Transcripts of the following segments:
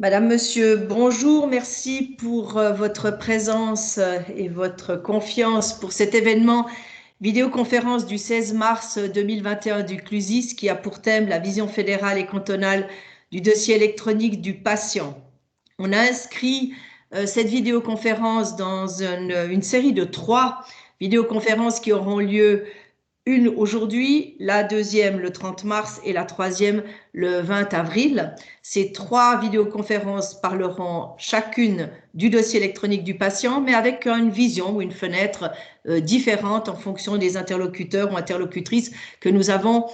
Madame, Monsieur, bonjour. Merci pour votre présence et votre confiance pour cet événement vidéoconférence du 16 mars 2021 du CLUSIS qui a pour thème la vision fédérale et cantonale du dossier électronique du patient. On a inscrit cette vidéoconférence dans une série de 3 vidéoconférences qui auront lieu, une aujourd'hui, la deuxième le 30 mars et la troisième le 20 avril. Ces 3 vidéoconférences parleront chacune du dossier électronique du patient, mais avec une vision ou une fenêtre différente en fonction des interlocuteurs ou interlocutrices que nous avons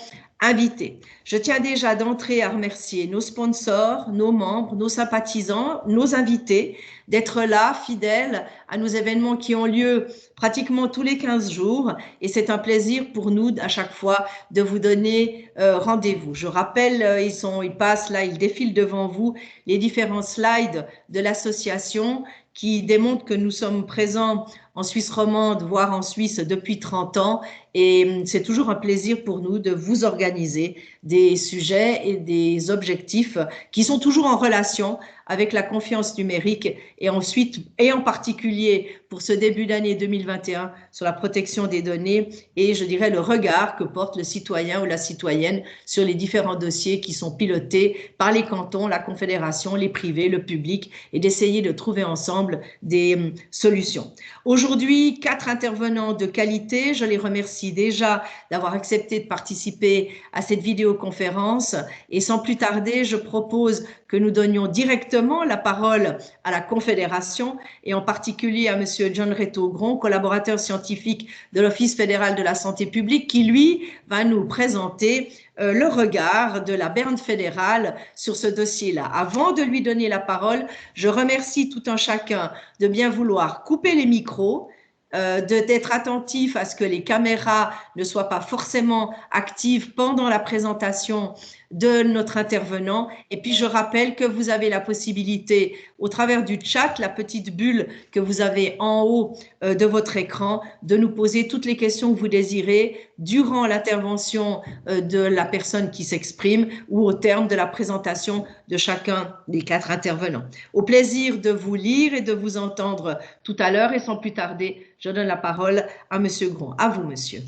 invités. Je tiens déjà d'entrée à remercier nos sponsors, nos membres, nos sympathisants, nos invités d'être là, fidèles à nos événements qui ont lieu pratiquement tous les 15 jours. Et c'est un plaisir pour nous à chaque fois de vous donner rendez-vous. Je rappelle, ils passent là, ils défilent devant vous les différents slides de l'association qui démontrent que nous sommes présents en Suisse romande, voire en Suisse depuis 30 ans. Et c'est toujours un plaisir pour nous de vous organiser des sujets et des objectifs qui sont toujours en relation avec la confiance numérique et ensuite, et en particulier pour ce début d'année 2021 sur la protection des données et je dirais le regard que porte le citoyen ou la citoyenne sur les différents dossiers qui sont pilotés par les cantons, la confédération, les privés, le public et d'essayer de trouver ensemble des solutions. Aujourd'hui, 4 intervenants de qualité. Je les remercie déjà d'avoir accepté de participer à cette vidéoconférence et sans plus tarder, je propose que nous donnions directement la parole à la Confédération et en particulier à Monsieur John Rétaux-Gron, collaborateur scientifique de l'Office fédéral de la santé publique, qui lui va nous présenter le regard de la Berne fédérale sur ce dossier-là. Avant de lui donner la parole, je remercie tout un chacun de bien vouloir couper les micros, d'être attentif à ce que les caméras ne soient pas forcément actives pendant la présentation de notre intervenant. Et puis, je rappelle que vous avez la possibilité, au travers du chat, la petite bulle que vous avez en haut de votre écran, de nous poser toutes les questions que vous désirez durant l'intervention de la personne qui s'exprime ou au terme de la présentation de chacun des 4 intervenants. Au plaisir de vous lire et de vous entendre tout à l'heure et sans plus tarder, je donne la parole à Monsieur Gron. À vous, monsieur.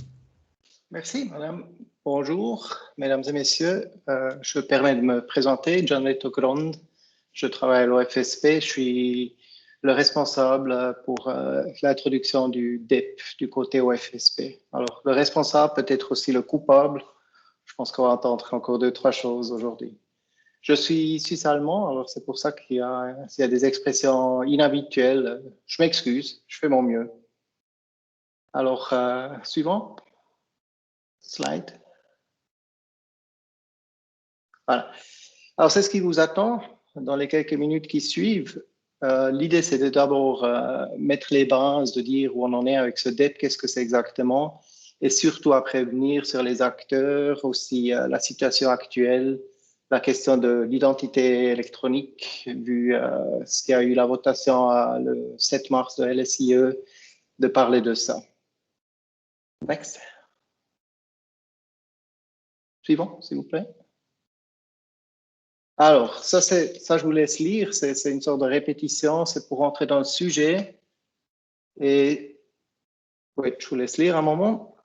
Merci, madame. Bonjour, mesdames et messieurs. Je me permets de me présenter, John Rétaux-Gron. Je travaille à l'OFSP. Je suis le responsable pour l'introduction du DEP du côté OFSP. Alors, le responsable peut être aussi le coupable. Je pense qu'on va entendre encore 2-3 choses aujourd'hui. Je suis suisse-allemand, alors c'est pour ça s'il y a des expressions inhabituelles, je m'excuse, je fais mon mieux. Alors, suivant. Slide. Voilà. Alors, c'est ce qui vous attend dans les quelques minutes qui suivent. L'idée, c'est de d'abord mettre les bases, de dire où on en est avec ce DEP, qu'est-ce que c'est exactement, et surtout à prévenir sur les acteurs, aussi la situation actuelle, la question de l'identité électronique, vu ce qu'il y a eu la votation le 7 mars de LSIE, de parler de ça. Next. Suivant, s'il vous plaît. Alors, ça, je vous laisse lire, c'est une sorte de répétition, c'est pour entrer dans le sujet. Et oui, je vous laisse lire un moment.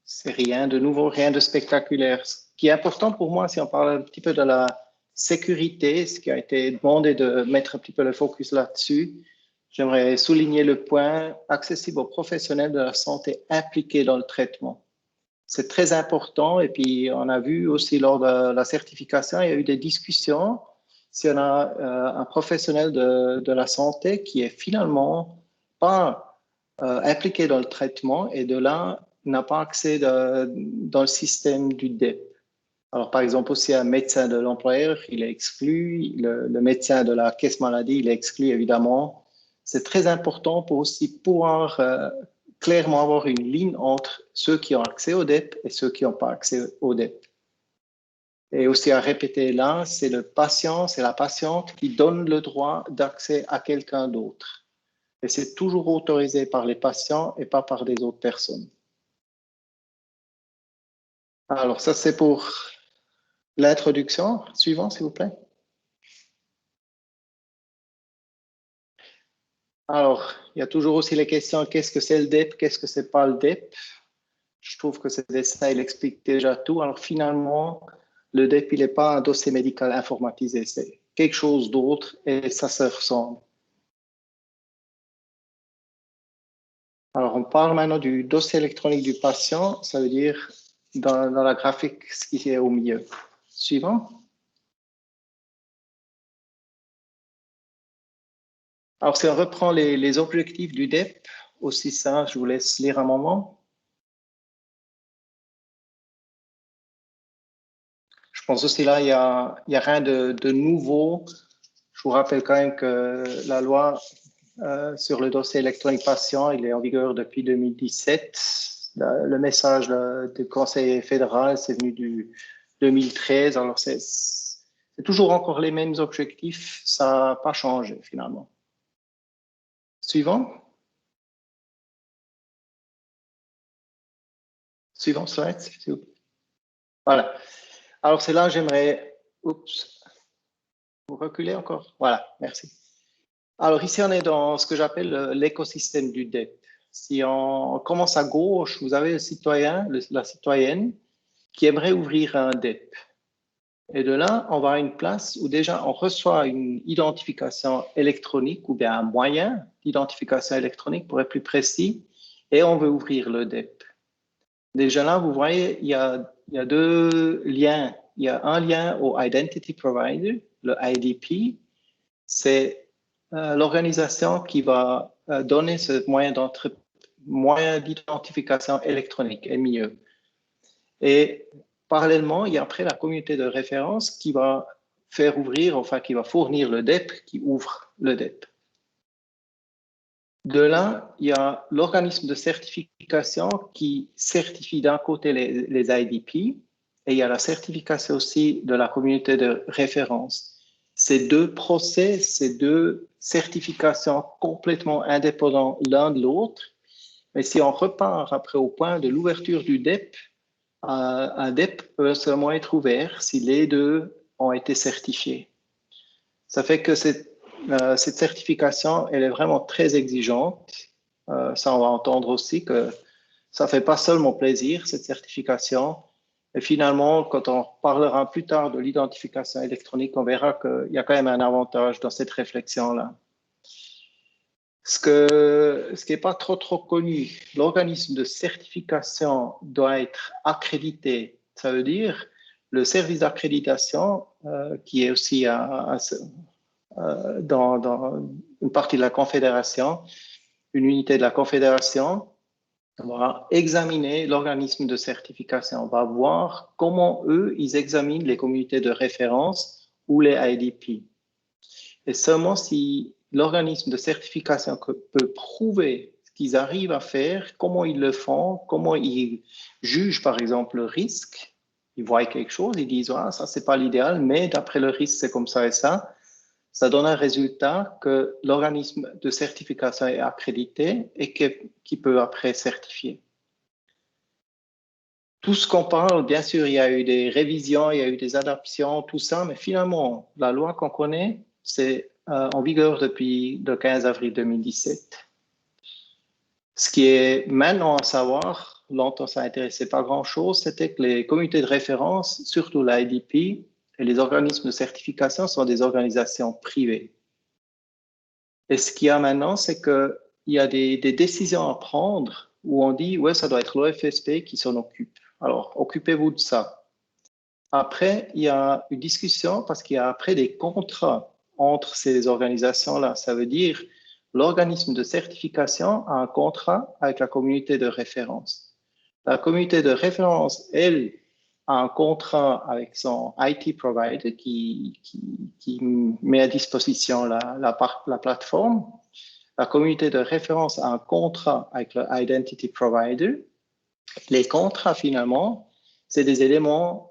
C'est rien de nouveau, rien de spectaculaire. Ce qui est important pour moi, si on parle un petit peu de la sécurité, ce qui a été demandé de mettre un petit peu le focus là-dessus, j'aimerais souligner le point accessible aux professionnels de la santé impliqués dans le traitement. C'est très important. Et puis, on a vu aussi lors de la certification, il y a eu des discussions. Si on a un professionnel de la santé qui est finalement pas impliqué dans le traitement et de là n'a pas accès dans le système du DEP. Alors, par exemple, aussi un médecin de l'employeur, il est exclu. Le médecin de la caisse maladie, il est exclu, évidemment. C'est très important pour aussi pouvoir clairement avoir une ligne entre ceux qui ont accès au DEP et ceux qui n'ont pas accès au DEP. Et aussi à répéter là, c'est le patient, c'est la patiente qui donne le droit d'accès à quelqu'un d'autre. Et c'est toujours autorisé par les patients et pas par des autres personnes. Alors ça, c'est pour l'introduction. Suivant, s'il vous plaît. Alors, il y a toujours aussi les questions, qu'est-ce que c'est le DEP, qu'est-ce que c'est pas le DEP? Je trouve que ce dessin, il explique déjà tout. Alors, finalement, le DEP, il n'est pas un dossier médical informatisé, c'est quelque chose d'autre et ça se ressemble. Alors, on parle maintenant du dossier électronique du patient, ça veut dire dans la graphique, ce qui est au milieu. Suivant. Alors, si on reprend les objectifs du DEP, aussi ça, je vous laisse lire un moment. Je pense aussi là, il y a rien de nouveau. Je vous rappelle quand même que la loi sur le dossier électronique patient, il est en vigueur depuis 2017. Le message du Conseil fédéral, c'est venu du 2013. Alors, c'est toujours encore les mêmes objectifs. Ça n'a pas changé finalement. Suivant. Suivant slide, s'il vous plaît. Voilà. Alors, c'est là, j'aimerais... Oups. Vous reculez encore? Voilà, merci. Alors, ici, on est dans ce que j'appelle l'écosystème du DEP. Si on commence à gauche, vous avez le citoyen, la citoyenne, qui aimerait ouvrir un DEP. Et de là, on va à une place où déjà on reçoit une identification électronique ou bien un moyen d'identification électronique pour être plus précis, et on veut ouvrir le DEP. Déjà là, vous voyez, il y a deux liens. Il y a un lien au Identity Provider, le IDP. C'est l'organisation qui va donner ce moyen d'identification électronique, MIE. Et parallèlement, il y a après la communauté de référence qui va faire ouvrir, enfin qui va fournir le DEP, qui ouvre le DEP. De là, il y a l'organisme de certification qui certifie d'un côté les IDP et il y a la certification aussi de la communauté de référence. Ces deux procès, ces deux certifications complètement indépendants l'un de l'autre. Mais si on repart après au point de l'ouverture du DEP, un DEP peut seulement être ouvert si les deux ont été certifiés. Ça fait que cette certification, elle est vraiment très exigeante. Ça, on va entendre aussi que ça ne fait pas seulement plaisir, cette certification. Et finalement, quand on parlera plus tard de l'identification électronique, on verra qu'il y a quand même un avantage dans cette réflexion-là. Ce qui n'est pas trop connu, l'organisme de certification doit être accrédité. Ça veut dire le service d'accréditation, qui est aussi dans une partie de la Confédération, une unité de la Confédération, on va examiner l'organisme de certification. On va voir comment eux, ils examinent les communautés de référence ou les IDP. Et seulement si l'organisme de certification peut prouver ce qu'ils arrivent à faire, comment ils le font, comment ils jugent par exemple le risque, ils voient quelque chose, ils disent ah, ça c'est pas l'idéal, mais d'après le risque c'est comme ça et ça donne un résultat que l'organisme de certification est accrédité et qui peut après certifier. Tout ce qu'on parle, bien sûr, il y a eu des révisions, il y a eu des adaptations, tout ça, mais finalement, la loi qu'on connaît, c'est en vigueur depuis le 15 avril 2017. Ce qui est maintenant à savoir, longtemps ça n'intéressait pas grand-chose, c'était que les communautés de référence, surtout l'IDP, et les organismes de certification sont des organisations privées. Et ce qu'il y a maintenant, c'est qu'il y a des décisions à prendre où on dit, ouais, ça doit être l'OFSP qui s'en occupe. Alors, occupez-vous de ça. Après, il y a une discussion parce qu'il y a après des contrats entre ces organisations-là. Ça veut dire l'organisme de certification a un contrat avec la communauté de référence. La communauté de référence, elle, a un contrat avec son IT provider qui met à disposition la plateforme. La communauté de référence a un contrat avec le identity provider. Les contrats, finalement, c'est des éléments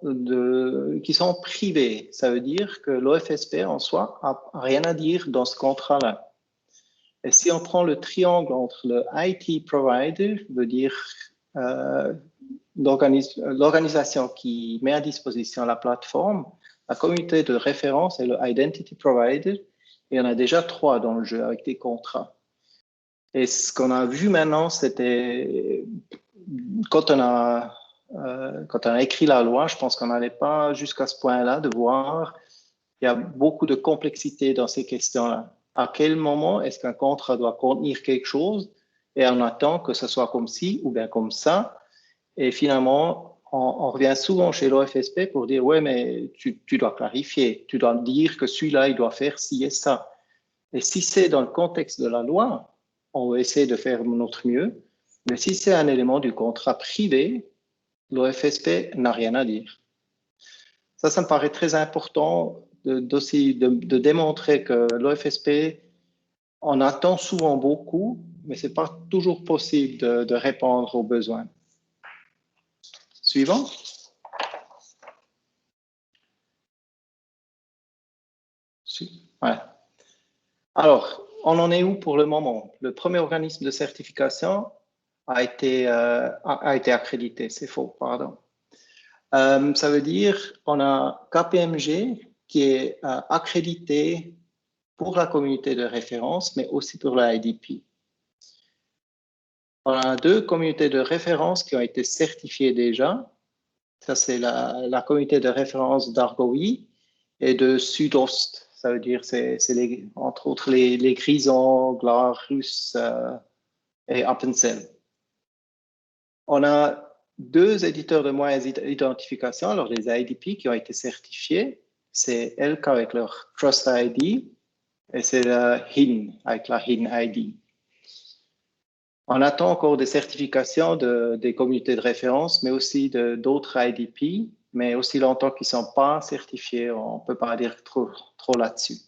qui sont privés. Ça veut dire que l'OFSP en soi n'a rien à dire dans ce contrat-là. Et si on prend le triangle entre le IT provider, veut dire l'organisation qui met à disposition la plateforme, la communauté de référence et le Identity Provider. Il y en a déjà 3 dans le jeu avec des contrats. Et ce qu'on a vu maintenant, c'était quand on a écrit la loi, je pense qu'on n'allait pas jusqu'à ce point-là de voir qu'il y a beaucoup de complexité dans ces questions-là. À quel moment est-ce qu'un contrat doit contenir quelque chose et on attend que ce soit comme ci ou bien comme ça? Et finalement, on revient souvent chez l'OFSP pour dire, ouais, mais tu dois clarifier, tu dois dire que celui-là, il doit faire ci et ça. Et si c'est dans le contexte de la loi, on va essayer de faire notre mieux. Mais si c'est un élément du contrat privé, l'OFSP n'a rien à dire. Ça me paraît très important de démontrer que l'OFSP en attend souvent beaucoup, mais ce n'est pas toujours possible de répondre aux besoins. Suivant. Voilà. Alors, on en est où pour le moment? Le premier organisme de certification a été accrédité, c'est faux, pardon. Ça veut dire qu'on a KPMG qui est accrédité pour la communauté de référence, mais aussi pour la IDP. On a 2 communautés de référence qui ont été certifiées déjà. Ça, c'est la communauté de référence d'Argowi et de Sudost. Ça veut dire, c'est entre autres les Grisons, Glarus et Appenzell. On a 2 éditeurs de moyens d'identification, alors les IDP qui ont été certifiés, c'est ELK avec leur Trust ID et c'est la HIN avec la HIN ID. On attend encore des certifications des communautés de référence, mais aussi d'autres IDP, mais aussi longtemps qu'ils ne sont pas certifiés, on ne peut pas dire trop là-dessus.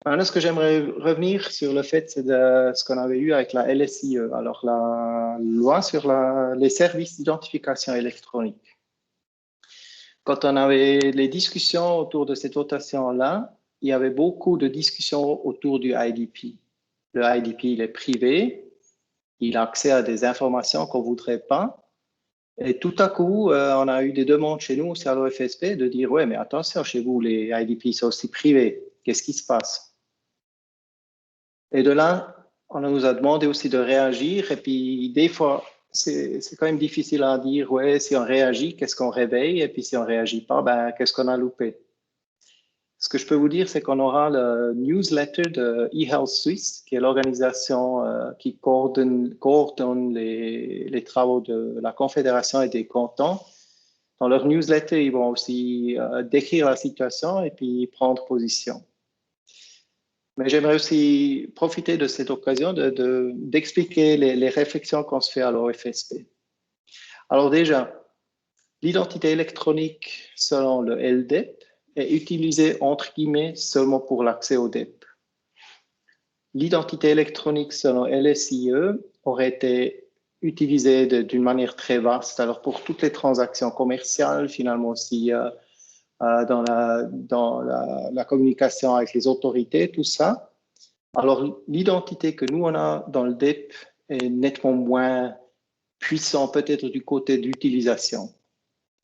Maintenant, ce que j'aimerais revenir sur le fait, c'est de ce qu'on avait eu avec la LSIE, alors la loi sur les services d'identification électronique. Quand on avait les discussions autour de cette votation-là, il y avait beaucoup de discussions autour du IDP. Le IDP, il est privé, il a accès à des informations qu'on ne voudrait pas. Et tout à coup, on a eu des demandes chez nous, aussi à l'OFSP, de dire, ouais, mais attention, chez vous, les IDP sont aussi privés. Qu'est-ce qui se passe? Et de là, on nous a demandé aussi de réagir. Et puis, des fois, c'est quand même difficile à dire, ouais, si on réagit, qu'est-ce qu'on réveille? Et puis, si on ne réagit pas, ben, qu'est-ce qu'on a loupé? Ce que je peux vous dire, c'est qu'on aura le newsletter de eHealth Suisse, qui est l'organisation qui coordonne les travaux de la Confédération et des cantons. Dans leur newsletter, ils vont aussi décrire la situation et puis prendre position. Mais j'aimerais aussi profiter de cette occasion d'expliquer les réflexions qu'on se fait à l'OFSP. Alors déjà, l'identité électronique selon le LDEP est utilisée entre guillemets seulement pour l'accès au DEP. L'identité électronique selon LSIE aurait été utilisée d'une manière très vaste, alors pour toutes les transactions commerciales, finalement aussi dans la communication avec les autorités, tout ça. Alors, l'identité que nous, on a dans le DEP est nettement moins puissant, peut-être du côté de l'utilisation.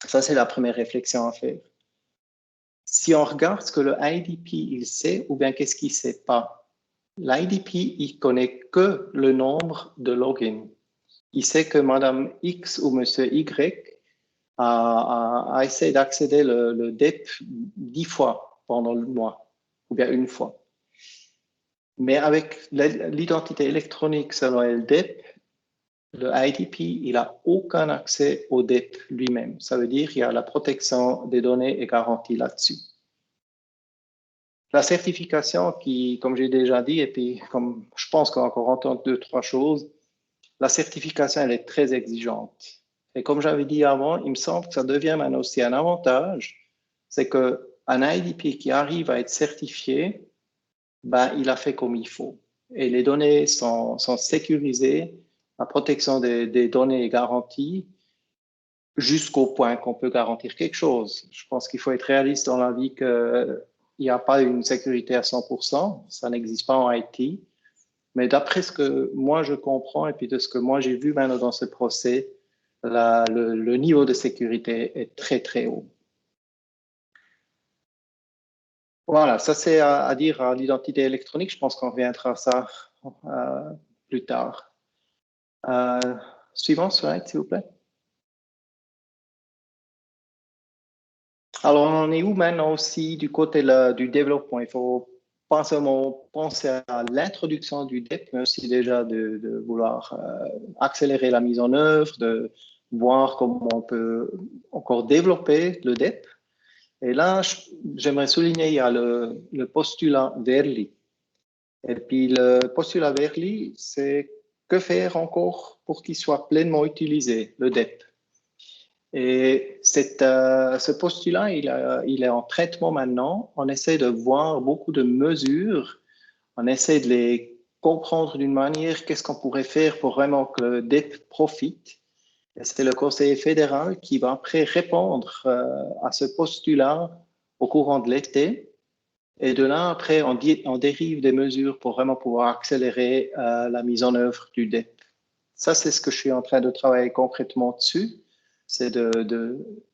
Ça, c'est la première réflexion à faire. Si on regarde ce que le IDP, il sait, ou bien qu'est-ce qu'il ne sait pas, l'IDP, il connaît que le nombre de logins. Il sait que Madame X ou Monsieur Y a essayé d'accéder le DEP 10 fois pendant le mois, ou bien une fois. Mais avec l'identité électronique selon le DEP, le IDP, il n'a aucun accès au DEP lui-même. Ça veut dire qu'il y a la protection des données est garantie là-dessus. La certification qui, comme j'ai déjà dit, et puis comme je pense qu'on va encore entendre 2-3 choses, la certification, elle est très exigeante. Et comme j'avais dit avant, il me semble que ça devient maintenant aussi un avantage, c'est qu'un IDP qui arrive à être certifié, ben, il a fait comme il faut. Et les données sont sécurisées, la protection des données est garantie jusqu'au point qu'on peut garantir quelque chose. Je pense qu'il faut être réaliste dans la vie qu'il n'y a pas une sécurité à 100%, ça n'existe pas en IT. Mais d'après ce que moi je comprends et puis de ce que moi j'ai vu maintenant dans ce procès, le niveau de sécurité est très, très haut. Voilà, ça c'est à dire à l'identité électronique. Je pense qu'on reviendra à ça plus tard. Suivant slide, s'il vous plaît. Alors, on est où maintenant aussi du côté du développement? Il faut pas seulement penser à l'introduction du DEP, mais aussi déjà de vouloir accélérer la mise en œuvre, de voir comment on peut encore développer le DEP. Et là, j'aimerais souligner, il y a le postulat Verli. Et puis, le postulat Verli, c'est que faire encore pour qu'il soit pleinement utilisé, le DEP. Et ce postulat, il est en traitement maintenant. On essaie de voir beaucoup de mesures. On essaie de les comprendre d'une manière, qu'est-ce qu'on pourrait faire pour vraiment que le DEP profite. Et c'est le conseiller fédéral qui va après répondre à ce postulat au courant de l'été. Et de là, après, on dérive des mesures pour vraiment pouvoir accélérer la mise en œuvre du DEP. Ça, c'est ce que je suis en train de travailler concrètement dessus. C'est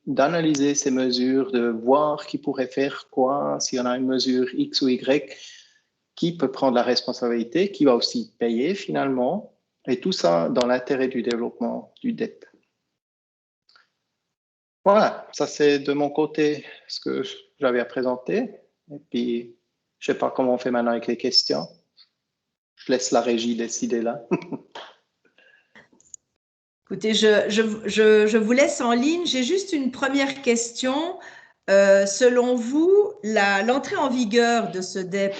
d'analyser ces mesures, de voir qui pourrait faire quoi, s'il y en a une mesure X ou Y, qui peut prendre la responsabilité, qui va aussi payer finalement, et tout ça dans l'intérêt du développement du DEP. Voilà, ça c'est de mon côté ce que j'avais à présenter. Et puis, je ne sais pas comment on fait maintenant avec les questions. Je laisse la régie décider là. Écoutez, je vous laisse en ligne. J'ai juste une première question. Selon vous, l'entrée en vigueur de ce DEP,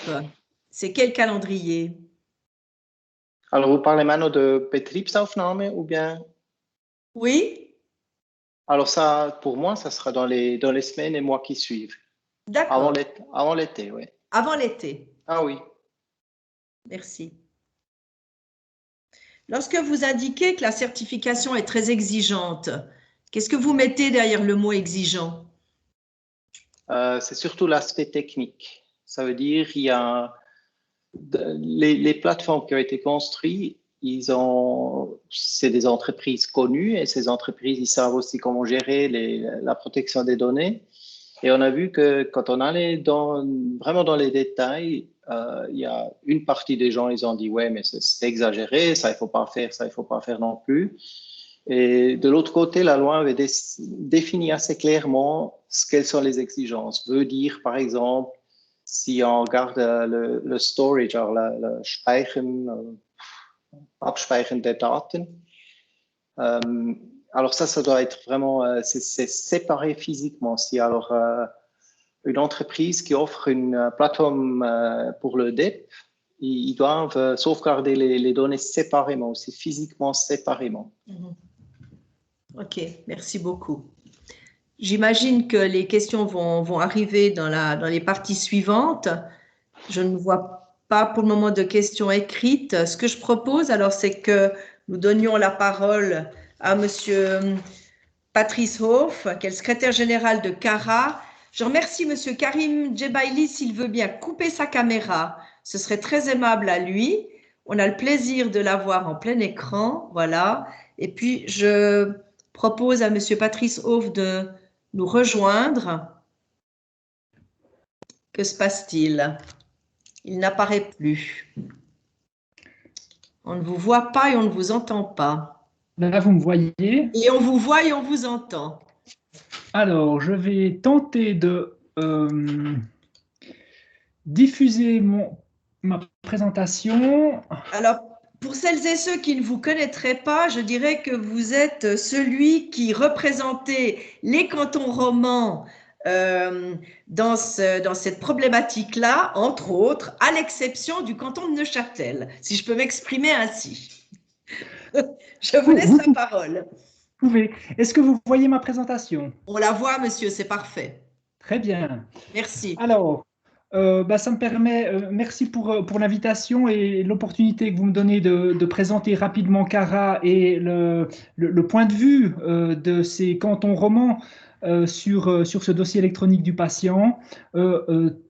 c'est quel calendrier? Alors, vous parlez maintenant de Betriebsaufnahme ou bien? Oui? Alors ça, pour moi, ça sera dans les semaines et mois qui suivent. D'accord. Avant l'été, oui. Avant l'été. Ah oui. Merci. Lorsque vous indiquez que la certification est très exigeante, qu'est-ce que vous mettez derrière le mot exigeant? C'est surtout l'aspect technique. Ça veut dire il y a les plateformes qui ont été construites, c'est des entreprises connues et ces entreprises, ils savent aussi comment gérer la protection des données. Et on a vu que quand on allait vraiment dans les détails, il y a une partie des gens, ils ont dit ouais, mais c'est exagéré, ça il faut pas faire, ça il faut pas faire non plus. Et de l'autre côté, la loi avait défini assez clairement quelles sont les exigences. Veut dire, par exemple, si on regarde le storage, alors le Speichern, Abspeichern der Daten, alors ça doit être vraiment, c'est séparé physiquement. Si alors une entreprise qui offre une plateforme pour le DEP, ils doivent sauvegarder les données séparément, aussi physiquement séparément. Ok, merci beaucoup. J'imagine que les questions vont arriver dans les parties suivantes. Je ne vois pas pour le moment de questions écrites. Ce que je propose, alors, c'est que nous donnions la parole à Monsieur Patrice Hof, qui est le secrétaire général de CARA. Je remercie Monsieur Karim Djebaili s'il veut bien couper sa caméra. Ce serait très aimable à lui. On a le plaisir de l'avoir en plein écran. Voilà. Et puis, je propose à Monsieur Patrice Hof de nous rejoindre. Que se passe-t-il? Il n'apparaît plus. On ne vous voit pas et on ne vous entend pas. Là, vous me voyez. Et on vous voit et on vous entend. Alors, je vais tenter de diffuser ma présentation. Alors, pour celles et ceux qui ne vous connaîtraient pas, je dirais que vous êtes celui qui représentait les cantons romans dans cette problématique-là, entre autres, à l'exception du canton de Neuchâtel, si je peux m'exprimer ainsi. Je vous laisse la parole. Vous pouvez. Est-ce que vous voyez ma présentation? On la voit, monsieur, c'est parfait. Très bien. Merci. Alors, Ça me permet, merci pour l'invitation et l'opportunité que vous me donnez de présenter rapidement CARA et le point de vue de ces cantons romans sur ce dossier électronique du patient.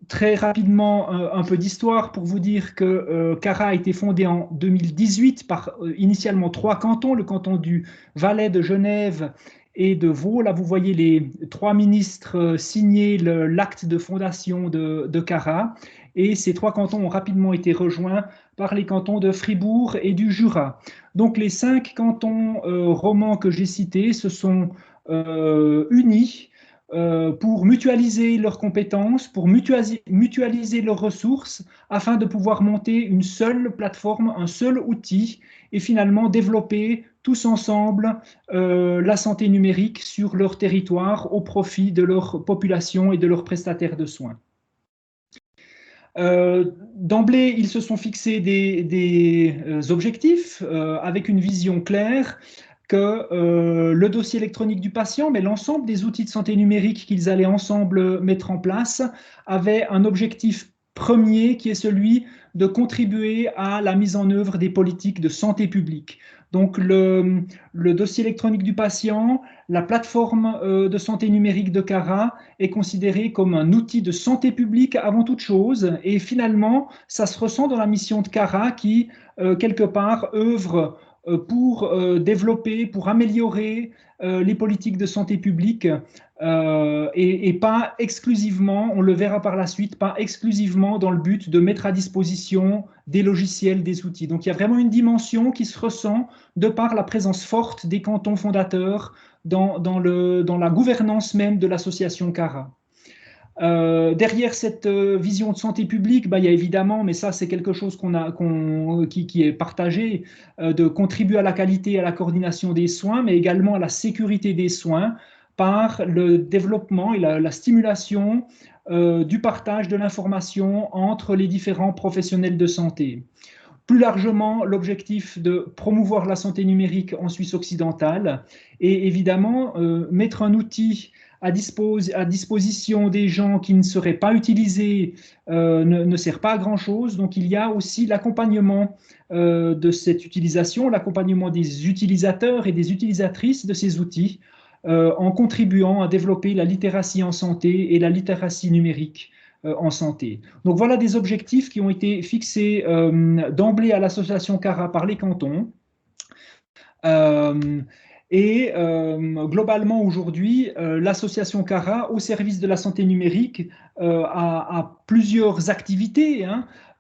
Très rapidement, un peu d'histoire pour vous dire que CARA a été fondé en 2018 par initialement 3 cantons, le canton du Valais, de Genève et de Vaud. Là, vous voyez les 3 ministres signer l'acte de fondation de CARA. Et ces 3 cantons ont rapidement été rejoints par les cantons de Fribourg et du Jura. Donc les 5 cantons romans que j'ai cités se sont unis pour mutualiser leurs compétences, pour mutualiser leurs ressources, afin de pouvoir monter une seule plateforme, un seul outil, et finalement développer tous ensemble la santé numérique sur leur territoire au profit de leur population et de leurs prestataires de soins. D'emblée, ils se sont fixés des objectifs avec une vision claire que le dossier électronique du patient, mais l'ensemble des outils de santé numérique qu'ils allaient ensemble mettre en place, avait un objectif premier qui est celui de contribuer à la mise en œuvre des politiques de santé publique. Donc le dossier électronique du patient, la plateforme de santé numérique de CARA est considérée comme un outil de santé publique avant toute chose, et finalement ça se ressent dans la mission de CARA qui quelque part œuvre pour développer, pour améliorer les politiques de santé publique et pas exclusivement, on le verra par la suite, pas exclusivement dans le but de mettre à disposition des logiciels, des outils. Donc il y a vraiment une dimension qui se ressent de par la présence forte des cantons fondateurs dans la gouvernance même de l'association CARA. Derrière cette vision de santé publique, il y a évidemment, mais ça c'est quelque chose qui est partagé, de contribuer à la qualité et à la coordination des soins, mais également à la sécurité des soins par le développement et la stimulation du partage de l'information entre les différents professionnels de santé. Plus largement, l'objectif de promouvoir la santé numérique en Suisse occidentale et évidemment mettre un outil à disposition des gens qui ne seraient pas utilisés ne sert pas à grand-chose. Donc il y a aussi l'accompagnement de cette utilisation, l'accompagnement des utilisateurs et des utilisatrices de ces outils en contribuant à développer la littératie en santé et la littératie numérique en santé. Donc voilà des objectifs qui ont été fixés d'emblée à l'association CARA par les cantons. Globalement, aujourd'hui, l'association CARA, au service de la santé numérique, a plusieurs activités.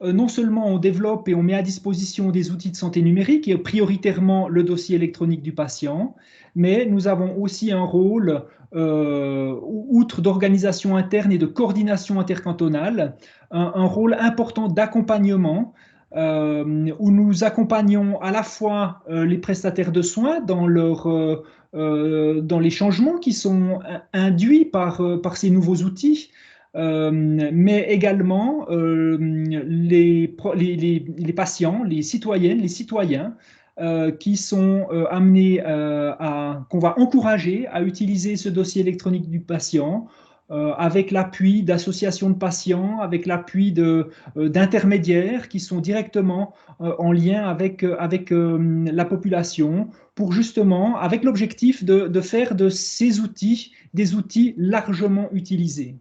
Non seulement on développe et on met à disposition des outils de santé numérique, et prioritairement le dossier électronique du patient, mais nous avons aussi un rôle, outre d'organisation interne et de coordination intercantonale, un rôle important d'accompagnement, où nous accompagnons à la fois les prestataires de soins dans les changements qui sont induits par ces nouveaux outils, mais également les patients, les citoyennes, les citoyens qui sont amenés qu'on va encourager à utiliser ce dossier électronique du patient avec l'appui d'associations de patients, avec l'appui d'intermédiaires qui sont directement en lien avec la population pour justement, avec l'objectif de faire de ces outils des outils largement utilisés.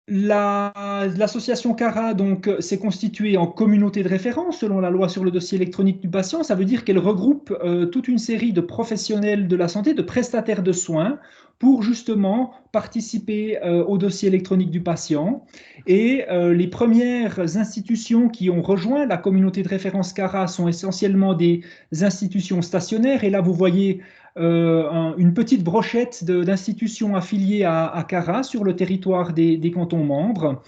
L'association CARA s'est constituée en communauté de référence selon la loi sur le dossier électronique du patient. Ça veut dire qu'elle regroupe toute une série de professionnels de la santé, de prestataires de soins, pour justement participer au dossier électronique du patient. Et les premières institutions qui ont rejoint la communauté de référence CARA sont essentiellement des institutions stationnaires. Et là, vous voyez une petite brochette d'institutions affiliées à CARA sur le territoire des cantons membres.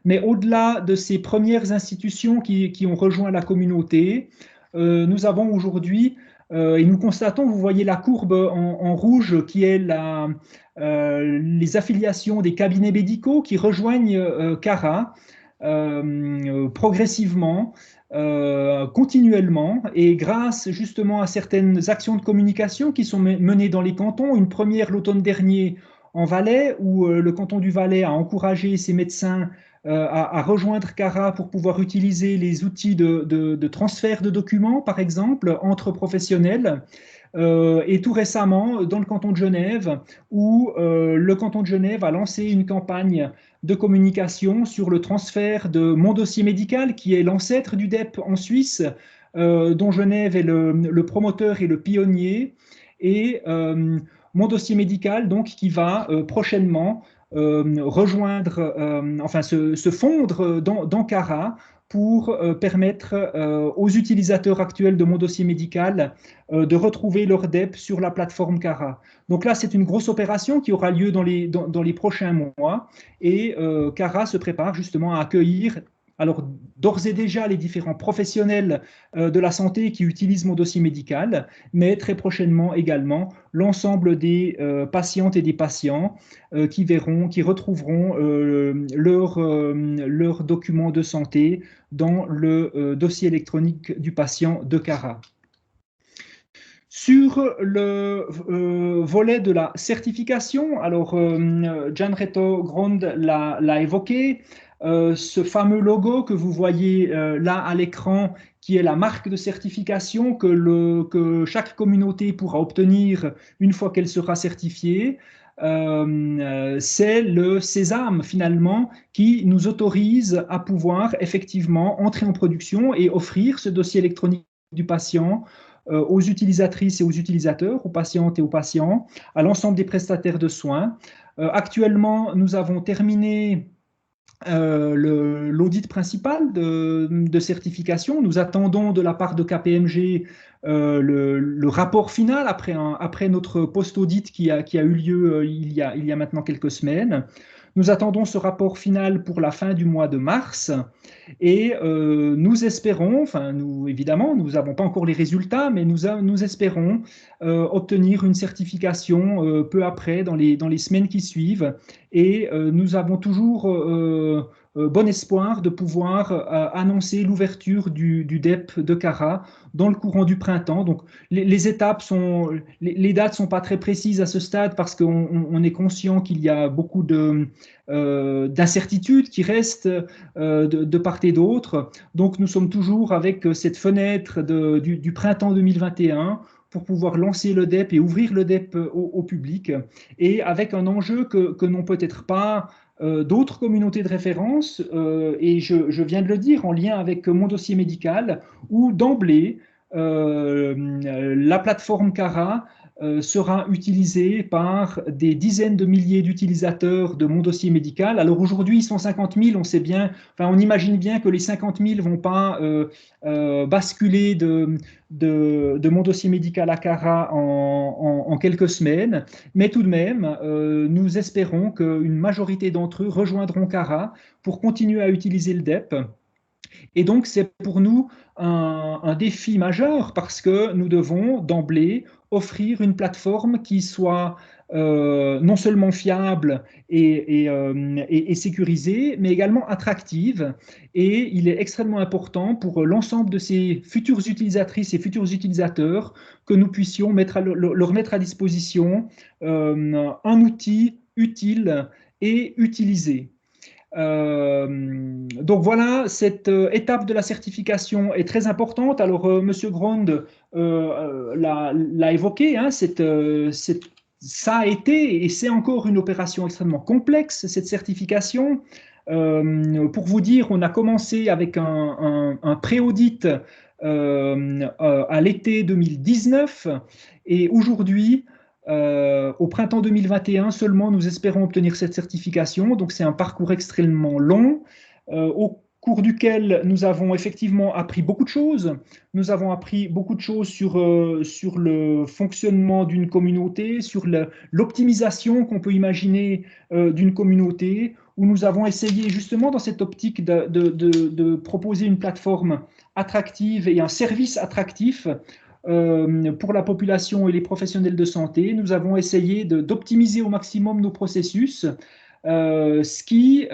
Mais au-delà de ces premières institutions qui ont rejoint la communauté, nous avons aujourd'hui, et nous constatons, vous voyez la courbe en rouge qui est les affiliations des cabinets médicaux qui rejoignent CARA progressivement, continuellement, et grâce justement à certaines actions de communication qui sont menées dans les cantons. Une première l'automne dernier en Valais, où le canton du Valais a encouragé ses médecins à rejoindre CARA pour pouvoir utiliser les outils de transfert de documents, par exemple, entre professionnels. Et tout récemment, dans le canton de Genève, où le canton de Genève a lancé une campagne de communication sur le transfert de Mon dossier médical, qui est l'ancêtre du DEP en Suisse, dont Genève est le promoteur et le pionnier. Et Mon dossier médical, donc, qui va prochainement rejoindre, enfin se fondre dans CARA pour permettre aux utilisateurs actuels de Mon dossier médical de retrouver leur DEP sur la plateforme CARA. Donc là, c'est une grosse opération qui aura lieu dans les prochains mois et CARA se prépare justement à accueillir alors d'ores et déjà les différents professionnels de la santé qui utilisent Mon dossier médical, mais très prochainement également l'ensemble des patientes et des patients qui retrouveront leurs documents de santé dans le dossier électronique du patient de CARA. Sur le volet de la certification, alors Jan Retto Grond l'a évoqué, ce fameux logo que vous voyez là à l'écran, qui est la marque de certification que chaque communauté pourra obtenir une fois qu'elle sera certifiée, c'est le sésame finalement qui nous autorise à pouvoir effectivement entrer en production et offrir ce dossier électronique du patient aux utilisatrices et aux utilisateurs, aux patientes et aux patients, à l'ensemble des prestataires de soins. Actuellement, nous avons terminé l'audit principal de certification. Nous attendons de la part de KPMG le rapport final après notre post-audit qui a eu lieu il y a maintenant quelques semaines. Nous attendons ce rapport final pour la fin du mois de mars et nous espérons, enfin évidemment, nous n'avons pas encore les résultats, mais nous espérons obtenir une certification peu après, dans les semaines qui suivent. Et nous avons toujours bon espoir de pouvoir annoncer l'ouverture du DEP de CARA dans le courant du printemps. Donc les étapes les dates ne sont pas très précises à ce stade parce qu'on est conscient qu'il y a beaucoup d'incertitudes qui restent de part et d'autre. Donc nous sommes toujours avec cette fenêtre du printemps 2021 pour pouvoir lancer le DEP et ouvrir le DEP au public, et avec un enjeu que n'ont peut-être pas d'autres communautés de référence, et je viens de le dire, en lien avec Mon dossier médical, où d'emblée, la plateforme CARA sera utilisée par des dizaines de milliers d'utilisateurs de Mon dossier médical. Alors aujourd'hui, ils sont 50 000, on sait bien, enfin on imagine bien que les 50 000 ne vont pas basculer de Mon dossier médical à CARA en quelques semaines, mais tout de même, nous espérons qu'une majorité d'entre eux rejoindront CARA pour continuer à utiliser le DEP. Et donc, c'est pour nous un défi majeur parce que nous devons d'emblée offrir une plateforme qui soit non seulement fiable et sécurisée, mais également attractive. Et il est extrêmement important pour l'ensemble de ces futures utilisatrices et futurs utilisateurs que nous puissions leur mettre à disposition un outil utile et utilisé. Donc voilà, cette étape de la certification est très importante. Alors, Monsieur Grond l'a évoqué, hein, ça a été et c'est encore une opération extrêmement complexe, cette certification. Pour vous dire, on a commencé avec un pré-audit à l'été 2019 et aujourd'hui, au printemps 2021 seulement, nous espérons obtenir cette certification. Donc, c'est un parcours extrêmement long, au cours duquel nous avons effectivement appris beaucoup de choses. Nous avons appris beaucoup de choses sur le fonctionnement d'une communauté, sur l'optimisation qu'on peut imaginer d'une communauté, où nous avons essayé justement dans cette optique de proposer une plateforme attractive et un service attractif pour la population et les professionnels de santé. Nous avons essayé d'optimiser au maximum nos processus ce qui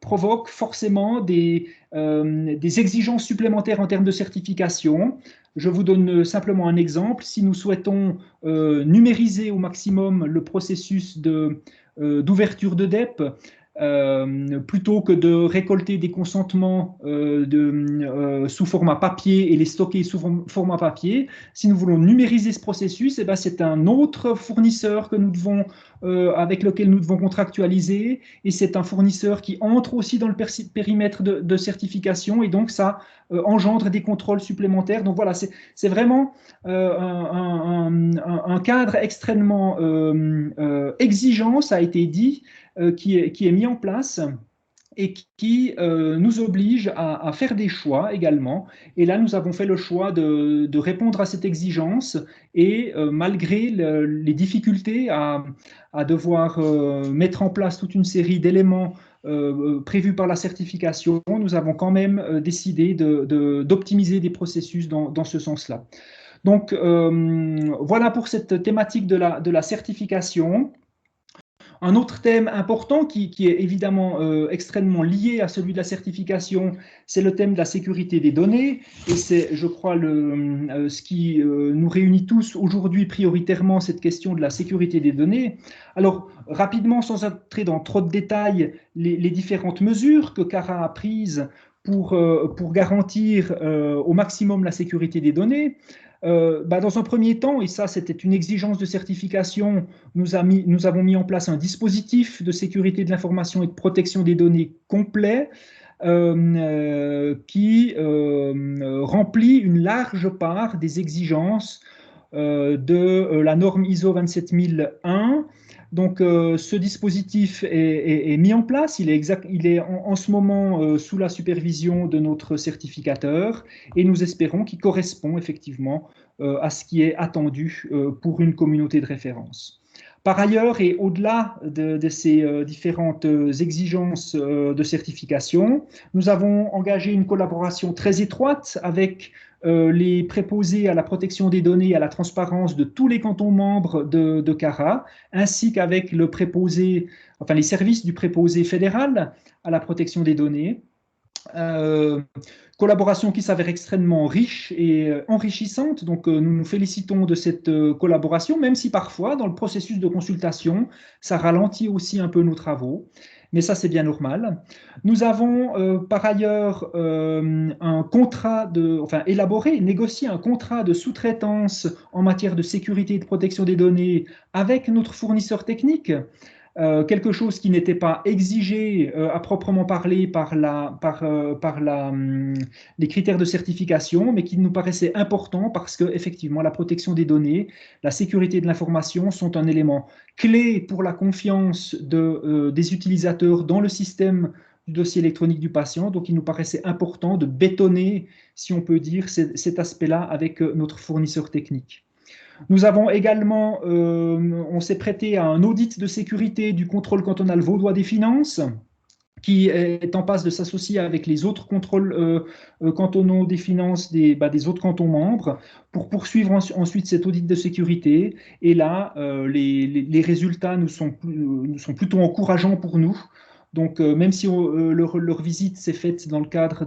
provoque forcément des exigences supplémentaires en termes de certification. Je vous donne simplement un exemple. Si nous souhaitons numériser au maximum le processus d'ouverture de DEP, plutôt que de récolter des consentements sous format papier et les stocker sous format papier, si nous voulons numériser ce processus, eh ben, c'est un autre fournisseur que nous devons, avec lequel nous devons contractualiser, et c'est un fournisseur qui entre aussi dans le périmètre de certification, et donc ça engendre des contrôles supplémentaires. Donc voilà, c'est vraiment un cadre extrêmement exigeant, ça a été dit, qui est mis en place et qui nous oblige à faire des choix également. Et là, nous avons fait le choix de répondre à cette exigence et malgré les difficultés à devoir mettre en place toute une série d'éléments prévus par la certification, nous avons quand même décidé d'optimiser des processus dans ce sens-là. Donc, voilà pour cette thématique de la certification. Un autre thème important qui est évidemment extrêmement lié à celui de la certification, c'est le thème de la sécurité des données. Et c'est, je crois, ce qui nous réunit tous aujourd'hui prioritairement, cette question de la sécurité des données. Alors, rapidement, sans entrer dans trop de détails, les différentes mesures que CARA a prises pour garantir au maximum la sécurité des données. Dans un premier temps, et ça c'était une exigence de certification, nous avons mis en place un dispositif de sécurité de l'information et de protection des données complet qui remplit une large part des exigences de la norme ISO 27001. Donc, ce dispositif est mis en place, il est en ce moment sous la supervision de notre certificateur et nous espérons qu'il correspond effectivement à ce qui est attendu pour une communauté de référence. Par ailleurs, et au-delà de ces différentes exigences de certification, nous avons engagé une collaboration très étroite avec les préposés à la protection des données et à la transparence de tous les cantons membres de CARA, ainsi qu'avec le préposé, enfin les services du préposé fédéral à la protection des données. Collaboration qui s'avère extrêmement riche et enrichissante, donc nous nous félicitons de cette collaboration, même si parfois dans le processus de consultation, ça ralentit aussi un peu nos travaux. Mais ça, c'est bien normal. Nous avons par ailleurs négocié un contrat de sous-traitance en matière de sécurité et de protection des données avec notre fournisseur technique. Quelque chose qui n'était pas exigé à proprement parler par les critères de certification, mais qui nous paraissait important parce que effectivement la protection des données, la sécurité de l'information sont un élément clé pour la confiance des utilisateurs dans le système du dossier électronique du patient. Donc il nous paraissait important de bétonner, si on peut dire, cet aspect-là avec notre fournisseur technique. Nous avons également, on s'est prêté à un audit de sécurité du contrôle cantonal vaudois des finances, qui est en passe de s'associer avec les autres contrôles cantonaux des finances des autres cantons membres pour poursuivre ensuite cet audit de sécurité. Et là, les résultats nous sont plutôt encourageants pour nous. Donc, même si leur visite s'est faite dans le cadre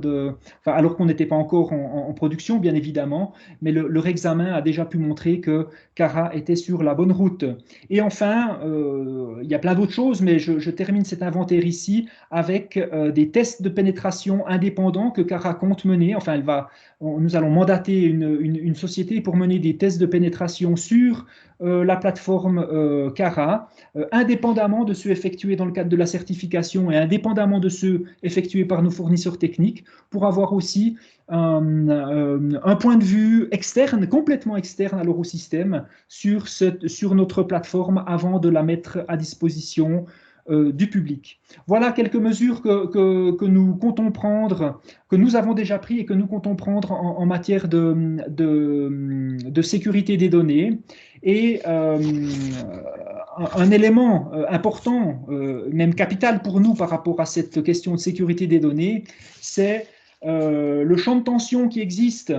alors qu'on n'était pas encore en production, bien évidemment, mais leur examen a déjà pu montrer que CARA était sur la bonne route. Et enfin, il y a plein d'autres choses, mais je termine cet inventaire ici avec des tests de pénétration indépendants que CARA compte mener. Enfin, nous allons mandater une société pour mener des tests de pénétration sur la plateforme CARA, indépendamment de ceux effectués dans le cadre de la certification et indépendamment de ceux effectués par nos fournisseurs techniques, pour avoir aussi un point de vue externe, complètement externe à l'Eurosystème, sur notre plateforme avant de la mettre à disposition du public. Voilà quelques mesures que nous comptons prendre, que nous avons déjà pris et que nous comptons prendre en matière de sécurité des données. Et un élément important, même capital pour nous par rapport à cette question de sécurité des données, c'est le champ de tension qui existe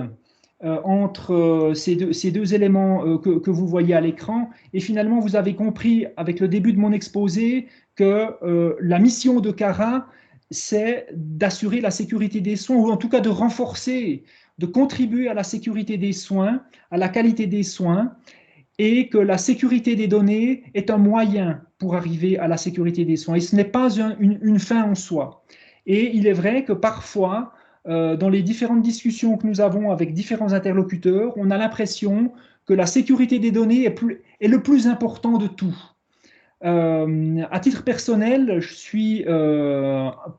entre ces deux éléments que vous voyez à l'écran. Et finalement, vous avez compris avec le début de mon exposé que la mission de CARA, c'est d'assurer la sécurité des soins, ou en tout cas de renforcer, de contribuer à la sécurité des soins, à la qualité des soins, et que la sécurité des données est un moyen pour arriver à la sécurité des soins. Et ce n'est pas une fin en soi. Et il est vrai que parfois, dans les différentes discussions que nous avons avec différents interlocuteurs, on a l'impression que la sécurité des données est le plus important de tout. À titre personnel, je suis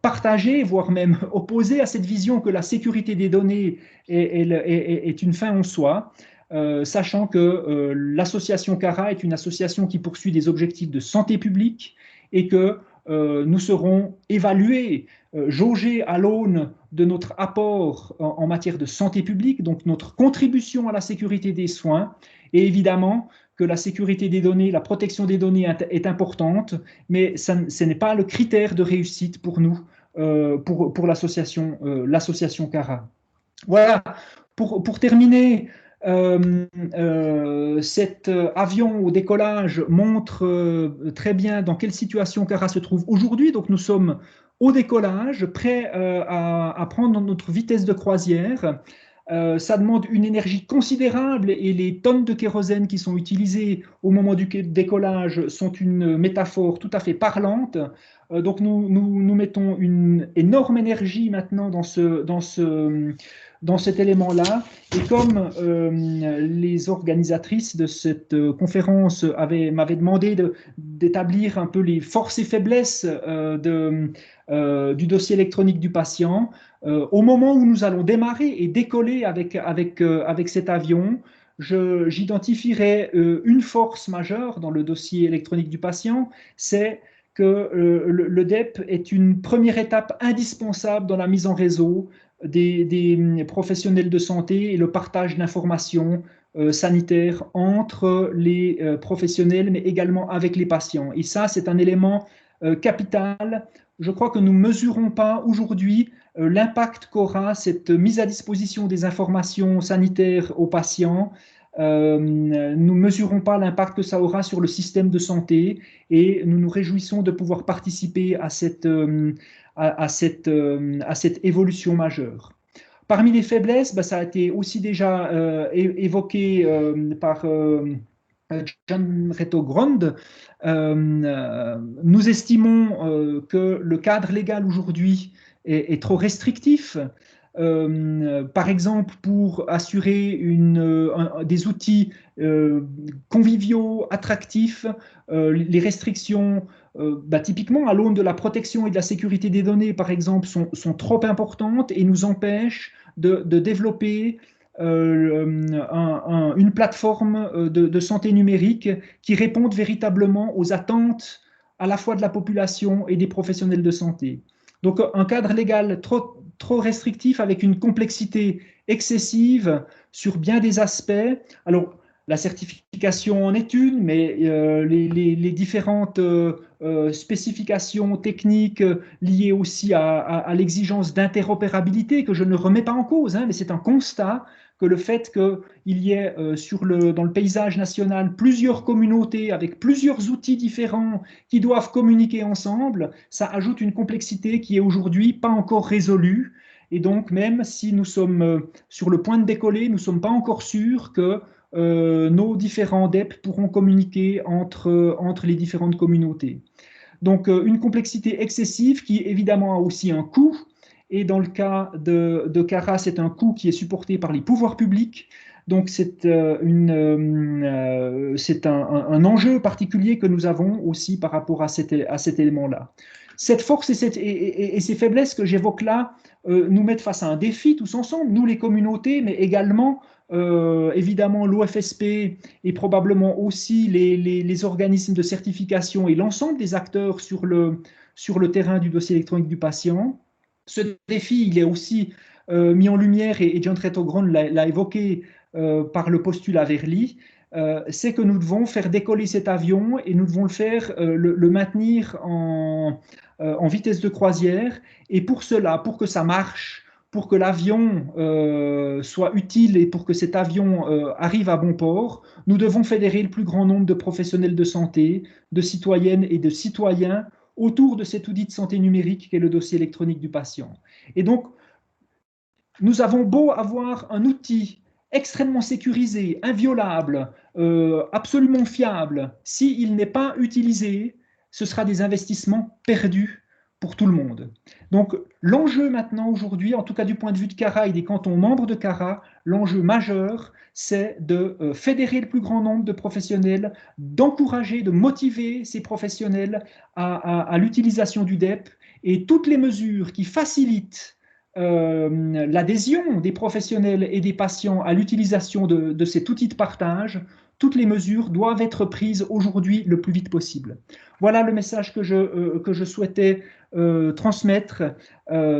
partagé, voire même opposé à cette vision que la sécurité des données est une fin en soi, sachant que l'association CARA est une association qui poursuit des objectifs de santé publique et que nous serons évalués, jaugés à l'aune de notre apport en matière de santé publique, donc notre contribution à la sécurité des soins, et évidemment que la sécurité des données, la protection des données est importante, mais ce n'est pas le critère de réussite pour nous, pour l'association CARA. Voilà, pour terminer, cet avion au décollage montre très bien dans quelle situation CARA se trouve aujourd'hui. Donc nous sommes au décollage, prêts à prendre notre vitesse de croisière. Ça demande une énergie considérable et les tonnes de kérosène qui sont utilisées au moment du décollage sont une métaphore tout à fait parlante. Donc nous mettons une énorme énergie maintenant dans cet élément-là. Et comme les organisatrices de cette conférence m'avaient demandé d'établir un peu les forces et faiblesses du dossier électronique du patient, au moment où nous allons démarrer et décoller avec cet avion, j'identifierai une force majeure dans le dossier électronique du patient, c'est que le DEP est une première étape indispensable dans la mise en réseau des professionnels de santé et le partage d'informations sanitaires entre les professionnels, mais également avec les patients. Et ça, c'est un élément capital. Je crois que nous ne mesurons pas aujourd'hui l'impact qu'aura cette mise à disposition des informations sanitaires aux patients. Nous ne mesurons pas l'impact que ça aura sur le système de santé et nous nous réjouissons de pouvoir participer à cette évolution majeure. Parmi les faiblesses, ça a été aussi déjà évoqué par Jan Retto Grond. Nous estimons que le cadre légal aujourd'hui est trop restrictif. Par exemple, pour assurer des outils conviviaux, attractifs, les restrictions, typiquement à l'aune de la protection et de la sécurité des données, par exemple, sont trop importantes et nous empêchent de développer une plateforme de santé numérique qui réponde véritablement aux attentes à la fois de la population et des professionnels de santé. Donc un cadre légal trop restrictif avec une complexité excessive sur bien des aspects. Alors, la certification en est une, mais les différentes spécifications techniques liées aussi à l'exigence d'interopérabilité, que je ne remets pas en cause, mais c'est un constat que le fait qu'il y ait dans le paysage national plusieurs communautés avec plusieurs outils différents qui doivent communiquer ensemble, ça ajoute une complexité qui est aujourd'hui pas encore résolue. Et donc, même si nous sommes sur le point de décoller, nous ne sommes pas encore sûrs que nos différents DEP pourront communiquer entre les différentes communautés. Donc, une complexité excessive qui, évidemment, a aussi un coût. Et dans le cas de CARA, c'est un coût qui est supporté par les pouvoirs publics. Donc, c'est un enjeu particulier que nous avons aussi par rapport à cet élément-là. Cette force et ces faiblesses que j'évoque là nous mettent face à un défi tous ensemble, nous les communautés, mais également évidemment l'OFSP et probablement aussi les organismes de certification et l'ensemble des acteurs sur le terrain du dossier électronique du patient. Ce défi, il est aussi mis en lumière, et Jan Retto Grond l'a évoqué par le postulat Verly, c'est que nous devons faire décoller cet avion et nous devons le maintenir en vitesse de croisière. Et pour cela, pour que ça marche, pour que l'avion soit utile et pour que cet avion arrive à bon port, nous devons fédérer le plus grand nombre de professionnels de santé, de citoyennes et de citoyens autour de cet outil de santé numérique qu'est le dossier électronique du patient. Et donc, nous avons beau avoir un outil extrêmement sécurisé, inviolable, absolument fiable, s'il n'est pas utilisé, ce sera des investissements perdus pour tout le monde. Donc l'enjeu maintenant aujourd'hui, en tout cas du point de vue de CARA et des cantons membres de CARA, l'enjeu majeur, c'est de fédérer le plus grand nombre de professionnels, d'encourager, de motiver ces professionnels à l'utilisation du DEP, et toutes les mesures qui facilitent l'adhésion des professionnels et des patients à l'utilisation de cet outil de partage, toutes les mesures doivent être prises aujourd'hui le plus vite possible. Voilà le message que je souhaitais transmettre,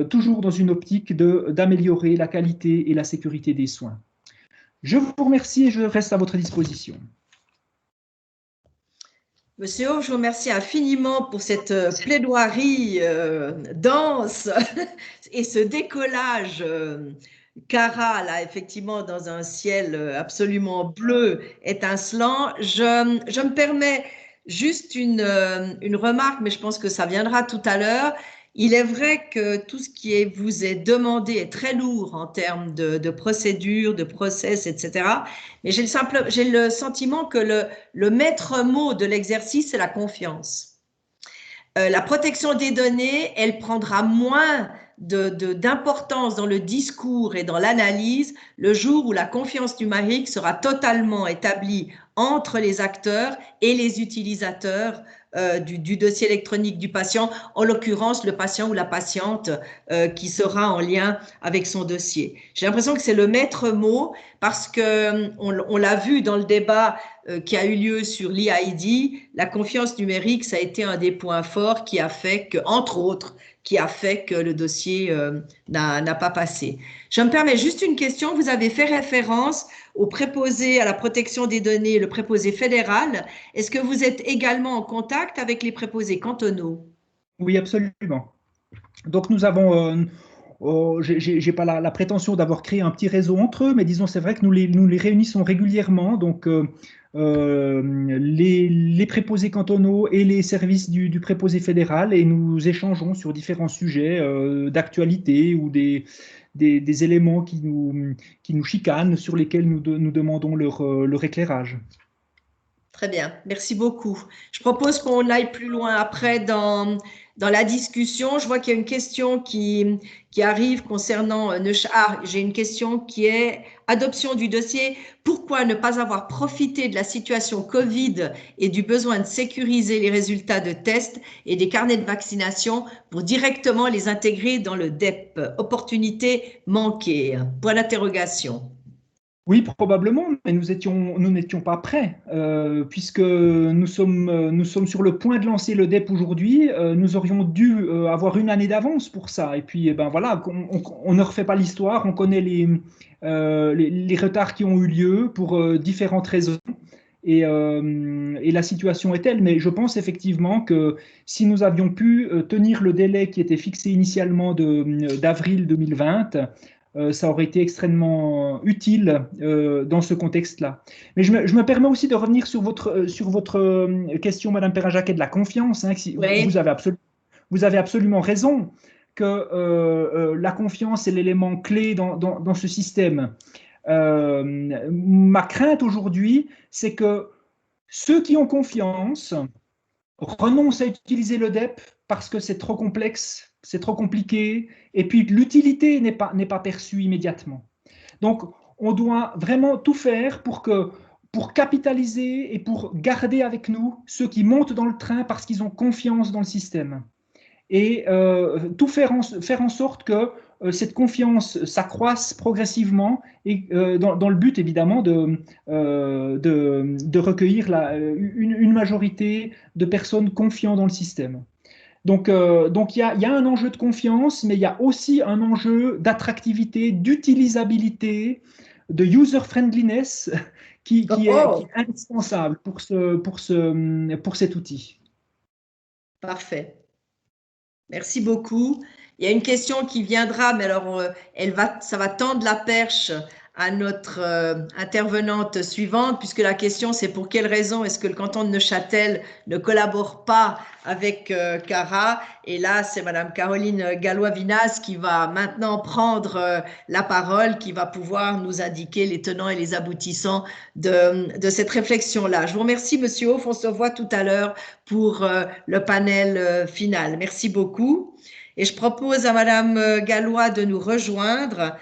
toujours dans une optique d'améliorer la qualité et la sécurité des soins. Je vous remercie et je reste à votre disposition. Monsieur O, je vous remercie infiniment pour cette plaidoirie dense et ce décollage CARA, là, effectivement, dans un ciel absolument bleu, étincelant. Je me permets juste une remarque, mais je pense que ça viendra tout à l'heure. Il est vrai que tout ce qui vous est demandé est très lourd en termes de procédures, de process, etc. Mais j'ai le sentiment que le maître mot de l'exercice, c'est la confiance. La protection des données, elle prendra moins d'importance dans le discours et dans l'analyse le jour où la confiance numérique sera totalement établie entre les acteurs et les utilisateurs du dossier électronique du patient, en l'occurrence le patient ou la patiente qui sera en lien avec son dossier. J'ai l'impression que c'est le maître mot parce que on l'a vu dans le débat qui a eu lieu sur l'e-ID, la confiance numérique, ça a été un des points forts qui a fait que, entre autres, qui a fait que le dossier n'a pas passé. Je me permets juste une question. Vous avez fait référence au préposé à la protection des données, le préposé fédéral. Est-ce que vous êtes également en contact avec les préposés cantonaux? Oui, absolument. Donc nous avons, j'ai pas la prétention d'avoir créé un petit réseau entre eux, mais disons c'est vrai que nous les réunissons régulièrement. Donc les préposés cantonaux et les services du préposé fédéral, et nous échangeons sur différents sujets d'actualité ou des éléments qui nous chicanent, sur lesquels nous demandons leur éclairage. Très bien, merci beaucoup. Je propose qu'on aille plus loin après dans la discussion. Je vois qu'il y a une question qui arrive concernant j'ai une question qui est adoption du dossier. Pourquoi ne pas avoir profité de la situation Covid et du besoin de sécuriser les résultats de tests et des carnets de vaccination pour directement les intégrer dans le DEP? Opportunité manquée. Point d'interrogation. Oui, probablement, mais nous n'étions pas prêts, puisque nous sommes sur le point de lancer le DEP aujourd'hui. Nous aurions dû avoir une année d'avance pour ça. Et puis, ben voilà, on ne refait pas l'histoire. On connaît les retards qui ont eu lieu pour différentes raisons. Et la situation est telle. Mais je pense effectivement que si nous avions pu tenir le délai qui était fixé initialement d'avril 2020, ça aurait été extrêmement utile dans ce contexte-là. Mais je me permets aussi de revenir sur votre question, Madame Perrin-Jacquet, de la confiance. Hein, Oui. vous avez absolument raison que la confiance est l'élément clé dans ce système. Ma crainte aujourd'hui, c'est que ceux qui ont confiance renoncent à utiliser le DEP parce que c'est trop complexe, c'est trop compliqué, et puis l'utilité n'est pas perçue immédiatement. Donc, on doit vraiment tout faire pour capitaliser et pour garder avec nous ceux qui montent dans le train parce qu'ils ont confiance dans le système. Et tout faire en sorte que cette confiance s'accroisse progressivement, et dans le but évidemment de recueillir une majorité de personnes confiantes dans le système. Donc il y a un enjeu de confiance, mais il y a aussi un enjeu d'attractivité, d'utilisabilité, de user-friendliness qui est indispensable pour cet outil. Parfait. Merci beaucoup. Il y a une question qui viendra, mais alors ça va tendre la perche à notre intervenante suivante, puisque la question c'est pour quelle raison est-ce que le canton de Neuchâtel ne collabore pas avec CARA. Et là, c'est Madame Caroline Gallois-Vinas qui va maintenant prendre la parole, qui va pouvoir nous indiquer les tenants et les aboutissants de cette réflexion-là. Je vous remercie, Monsieur Hoff. On se voit tout à l'heure pour le panel final. Merci beaucoup. Et je propose à Madame Gallois de nous rejoindre.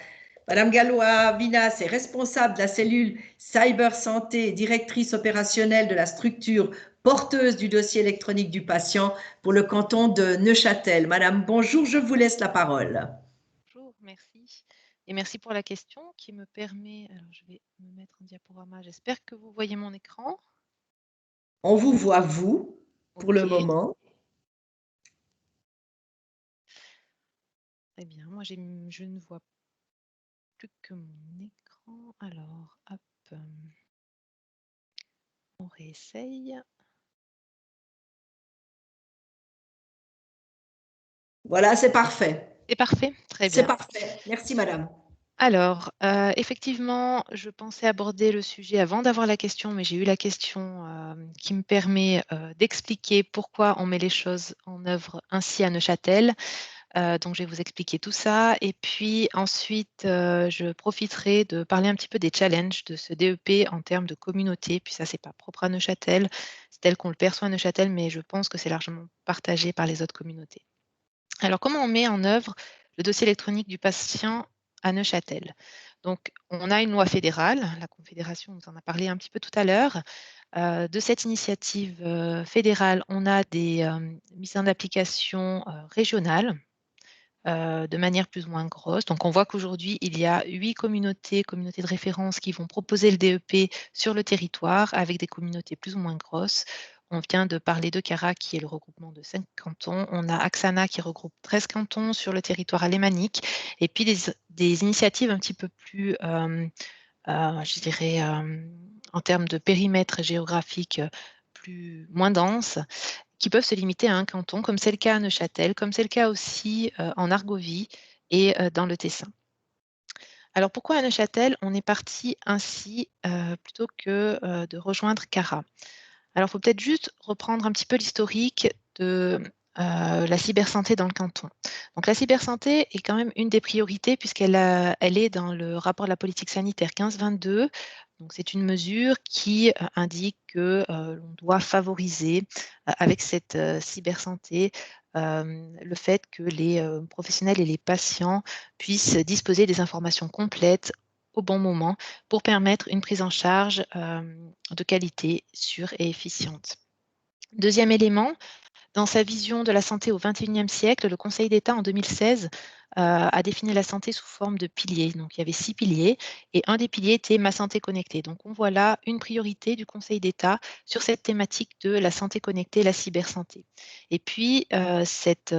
Madame Gallois-Vinas est responsable de la cellule Cyber Santé, directrice opérationnelle de la structure porteuse du dossier électronique du patient pour le canton de Neuchâtel. Madame, bonjour, je vous laisse la parole. Bonjour, merci. Et merci pour la question qui me permet... Alors, je vais me mettre en diaporama. J'espère que vous voyez mon écran. On vous voit, vous, pour le moment. Très bien. Moi, je ne vois plus que mon écran. Alors, hop. On réessaye. Voilà, c'est parfait. C'est parfait, très bien. C'est parfait. Merci, madame. Alors, effectivement, je pensais aborder le sujet avant d'avoir la question, mais j'ai eu la question qui me permet d'expliquer pourquoi on met les choses en œuvre ainsi à Neuchâtel. Donc, je vais vous expliquer tout ça. Et puis ensuite, je profiterai de parler un petit peu des challenges de ce DEP en termes de communauté. Puis ça, c'est pas propre à Neuchâtel, c'est tel qu'on le perçoit à Neuchâtel, mais je pense que c'est largement partagé par les autres communautés. Alors, comment on met en œuvre le dossier électronique du patient à Neuchâtel? Donc, on a une loi fédérale, la Confédération nous en a parlé un petit peu tout à l'heure. De cette initiative fédérale, on a des mises en application régionales de manière plus ou moins grosse. Donc, on voit qu'aujourd'hui, il y a 8 communautés de référence qui vont proposer le DEP sur le territoire avec des communautés plus ou moins grosses. On vient de parler de CARA, qui est le regroupement de 5 cantons. On a Axana, qui regroupe 13 cantons sur le territoire alémanique. Et puis, des initiatives un petit peu plus, je dirais, en termes de périmètre géographique moins dense, qui peuvent se limiter à un canton, comme c'est le cas à Neuchâtel, comme c'est le cas aussi en Argovie et dans le Tessin. Alors pourquoi à Neuchâtel, on est parti ainsi plutôt que de rejoindre CARA? Alors il faut peut-être juste reprendre un petit peu l'historique de la cybersanté dans le canton. Donc la cybersanté est quand même une des priorités puisqu'elle est dans le rapport de la politique sanitaire 1522. Donc c'est une mesure qui indique que l'on doit favoriser avec cette cybersanté le fait que les professionnels et les patients puissent disposer des informations complètes au bon moment pour permettre une prise en charge de qualité, sûre et efficiente. Deuxième élément, dans sa vision de la santé au XXIe siècle, le Conseil d'État en 2016 a défini la santé sous forme de piliers. Donc il y avait 6 piliers et un des piliers était ma santé connectée. Donc on voit là une priorité du Conseil d'État sur cette thématique de la santé connectée, la cybersanté. Et puis cette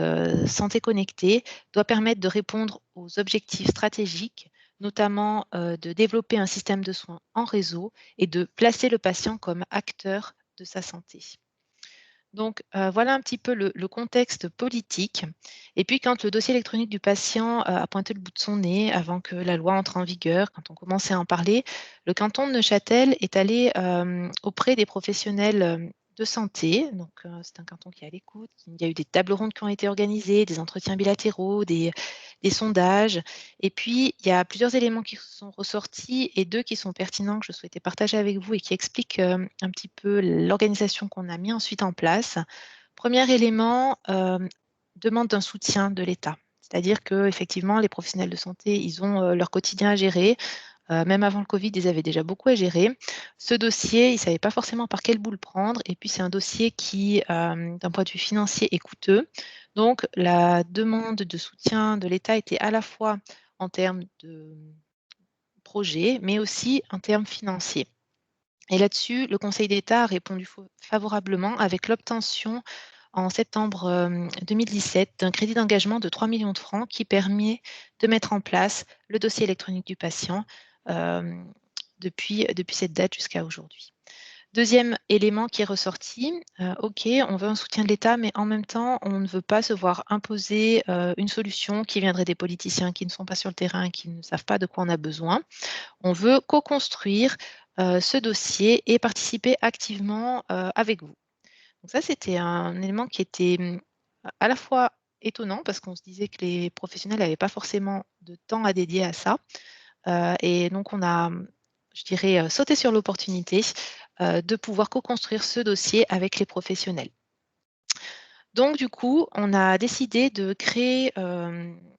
santé connectée doit permettre de répondre aux objectifs stratégiques, notamment de développer un système de soins en réseau et de placer le patient comme acteur de sa santé. Donc, voilà un petit peu le contexte politique. Et puis, quand le dossier électronique du patient a pointé le bout de son nez, avant que la loi entre en vigueur, quand on commençait à en parler, le canton de Neuchâtel est allé auprès des professionnels de santé. Donc, c'est un canton qui est à l'écoute. Il y a eu des tables rondes qui ont été organisées, des entretiens bilatéraux, des sondages. Et puis, il y a plusieurs éléments qui sont ressortis et 2 qui sont pertinents que je souhaitais partager avec vous et qui expliquent un petit peu l'organisation qu'on a mis ensuite en place. Premier élément, demande d'un soutien de l'État. C'est-à-dire qu'effectivement, les professionnels de santé, ils ont leur quotidien à gérer. Même avant le Covid, ils avaient déjà beaucoup à gérer. Ce dossier, ils ne savaient pas forcément par quel bout le prendre. Et puis, c'est un dossier qui, d'un point de vue financier, est coûteux. Donc, la demande de soutien de l'État était à la fois en termes de projet, mais aussi en termes financiers. Et là-dessus, le Conseil d'État a répondu favorablement avec l'obtention en septembre 2017 d'un crédit d'engagement de 3 millions de francs qui permet de mettre en place le dossier électronique du patient depuis cette date jusqu'à aujourd'hui. Deuxième élément qui est ressorti, OK, on veut un soutien de l'État, mais en même temps, on ne veut pas se voir imposer une solution qui viendrait des politiciens qui ne sont pas sur le terrain, qui ne savent pas de quoi on a besoin. On veut co-construire ce dossier et participer activement avec vous. Donc ça, c'était un élément qui était à la fois étonnant parce qu'on se disait que les professionnels n'avaient pas forcément de temps à dédier à ça. Et donc, on a, je dirais, sauté sur l'opportunité de pouvoir co-construire ce dossier avec les professionnels. Donc, du coup, on a décidé de créer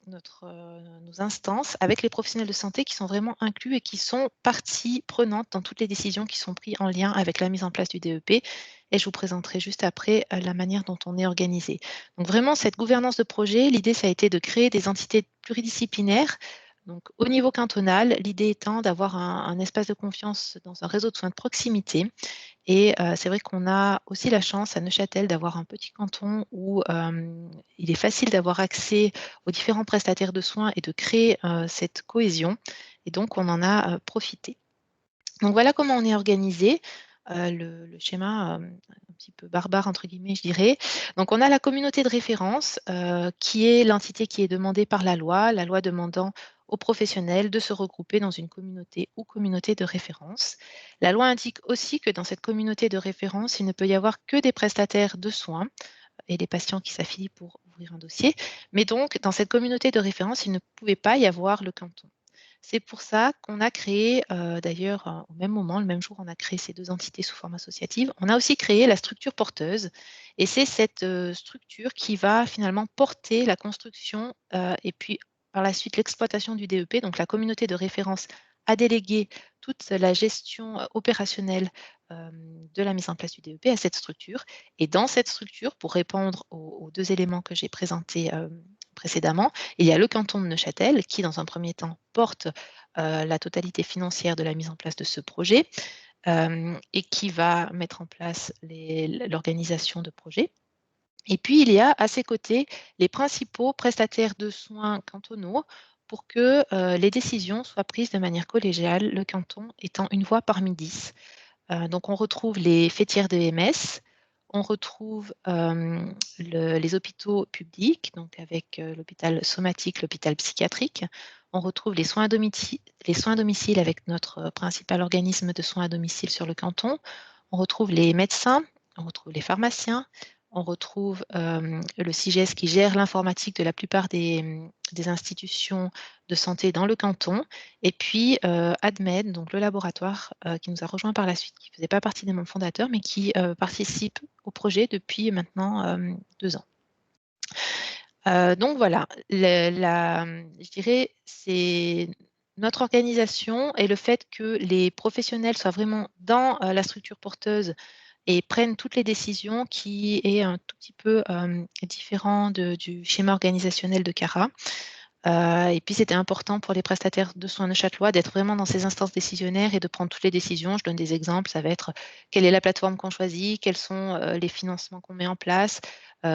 nos instances avec les professionnels de santé qui sont vraiment inclus et qui sont partie prenante dans toutes les décisions qui sont prises en lien avec la mise en place du DEP. Et je vous présenterai juste après la manière dont on est organisé. Donc, vraiment, cette gouvernance de projet, l'idée, ça a été de créer des entités pluridisciplinaires. Donc, au niveau cantonal, l'idée étant d'avoir un espace de confiance dans un réseau de soins de proximité. Et c'est vrai qu'on a aussi la chance à Neuchâtel d'avoir un petit canton où il est facile d'avoir accès aux différents prestataires de soins et de créer cette cohésion. Et donc, on en a profité. Donc, voilà comment on est organisé. Le schéma un petit peu barbare, entre guillemets, je dirais. Donc, on a la communauté de référence qui est l'entité qui est demandée par la loi demandant aux professionnels de se regrouper dans une communauté ou communauté de référence. La loi indique aussi que dans cette communauté de référence, il ne peut y avoir que des prestataires de soins et des patients qui s'affilient pour ouvrir un dossier. Mais donc, dans cette communauté de référence, il ne pouvait pas y avoir le canton. C'est pour ça qu'on a créé, d'ailleurs, au même moment, le même jour, on a créé ces deux entités sous forme associative. On a aussi créé la structure porteuse. Et c'est cette structure qui va finalement porter la construction et puis par la suite l'exploitation du DEP. Donc la communauté de référence a délégué toute la gestion opérationnelle de la mise en place du DEP à cette structure. Et dans cette structure, pour répondre aux deux éléments que j'ai présentés précédemment, il y a le canton de Neuchâtel qui, dans un premier temps, porte la totalité financière de la mise en place de ce projet et qui va mettre en place l'organisation de projet. Et puis, il y a à ses côtés les principaux prestataires de soins cantonaux pour que les décisions soient prises de manière collégiale, le canton étant une voix parmi 10. Donc, on retrouve les fêtières de MS, on retrouve les hôpitaux publics, donc avec l'hôpital somatique, l'hôpital psychiatrique. On retrouve les soins à domicile avec notre principal organisme de soins à domicile sur le canton. On retrouve les médecins, on retrouve les pharmaciens, on retrouve le CIGES qui gère l'informatique de la plupart des institutions de santé dans le canton. Et puis ADMED, donc le laboratoire qui nous a rejoint par la suite, qui ne faisait pas partie des membres fondateurs, mais qui participe au projet depuis maintenant 2 ans. Donc voilà, je dirais, c'est notre organisation et le fait que les professionnels soient vraiment dans la structure porteuse et prennent toutes les décisions qui est un tout petit peu différent du schéma organisationnel de CARA. Et puis, c'était important pour les prestataires de soins neuchâtelois d'être vraiment dans ces instances décisionnaires et de prendre toutes les décisions. Je donne des exemples. Ça va être quelle est la plateforme qu'on choisit, quels sont les financements qu'on met en place,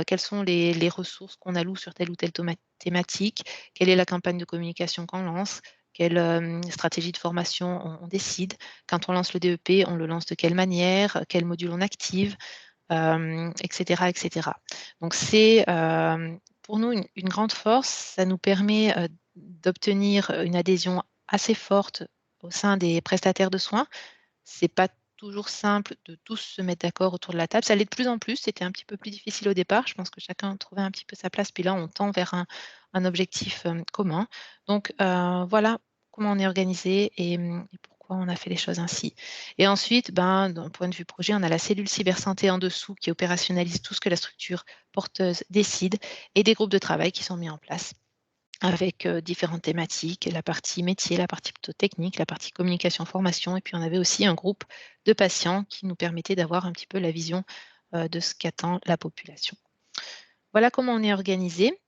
quelles sont les ressources qu'on alloue sur telle ou telle thématique, quelle est la campagne de communication qu'on lance, quelle stratégie de formation on décide. Quand on lance le DEP, on le lance de quelle manière, quel module on active, etc., etc. Donc, c'est pour nous une grande force. Ça nous permet d'obtenir une adhésion assez forte au sein des prestataires de soins. Ce n'est pas toujours simple de tous se mettre d'accord autour de la table. Ça l'est de plus en plus. C'était un petit peu plus difficile au départ. Je pense que chacun trouvait un petit peu sa place. Puis là, on tend vers un objectif commun. Donc, voilà comment on est organisé et pourquoi on a fait les choses ainsi. Et ensuite, d'un point de vue projet, on a la cellule cybersanté en dessous qui opérationnalise tout ce que la structure porteuse décide et des groupes de travail qui sont mis en place avec différentes thématiques, la partie métier, la partie plutôt technique, la partie communication, formation. Et puis, on avait aussi un groupe de patients qui nous permettait d'avoir un petit peu la vision de ce qu'attend la population. Voilà comment on est organisé.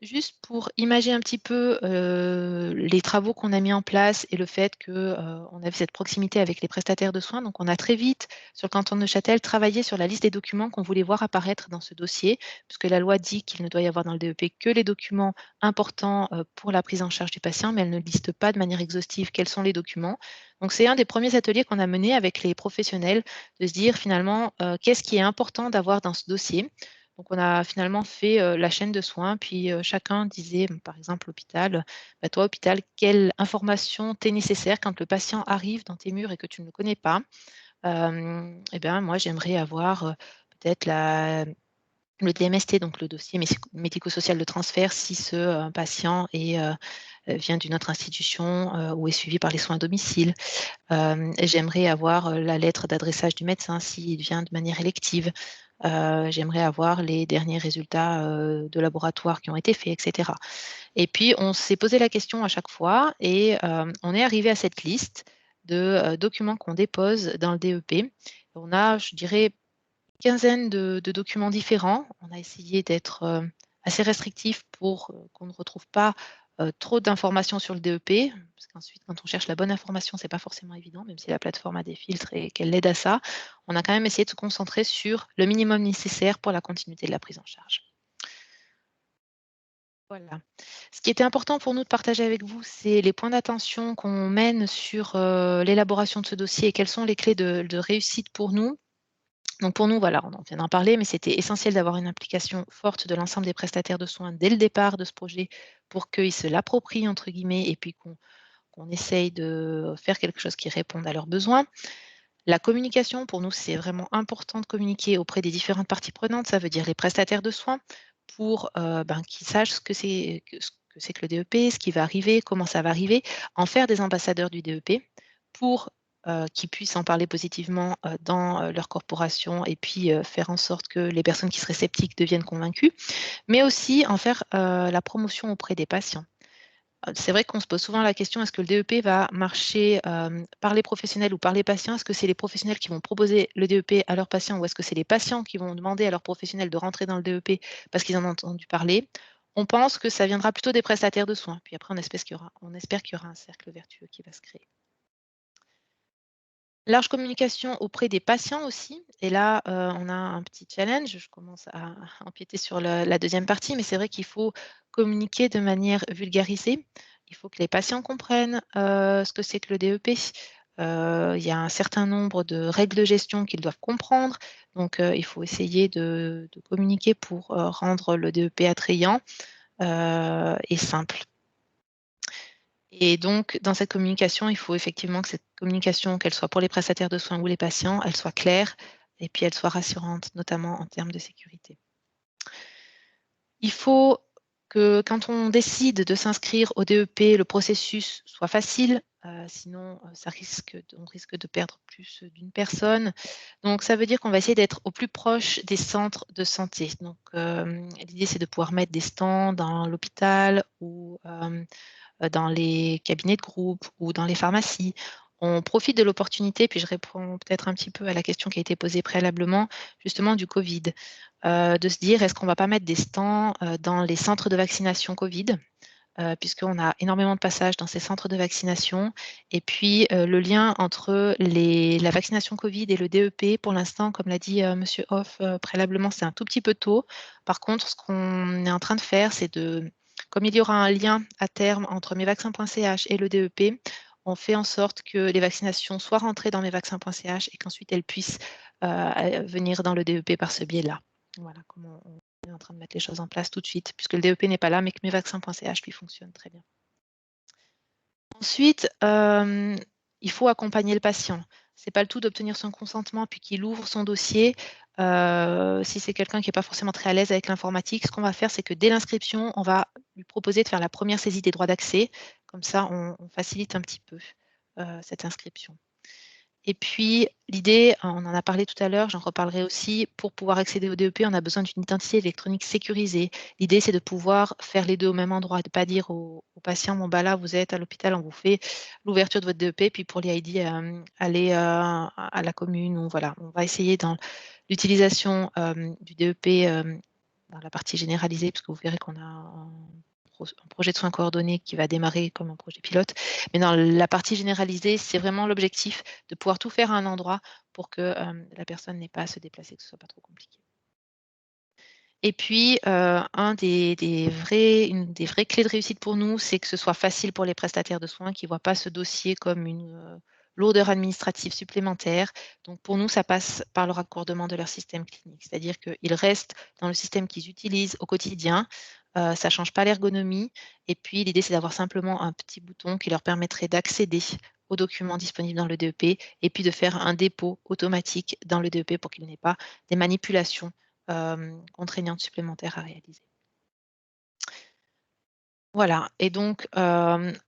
Juste pour imaginer un petit peu les travaux qu'on a mis en place et le fait qu'on avait cette proximité avec les prestataires de soins. Donc, on a très vite, sur le canton de Neuchâtel, travaillé sur la liste des documents qu'on voulait voir apparaître dans ce dossier, puisque la loi dit qu'il ne doit y avoir dans le DEP que les documents importants pour la prise en charge du patient, mais elle ne liste pas de manière exhaustive quels sont les documents. Donc, c'est un des premiers ateliers qu'on a mené avec les professionnels, de se dire finalement qu'est-ce qui est important d'avoir dans ce dossier. Donc, on a finalement fait la chaîne de soins, puis chacun disait, par exemple, l'hôpital, bah, toi, hôpital, quelle information t'est nécessaire quand le patient arrive dans tes murs et que tu ne le connais pas? Eh bien, moi, j'aimerais avoir peut-être le DMST, donc le dossier médico-social de transfert, si ce patient vient d'une autre institution ou est suivi par les soins à domicile. J'aimerais avoir la lettre d'adressage du médecin s'il vient de manière élective. J'aimerais avoir les derniers résultats de laboratoire qui ont été faits, etc. Et puis, on s'est posé la question à chaque fois et on est arrivé à cette liste de documents qu'on dépose dans le DEP. On a, je dirais, une quinzaine de documents différents. On a essayé d'être assez restrictif pour qu'on ne retrouve pas trop d'informations sur le DEP, parce qu'ensuite, quand on cherche la bonne information, ce n'est pas forcément évident, même si la plateforme a des filtres et qu'elle l'aide à ça. On a quand même essayé de se concentrer sur le minimum nécessaire pour la continuité de la prise en charge. Voilà. Ce qui était important pour nous de partager avec vous, c'est les points d'attention qu'on mène sur l'élaboration de ce dossier et quelles sont les clés de réussite pour nous. Donc pour nous, voilà, on vient d'en parler, mais c'était essentiel d'avoir une implication forte de l'ensemble des prestataires de soins dès le départ de ce projet pour qu'ils se l'approprient, entre guillemets, et puis qu'on essaye de faire quelque chose qui réponde à leurs besoins. La communication, pour nous, c'est vraiment important de communiquer auprès des différentes parties prenantes, ça veut dire les prestataires de soins, pour qu'ils sachent ce que c'est que le DEP, ce qui va arriver, comment ça va arriver, en faire des ambassadeurs du DEP pour qu'ils puissent en parler positivement dans leur corporation et puis faire en sorte que les personnes qui seraient sceptiques deviennent convaincues, mais aussi en faire la promotion auprès des patients. C'est vrai qu'on se pose souvent la question, est-ce que le DEP va marcher par les professionnels ou par les patients? Est-ce que c'est les professionnels qui vont proposer le DEP à leurs patients ou est-ce que c'est les patients qui vont demander à leurs professionnels de rentrer dans le DEP parce qu'ils en ont entendu parler? On pense que ça viendra plutôt des prestataires de soins. Puis après, on espère qu'il y aura un cercle vertueux qui va se créer. Large communication auprès des patients aussi. Et là, on a un petit challenge. Je commence à empiéter sur la deuxième partie, mais c'est vrai qu'il faut communiquer de manière vulgarisée. Il faut que les patients comprennent ce que c'est que le DEP. Il y a un certain nombre de règles de gestion qu'ils doivent comprendre. Donc, il faut essayer de communiquer pour rendre le DEP attrayant et simple. Et donc, dans cette communication, il faut effectivement que cette communication, qu'elle soit pour les prestataires de soins ou les patients, elle soit claire et puis elle soit rassurante, notamment en termes de sécurité. Il faut que quand on décide de s'inscrire au DEP, le processus soit facile, sinon on risque de perdre plus d'une personne. Donc, ça veut dire qu'on va essayer d'être au plus proche des centres de santé. Donc, l'idée, c'est de pouvoir mettre des stands dans l'hôpital ou dans les cabinets de groupe ou dans les pharmacies. On profite de l'opportunité, puis je réponds peut-être un petit peu à la question qui a été posée préalablement, justement du Covid, de se dire est-ce qu'on ne va pas mettre des stands dans les centres de vaccination Covid, puisqu'on a énormément de passages dans ces centres de vaccination. Et puis, le lien entre la vaccination Covid et le DEP, pour l'instant, comme l'a dit M. Hoff préalablement, c'est un tout petit peu tôt. Par contre, ce qu'on est en train de faire, c'est comme il y aura un lien à terme entre mesvaccins.ch et le DEP, on fait en sorte que les vaccinations soient rentrées dans mesvaccins.ch et qu'ensuite elles puissent venir dans le DEP par ce biais-là. Voilà comment on est en train de mettre les choses en place tout de suite, puisque le DEP n'est pas là, mais que mesvaccins.ch lui fonctionne très bien. Ensuite, il faut accompagner le patient. Ce n'est pas le tout d'obtenir son consentement puis qu'il ouvre son dossier. Si c'est quelqu'un qui n'est pas forcément très à l'aise avec l'informatique, ce qu'on va faire, c'est que dès l'inscription, on va lui proposer de faire la première saisie des droits d'accès. Comme ça, on facilite un petit peu cette inscription. Et puis, l'idée, on en a parlé tout à l'heure, j'en reparlerai aussi, pour pouvoir accéder au DEP, on a besoin d'une identité électronique sécurisée. L'idée, c'est de pouvoir faire les deux au même endroit, de ne pas dire aux patients, bon, bah là, vous êtes à l'hôpital, on vous fait l'ouverture de votre DEP, puis pour l'ID, allez à la commune. Ou voilà. On va essayer dans l'utilisation du DEP dans la partie généralisée, parce que vous verrez qu'on a un projet de soins coordonnés qui va démarrer comme un projet pilote. Mais dans la partie généralisée, c'est vraiment l'objectif de pouvoir tout faire à un endroit pour que la personne n'ait pas à se déplacer, que ce ne soit pas trop compliqué. Et puis, une des vraies clés de réussite pour nous, c'est que ce soit facile pour les prestataires de soins qui ne voient pas ce dossier comme une lourdeur administrative supplémentaire. Donc, pour nous, ça passe par le raccordement de leur système clinique, c'est-à-dire qu'ils restent dans le système qu'ils utilisent au quotidien. Ça ne change pas l'ergonomie. Et puis, l'idée, c'est d'avoir simplement un petit bouton qui leur permettrait d'accéder aux documents disponibles dans le DEP et puis de faire un dépôt automatique dans le DEP pour qu'il n'y ait pas des manipulations contraignantes supplémentaires à réaliser. Voilà, et donc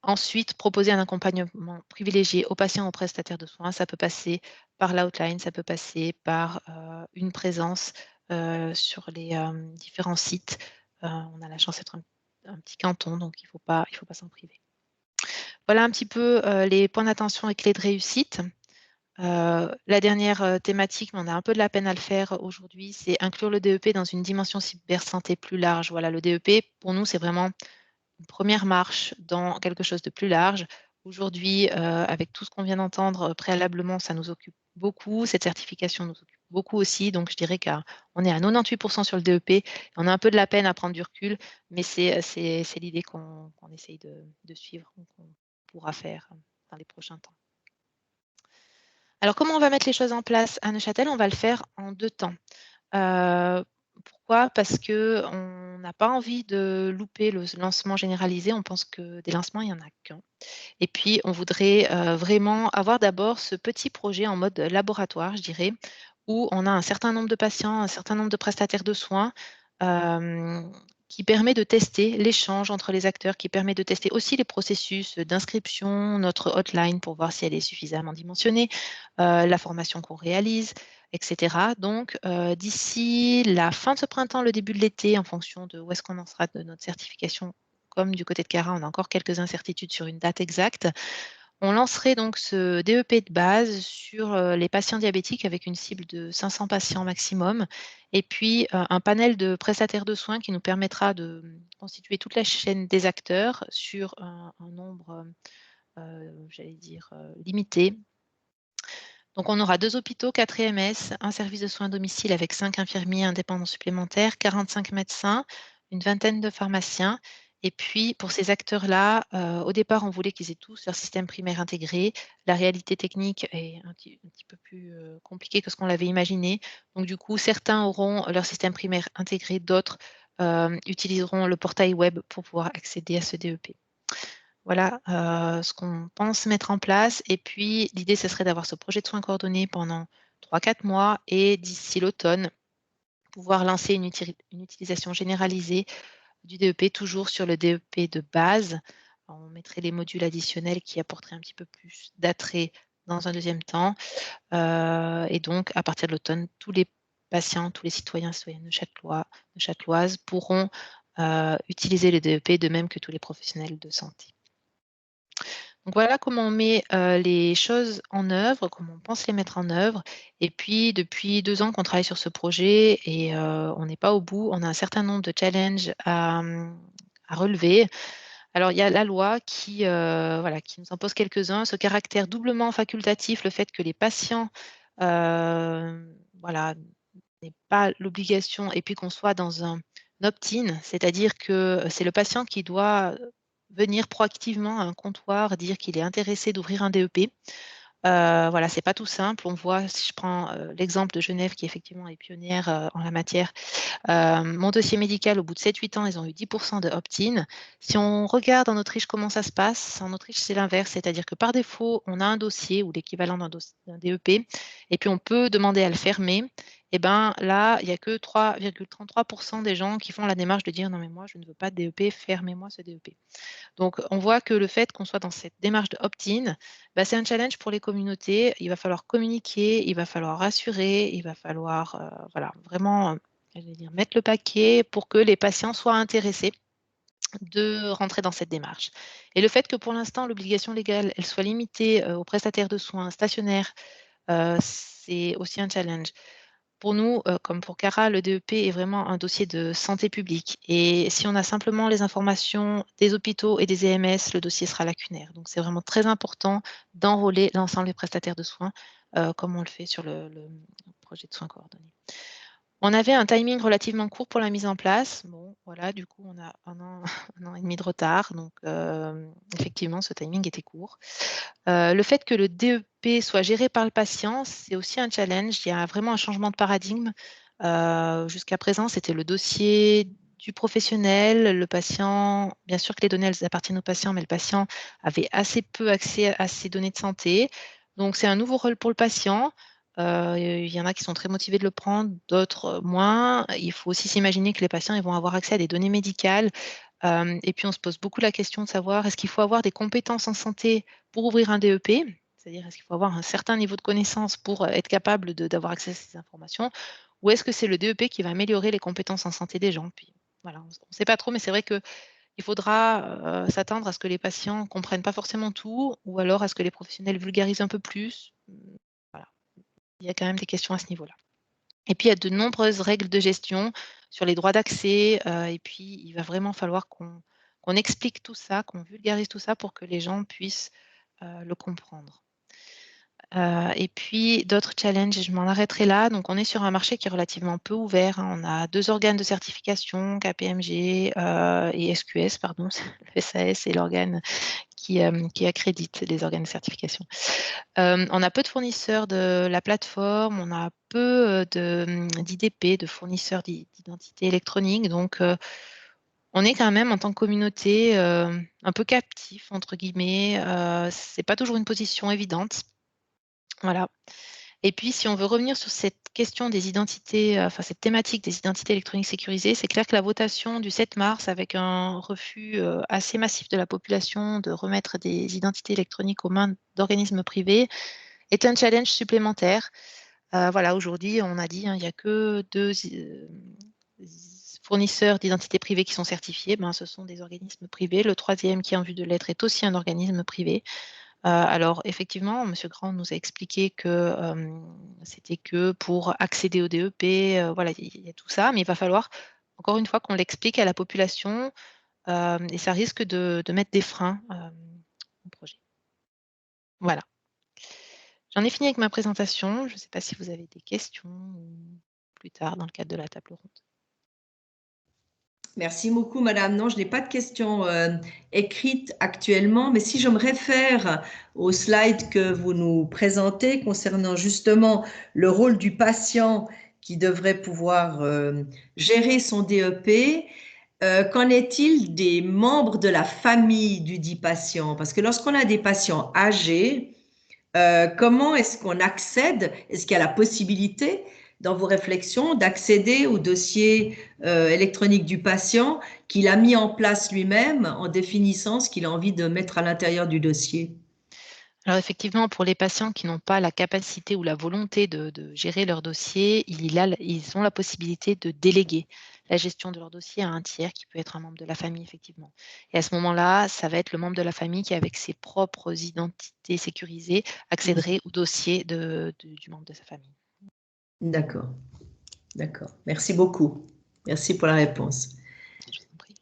ensuite, proposer un accompagnement privilégié aux patients, aux prestataires de soins. Ça peut passer par l'outline, ça peut passer par une présence sur les différents sites. On a la chance d'être un petit canton, donc il ne faut pas s'en priver. Voilà un petit peu les points d'attention et clés de réussite. La dernière thématique, mais on a un peu de la peine à le faire aujourd'hui, c'est inclure le DEP dans une dimension cybersanté plus large. Voilà, le DEP, pour nous, c'est vraiment une première marche dans quelque chose de plus large. Aujourd'hui, avec tout ce qu'on vient d'entendre préalablement, ça nous occupe beaucoup. Cette certification nous occupe beaucoup aussi. Donc, je dirais qu'on est à 98% sur le DEP. On a un peu de la peine à prendre du recul, mais c'est l'idée qu'on essaye de suivre, qu'on pourra faire dans les prochains temps. Alors, comment on va mettre les choses en place à Neuchâtel? On va le faire en 2 temps. Pourquoi? Parce qu'on n'a pas envie de louper le lancement généralisé. On pense que des lancements, il n'y en a qu'un. Et puis, on voudrait vraiment avoir d'abord ce petit projet en mode laboratoire, je dirais, où on a un certain nombre de patients, un certain nombre de prestataires de soins, qui permet de tester l'échange entre les acteurs, qui permet de tester aussi les processus d'inscription, notre hotline pour voir si elle est suffisamment dimensionnée, la formation qu'on réalise, etc. Donc, d'ici la fin de ce printemps, le début de l'été, en fonction de où est-ce qu'on en sera de notre certification, comme du côté de Cara, on a encore quelques incertitudes sur une date exacte. On lancerait donc ce DEP de base sur les patients diabétiques avec une cible de 500 patients maximum et puis un panel de prestataires de soins qui nous permettra de constituer toute la chaîne des acteurs sur un nombre, j'allais dire, limité. Donc, on aura 2 hôpitaux, 4 EMS, un service de soins à domicile avec 5 infirmiers indépendants supplémentaires, 45 médecins, une vingtaine de pharmaciens. Et puis, pour ces acteurs-là, au départ, on voulait qu'ils aient tous leur système primaire intégré. La réalité technique est un petit peu plus compliquée que ce qu'on l'avait imaginé. Donc, du coup, certains auront leur système primaire intégré, d'autres utiliseront le portail web pour pouvoir accéder à ce DEP. Voilà ce qu'on pense mettre en place. Et puis, l'idée, ce serait d'avoir ce projet de soins coordonnés pendant 3-4 mois et d'ici l'automne, pouvoir lancer une utilisation généralisée du DEP, toujours sur le DEP de base. On mettrait les modules additionnels qui apporteraient un petit peu plus d'attrait dans un deuxième temps. Et donc, à partir de l'automne, tous les patients, tous les citoyens neuchâteloises pourront utiliser le DEP, de même que tous les professionnels de santé. Donc voilà comment on met les choses en œuvre, comment on pense les mettre en œuvre. Et puis, depuis 2 ans qu'on travaille sur ce projet et on n'est pas au bout, on a un certain nombre de challenges à relever. Alors, il y a la loi qui nous en pose quelques-uns. Ce caractère doublement facultatif, le fait que les patients n'aient pas l'obligation et puis qu'on soit dans un opt-in, c'est-à-dire que c'est le patient qui doit venir proactivement à un comptoir, dire qu'il est intéressé d'ouvrir un DEP. Voilà, c'est pas tout simple. On voit, si je prends l'exemple de Genève, qui effectivement est pionnière en la matière, mon dossier médical, au bout de 7-8 ans, ils ont eu 10% de opt-in. Si on regarde en Autriche comment ça se passe, en Autriche, c'est l'inverse, c'est-à-dire que par défaut, on a un dossier ou l'équivalent d'un DEP, et puis on peut demander à le fermer. Et bien là, il n'y a que 3,33% des gens qui font la démarche de dire non mais moi je ne veux pas de DEP, fermez-moi ce DEP. Donc on voit que le fait qu'on soit dans cette démarche de opt-in, c'est un challenge pour les communautés. Il va falloir communiquer, il va falloir rassurer, il va falloir vraiment mettre le paquet pour que les patients soient intéressés de rentrer dans cette démarche. Et le fait que pour l'instant l'obligation légale elle soit limitée aux prestataires de soins stationnaires, c'est aussi un challenge. pour nous, comme pour Cara, le DEP est vraiment un dossier de santé publique. Et si on a simplement les informations des hôpitaux et des EMS, le dossier sera lacunaire. Donc, c'est vraiment très important d'enrôler l'ensemble des prestataires de soins, comme on le fait sur le projet de soins coordonnés. On avait un timing relativement court pour la mise en place. Bon, voilà, du coup, on a un an et demi de retard. Donc, effectivement, ce timing était court. Le fait que le DEP soit géré par le patient, c'est aussi un challenge. Il y a vraiment un changement de paradigme. Jusqu'à présent, c'était le dossier du professionnel, le patient. Bien sûr que les données, elles appartiennent au patient, mais le patient avait assez peu accès à ces données de santé. Donc, c'est un nouveau rôle pour le patient. Il y en a qui sont très motivés de le prendre, d'autres moins. Il faut aussi s'imaginer que les patients ils vont avoir accès à des données médicales. Et puis, on se pose beaucoup la question de savoir est-ce qu'il faut avoir des compétences en santé pour ouvrir un DEP? C'est-à-dire, est-ce qu'il faut avoir un certain niveau de connaissance pour être capable d'avoir accès à ces informations? Ou est-ce que c'est le DEP qui va améliorer les compétences en santé des gens? Puis, voilà, on ne sait pas trop, mais c'est vrai qu'il faudra s'attendre à ce que les patients ne comprennent pas forcément tout, ou alors à ce que les professionnels vulgarisent un peu plus. Voilà. Il y a quand même des questions à ce niveau-là. Et puis, il y a de nombreuses règles de gestion sur les droits d'accès. Et puis, il va vraiment falloir qu'on explique tout ça, qu'on vulgarise tout ça pour que les gens puissent le comprendre. Et puis, d'autres challenges, je m'en arrêterai là. Donc, on est sur un marché qui est relativement peu ouvert. Hein. On a 2 organes de certification, KPMG et SQS, pardon, le SAS est l'organe qui accrédite les organes de certification. On a peu de fournisseurs de la plateforme, on a peu d'IDP, de fournisseurs d'identité électronique. Donc, on est quand même, en tant que communauté, un peu captif, entre guillemets. Ce n'est pas toujours une position évidente. Voilà. Et puis, si on veut revenir sur cette question des identités, enfin cette thématique des identités électroniques sécurisées, c'est clair que la votation du 7 mars, avec un refus assez massif de la population de remettre des identités électroniques aux mains d'organismes privés, est un challenge supplémentaire. Voilà, aujourd'hui, on a dit, hein, il n'y a que 2 fournisseurs d'identités privées qui sont certifiés. Ben, ce sont des organismes privés. Le 3e qui est en vue de l'être est aussi un organisme privé. Alors, effectivement, M. Grand nous a expliqué que c'était que pour accéder au DEP, voilà, il y a tout ça, mais il va falloir, encore une fois, qu'on l'explique à la population et ça risque de mettre des freins au projet. Voilà. J'en ai fini avec ma présentation. Je ne sais pas si vous avez des questions ou plus tard dans le cadre de la table ronde. Merci beaucoup, Madame. Non, je n'ai pas de questions écrites actuellement, mais si je me réfère aux slides que vous nous présentez concernant justement le rôle du patient qui devrait pouvoir gérer son DEP, qu'en est-il des membres de la famille du dit patient? Parce que lorsqu'on a des patients âgés, comment est-ce qu'on accède? Est-ce qu'il y a la possibilité dans vos réflexions d'accéder au dossier électronique du patient qu'il a mis en place lui-même en définissant ce qu'il a envie de mettre à l'intérieur du dossier? Alors effectivement, pour les patients qui n'ont pas la capacité ou la volonté de gérer leur dossier, ils ont la possibilité de déléguer la gestion de leur dossier à un tiers qui peut être un membre de la famille, effectivement. Et à ce moment-là, ça va être le membre de la famille qui, avec ses propres identités sécurisées, accéderait au dossier du membre de sa famille. D'accord, d'accord. Merci beaucoup. Merci pour la réponse. Je vous en prie.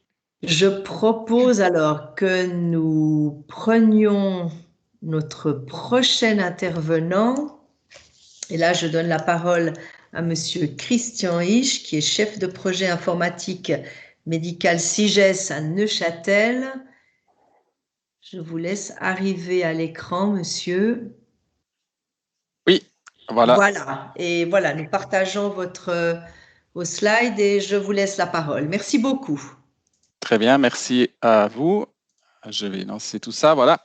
Je propose alors que nous prenions notre prochain intervenant. Et là, je donne la parole à Monsieur Christian Hisch, qui est chef de projet informatique médical CIGES à Neuchâtel. Je vous laisse arriver à l'écran, monsieur. Oui, voilà. Voilà, et voilà, nous partageons vos slides et je vous laisse la parole. Merci beaucoup. Très bien, merci à vous. Je vais lancer tout ça, voilà.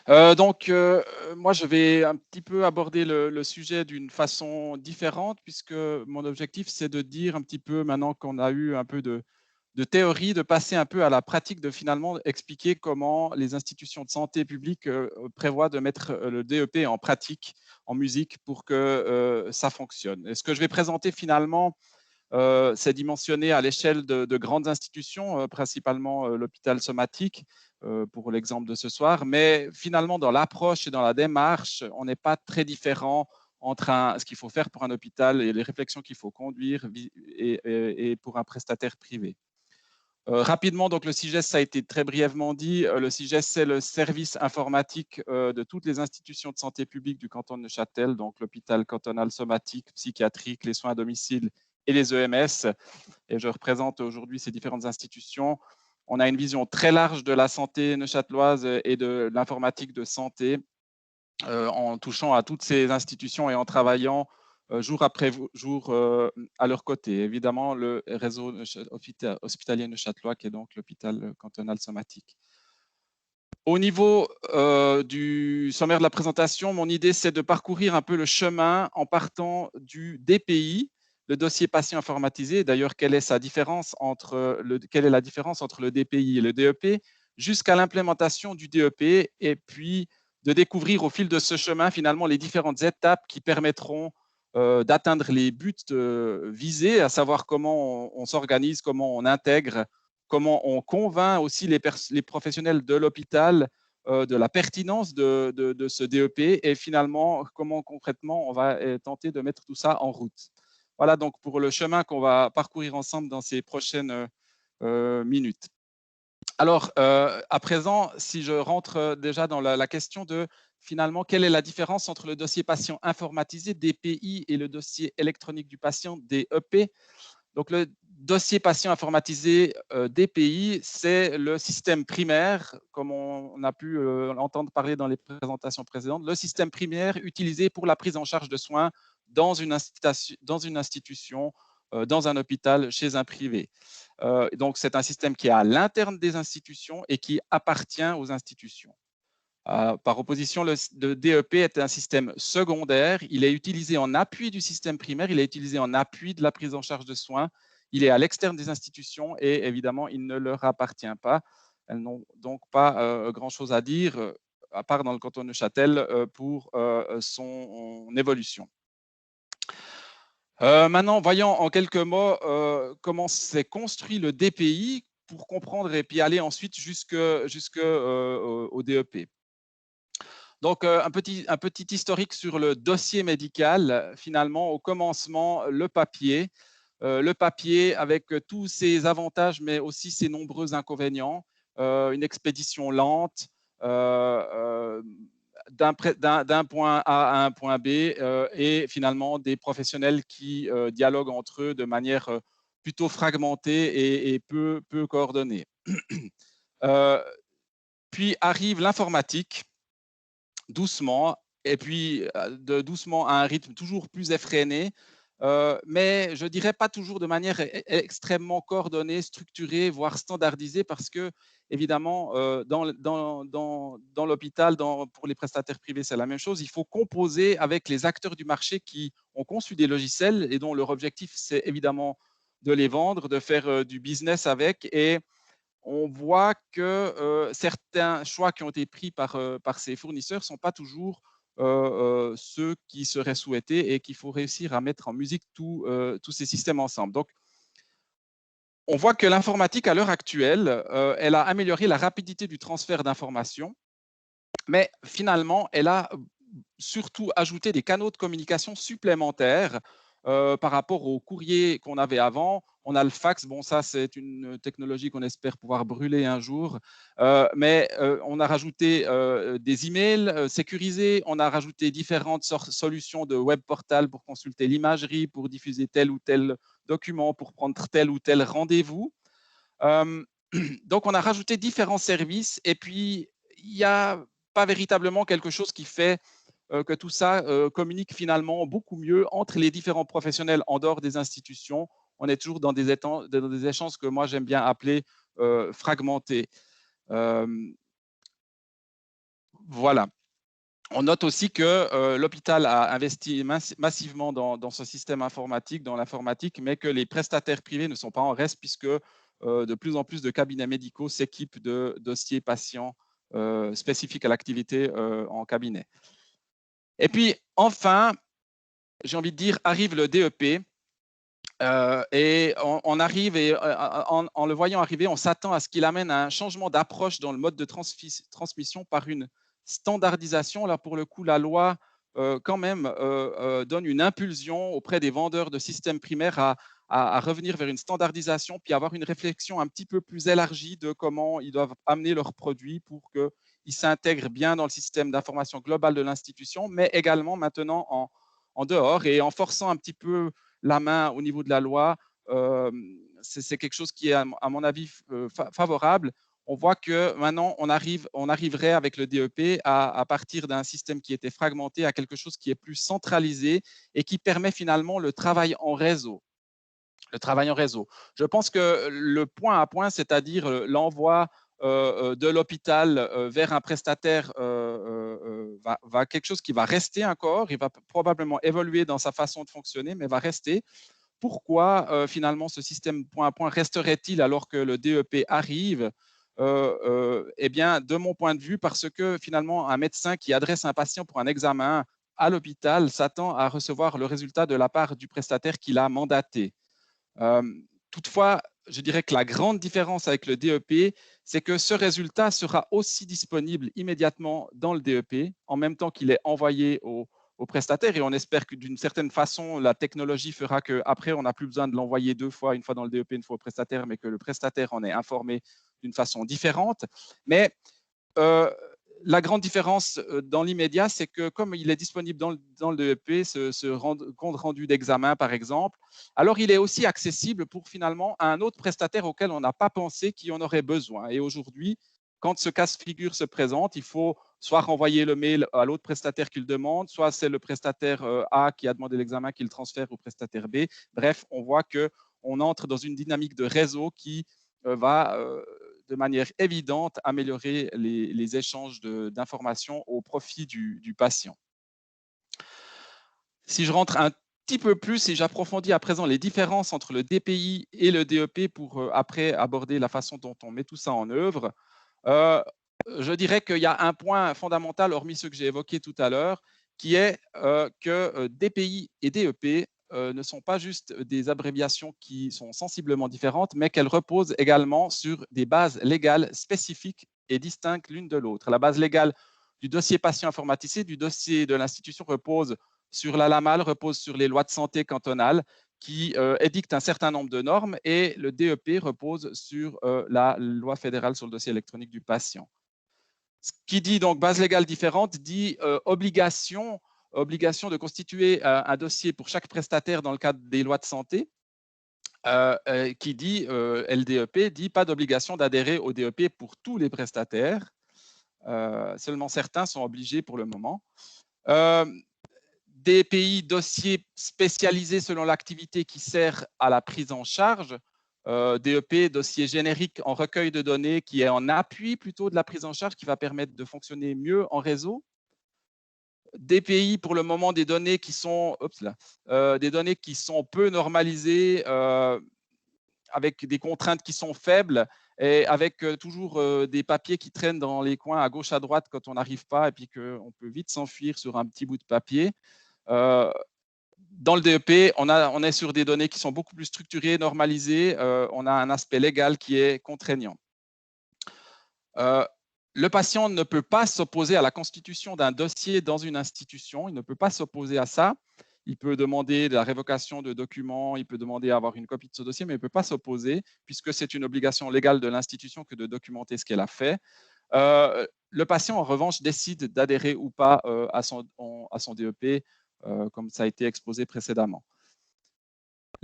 Moi, je vais un petit peu aborder le sujet d'une façon différente, puisque mon objectif, c'est de dire un petit peu, maintenant qu'on a eu un peu de théorie, de passer un peu à la pratique, de finalement expliquer comment les institutions de santé publique prévoient de mettre le DEP en pratique, en musique, pour que ça fonctionne. Et ce que je vais présenter finalement, c'est dimensionné à l'échelle de grandes institutions, principalement l'hôpital somatique, pour l'exemple de ce soir. Mais finalement, dans l'approche et dans la démarche, on n'est pas très différent entre ce qu'il faut faire pour un hôpital et les réflexions qu'il faut conduire et pour un prestataire privé. Rapidement, donc le CIGES, ça a été très brièvement dit. Le CIGES, c'est le service informatique de toutes les institutions de santé publique du canton de Neuchâtel, donc l'hôpital cantonal somatique, psychiatrique, les soins à domicile et les EMS. Et je représente aujourd'hui ces différentes institutions. On a une vision très large de la santé neuchâteloise et de l'informatique de santé en touchant à toutes ces institutions et en travaillant jour après jour à leur côté. Évidemment, le réseau hospitalier neuchâtelois, qui est donc l'hôpital cantonal somatique. Au niveau du sommaire de la présentation, mon idée, c'est de parcourir un peu le chemin en partant du DPI, le dossier patient informatisé. D'ailleurs, quelle est la différence entre le DPI et le DEP, jusqu'à l'implémentation du DEP, et puis de découvrir au fil de ce chemin, finalement, les différentes étapes qui permettront d'atteindre les buts visés, à savoir comment on s'organise, comment on intègre, comment on convainc aussi les professionnels de l'hôpital de la pertinence de ce DEP et finalement, comment concrètement on va tenter de mettre tout ça en route. Voilà donc pour le chemin qu'on va parcourir ensemble dans ces prochaines minutes. Alors, à présent, si je rentre déjà dans la question de finalement, quelle est la différence entre le dossier patient informatisé, DPI, et le dossier électronique du patient, DEP? Donc, le dossier patient informatisé DPI, c'est le système primaire, comme on a pu l'entendre parler dans les présentations précédentes, le système primaire utilisé pour la prise en charge de soins dans une institution, dans un hôpital, chez un privé. Donc, c'est un système qui est à l'interne des institutions et qui appartient aux institutions. Par opposition, le DEP est un système secondaire. Il est utilisé en appui du système primaire, il est utilisé en appui de la prise en charge de soins. Il est à l'externe des institutions et évidemment, il ne leur appartient pas. Elles n'ont donc pas grand-chose à dire, à part dans le canton de Neuchâtel, pour son évolution. Maintenant, voyons en quelques mots comment s'est construit le DPI pour comprendre et puis aller ensuite jusqu'au DEP. Donc, un petit historique sur le dossier médical. Finalement, au commencement, le papier avec tous ses avantages, mais aussi ses nombreux inconvénients. Une expédition lente, d'un point A à un point B, et finalement des professionnels qui dialoguent entre eux de manière plutôt fragmentée et peu coordonnée. Puis arrive l'informatique, doucement, et puis doucement à un rythme toujours plus effréné, mais je dirais pas toujours de manière extrêmement coordonnée, structurée, voire standardisée, parce que évidemment, dans l'hôpital, pour les prestataires privés, c'est la même chose. Il faut composer avec les acteurs du marché qui ont conçu des logiciels et dont leur objectif, c'est évidemment de les vendre, de faire du business avec. Et on voit que certains choix qui ont été pris par ces fournisseurs ne sont pas toujours ceux qui seraient souhaités et qu'il faut réussir à mettre en musique tous ces systèmes ensemble. Donc, on voit que l'informatique, à l'heure actuelle, elle a amélioré la rapidité du transfert d'informations, mais finalement, elle a surtout ajouté des canaux de communication supplémentaires par rapport au courrier qu'on avait avant. On a le fax, bon ça c'est une technologie qu'on espère pouvoir brûler un jour, mais on a rajouté des emails sécurisés, on a rajouté différentes solutions de web portal pour consulter l'imagerie, pour diffuser tel ou tel document, pour prendre tel ou tel rendez-vous. Donc on a rajouté différents services et puis il n'y a pas véritablement quelque chose qui fait que tout ça communique finalement beaucoup mieux entre les différents professionnels en dehors des institutions. On est toujours dans des échanges que moi j'aime bien appeler fragmentés. Voilà. On note aussi que l'hôpital a investi massivement dans ce système informatique, dans l'informatique, mais que les prestataires privés ne sont pas en reste puisque de plus en plus de cabinets médicaux s'équipent de dossiers patients spécifiques à l'activité en cabinet. Et puis, enfin, j'ai envie de dire, arrive le DEP. Et on arrive, et en le voyant arriver, on s'attend à ce qu'il amène à un changement d'approche dans le mode de transmission par une standardisation. Là, pour le coup, la loi quand même donne une impulsion auprès des vendeurs de systèmes primaires à revenir vers une standardisation, puis avoir une réflexion un petit peu plus élargie de comment ils doivent amener leurs produits pour qu'ils s'intègrent bien dans le système d'information global de l'institution, mais également maintenant en dehors et en forçant un petit peu la main au niveau de la loi. C'est quelque chose qui est, à mon avis, favorable. On voit que maintenant, on arriverait avec le DEP à partir d'un système qui était fragmenté à quelque chose qui est plus centralisé et qui permet finalement le travail en réseau. Je pense que le point à point, c'est-à-dire l'envoi de l'hôpital vers un prestataire va quelque chose qui va rester encore, il va probablement évoluer dans sa façon de fonctionner, mais va rester. Pourquoi finalement ce système point à point resterait-il alors que le DEP arrive? Eh bien, de mon point de vue, parce que finalement, un médecin qui adresse un patient pour un examen à l'hôpital s'attend à recevoir le résultat de la part du prestataire qu'il a mandaté. Toutefois, je dirais que la grande différence avec le DEP, c'est que ce résultat sera aussi disponible immédiatement dans le DEP, en même temps qu'il est envoyé au prestataire. Et on espère que d'une certaine façon, la technologie fera qu'après, on n'a plus besoin de l'envoyer 2 fois, une fois dans le DEP, une fois au prestataire, mais que le prestataire en est informé d'une façon différente. Mais la grande différence dans l'immédiat, c'est que comme il est disponible dans le DEP, ce compte rendu d'examen, par exemple, alors il est aussi accessible pour finalement un autre prestataire auquel on n'a pas pensé qu'il en aurait besoin. Et aujourd'hui, quand ce cas de figure se présente, il faut soit renvoyer le mail à l'autre prestataire qui le demande, soit c'est le prestataire A qui a demandé l'examen qui le transfère au prestataire B. Bref, on voit qu'on entre dans une dynamique de réseau qui va de manière évidente améliorer les échanges d'informations au profit du patient. Si je rentre un petit peu plus et j'approfondis à présent les différences entre le DPI et le DEP pour après aborder la façon dont on met tout ça en œuvre, je dirais qu'il y a un point fondamental, hormis ceux que j'ai évoqués tout à l'heure, qui est que DPI et DEP ne sont pas juste des abréviations qui sont sensiblement différentes, mais qu'elles reposent également sur des bases légales spécifiques et distinctes l'une de l'autre. La base légale du dossier patient informatisé, du dossier de l'institution repose sur la LAMAL, repose sur les lois de santé cantonales qui édictent un certain nombre de normes et le DEP repose sur la loi fédérale sur le dossier électronique du patient. Ce qui dit donc base légale différente dit obligation de constituer un dossier pour chaque prestataire dans le cadre des lois de santé, qui dit, LDEP, dit pas d'obligation d'adhérer au DEP pour tous les prestataires. Seulement certains sont obligés pour le moment. DPI, dossier spécialisé selon l'activité qui sert à la prise en charge. DEP, dossier générique en recueil de données qui est en appui plutôt de la prise en charge, qui va permettre de fonctionner mieux en réseau. DPI, pour le moment, des données qui sont, des données qui sont peu normalisées, avec des contraintes qui sont faibles et avec toujours des papiers qui traînent dans les coins à gauche, à droite quand on n'arrive pas et puis qu'on peut vite s'enfuir sur un petit bout de papier. Dans le DEP, on est sur des données qui sont beaucoup plus structurées, normalisées. On a un aspect légal qui est contraignant. Le patient ne peut pas s'opposer à la constitution d'un dossier dans une institution. Il ne peut pas s'opposer à ça. Il peut demander de la révocation de documents, il peut demander à avoir une copie de ce dossier, mais il ne peut pas s'opposer puisque c'est une obligation légale de l'institution que de documenter ce qu'elle a fait. Le patient, en revanche, décide d'adhérer ou pas à son DEP, comme ça a été exposé précédemment.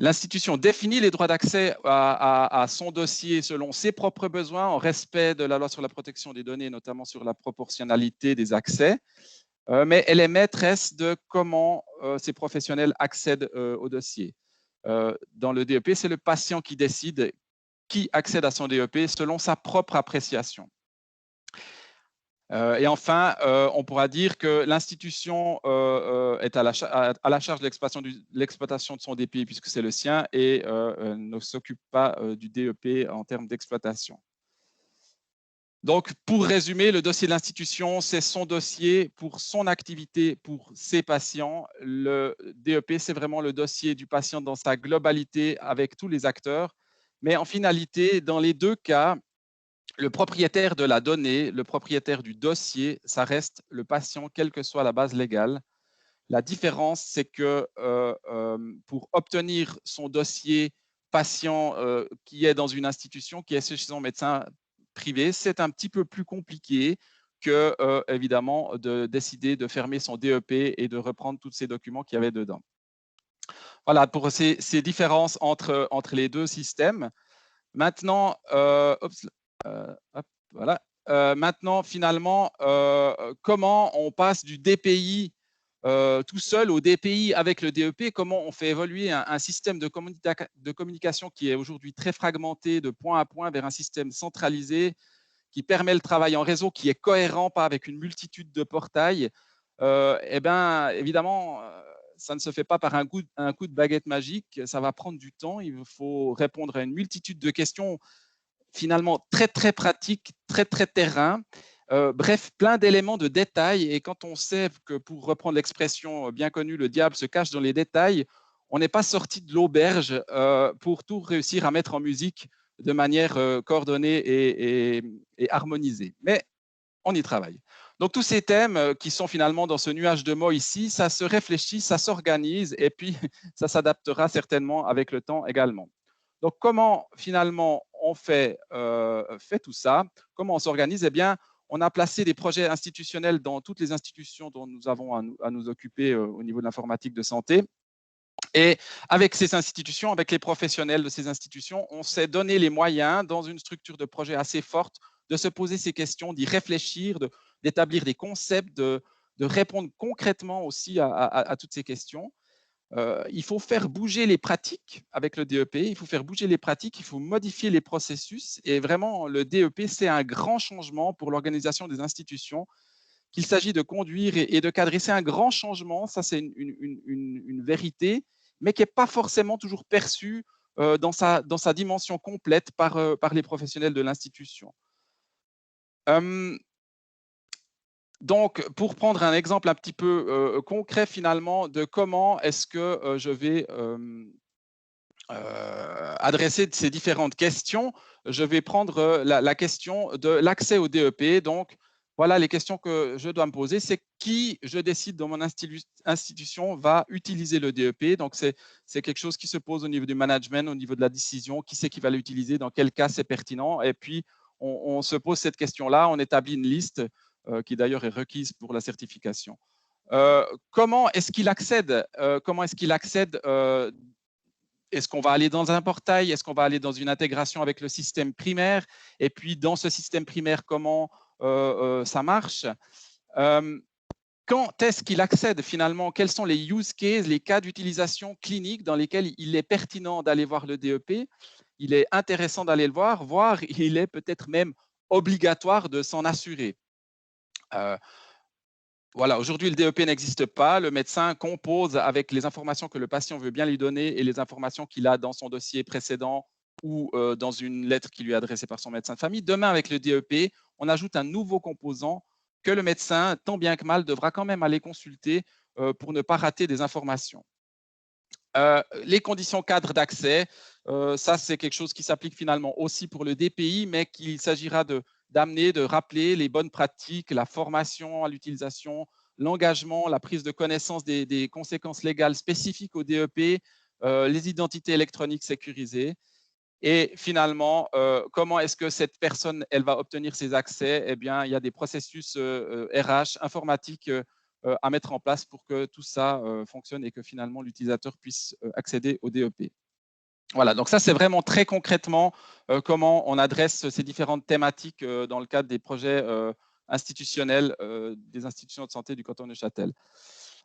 L'institution définit les droits d'accès à son dossier selon ses propres besoins, en respect de la loi sur la protection des données, notamment sur la proportionnalité des accès, mais elle est maîtresse de comment ces professionnels accèdent au dossier. Dans le DEP, c'est le patient qui décide qui accède à son DEP selon sa propre appréciation. Et enfin, on pourra dire que l'institution est à la charge de l'exploitation de son DPI puisque c'est le sien et ne s'occupe pas du DEP en termes d'exploitation. Donc, pour résumer, le dossier de l'institution, c'est son dossier pour son activité, pour ses patients. Le DEP, c'est vraiment le dossier du patient dans sa globalité avec tous les acteurs. Mais en finalité, dans les deux cas, le propriétaire de la donnée, le propriétaire du dossier, ça reste le patient, quelle que soit la base légale. La différence, c'est que pour obtenir son dossier patient qui est dans une institution, qui est chez son médecin privé, c'est un petit peu plus compliqué que, évidemment, de décider de fermer son DEP et de reprendre tous ces documents qu'il y avait dedans. Voilà, pour ces différences entre les deux systèmes. Maintenant, voilà. Maintenant, finalement, comment on passe du DPI tout seul au DPI avec le DEP, comment on fait évoluer un système de communication qui est aujourd'hui très fragmenté de point à point vers un système centralisé qui permet le travail en réseau, qui est cohérent, pas avec une multitude de portails. Eh bien, évidemment, ça ne se fait pas par un coup de baguette magique, ça va prendre du temps, il faut répondre à une multitude de questions finalement très, très pratiques, très, très terrain. Bref, plein d'éléments de détails. Et quand on sait que, pour reprendre l'expression bien connue, le diable se cache dans les détails, on n'est pas sorti de l'auberge pour tout réussir à mettre en musique de manière coordonnée et harmonisée. Mais on y travaille. Donc, tous ces thèmes qui sont finalement dans ce nuage de mots ici, ça se réfléchit, ça s'organise et puis ça s'adaptera certainement avec le temps également. Donc, comment finalement on fait tout ça? Comment on s'organise? Eh bien, on a placé des projets institutionnels dans toutes les institutions dont nous avons à nous occuper au niveau de l'informatique de santé. Et avec ces institutions, avec les professionnels de ces institutions, on s'est donné les moyens, dans une structure de projet assez forte, de se poser ces questions, d'y réfléchir, d'établir des concepts, de répondre concrètement aussi à toutes ces questions. Il faut faire bouger les pratiques avec le DEP, il faut faire bouger les pratiques, il faut modifier les processus. Et vraiment, le DEP, c'est un grand changement pour l'organisation des institutions qu'il s'agit de conduire et de cadrer. C'est un grand changement, ça c'est une vérité, mais qui n'est pas forcément toujours perçue dans sa dimension complète par les professionnels de l'institution. Donc, pour prendre un exemple un petit peu concret finalement de comment est-ce que je vais adresser ces différentes questions, je vais prendre la question de l'accès au DEP. Donc, voilà les questions que je dois me poser. C'est qui je décide dans mon institution va utiliser le DEP. Donc, c'est quelque chose qui se pose au niveau du management, au niveau de la décision. Qui c'est qui va l'utiliser? Dans quel cas c'est pertinent? Et puis, on se pose cette question-là. On établit une liste qui d'ailleurs est requise pour la certification. Comment est-ce qu'il accède? Comment est-ce qu'il accède? Est-ce qu'on va aller dans un portail? Est-ce qu'on va aller dans une intégration avec le système primaire? Et puis, dans ce système primaire, comment ça marche? Quand est-ce qu'il accède finalement? Quels sont les use cases, les cas d'utilisation clinique dans lesquels il est pertinent d'aller voir le DEP? Il est intéressant d'aller le voir, voire il est peut-être même obligatoire de s'en assurer. Voilà, aujourd'hui, le DEP n'existe pas. Le médecin compose avec les informations que le patient veut bien lui donner et les informations qu'il a dans son dossier précédent ou dans une lettre qui lui est adressée par son médecin de famille. Demain, avec le DEP, on ajoute un nouveau composant que le médecin, tant bien que mal, devra quand même aller consulter pour ne pas rater des informations. Les conditions cadres d'accès, ça, c'est quelque chose qui s'applique finalement aussi pour le DPI, mais qu'il s'agira d'amener, de rappeler les bonnes pratiques, la formation à l'utilisation, l'engagement, la prise de connaissance des conséquences légales spécifiques au DEP, les identités électroniques sécurisées. Et finalement, comment est-ce que cette personne, elle va obtenir ses accès? Eh bien, il y a des processus RH, informatiques à mettre en place pour que tout ça fonctionne et que finalement l'utilisateur puisse accéder au DEP. Voilà, donc ça, c'est vraiment très concrètement comment on adresse ces différentes thématiques dans le cadre des projets institutionnels des institutions de santé du canton de Neuchâtel.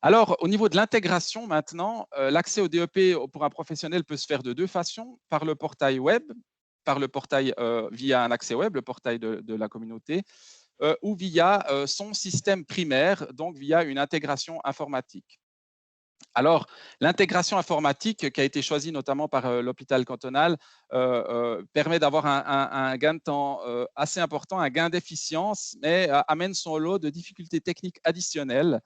Alors, au niveau de l'intégration maintenant, l'accès au DEP pour un professionnel peut se faire de deux façons, par le portail web, par le portail via un accès web, le portail de la communauté, ou via son système primaire, donc via une intégration informatique. Alors, l'intégration informatique qui a été choisie notamment par l'hôpital cantonal permet d'avoir un gain de temps assez important, un gain d'efficience, mais amène son lot de difficultés techniques additionnelles.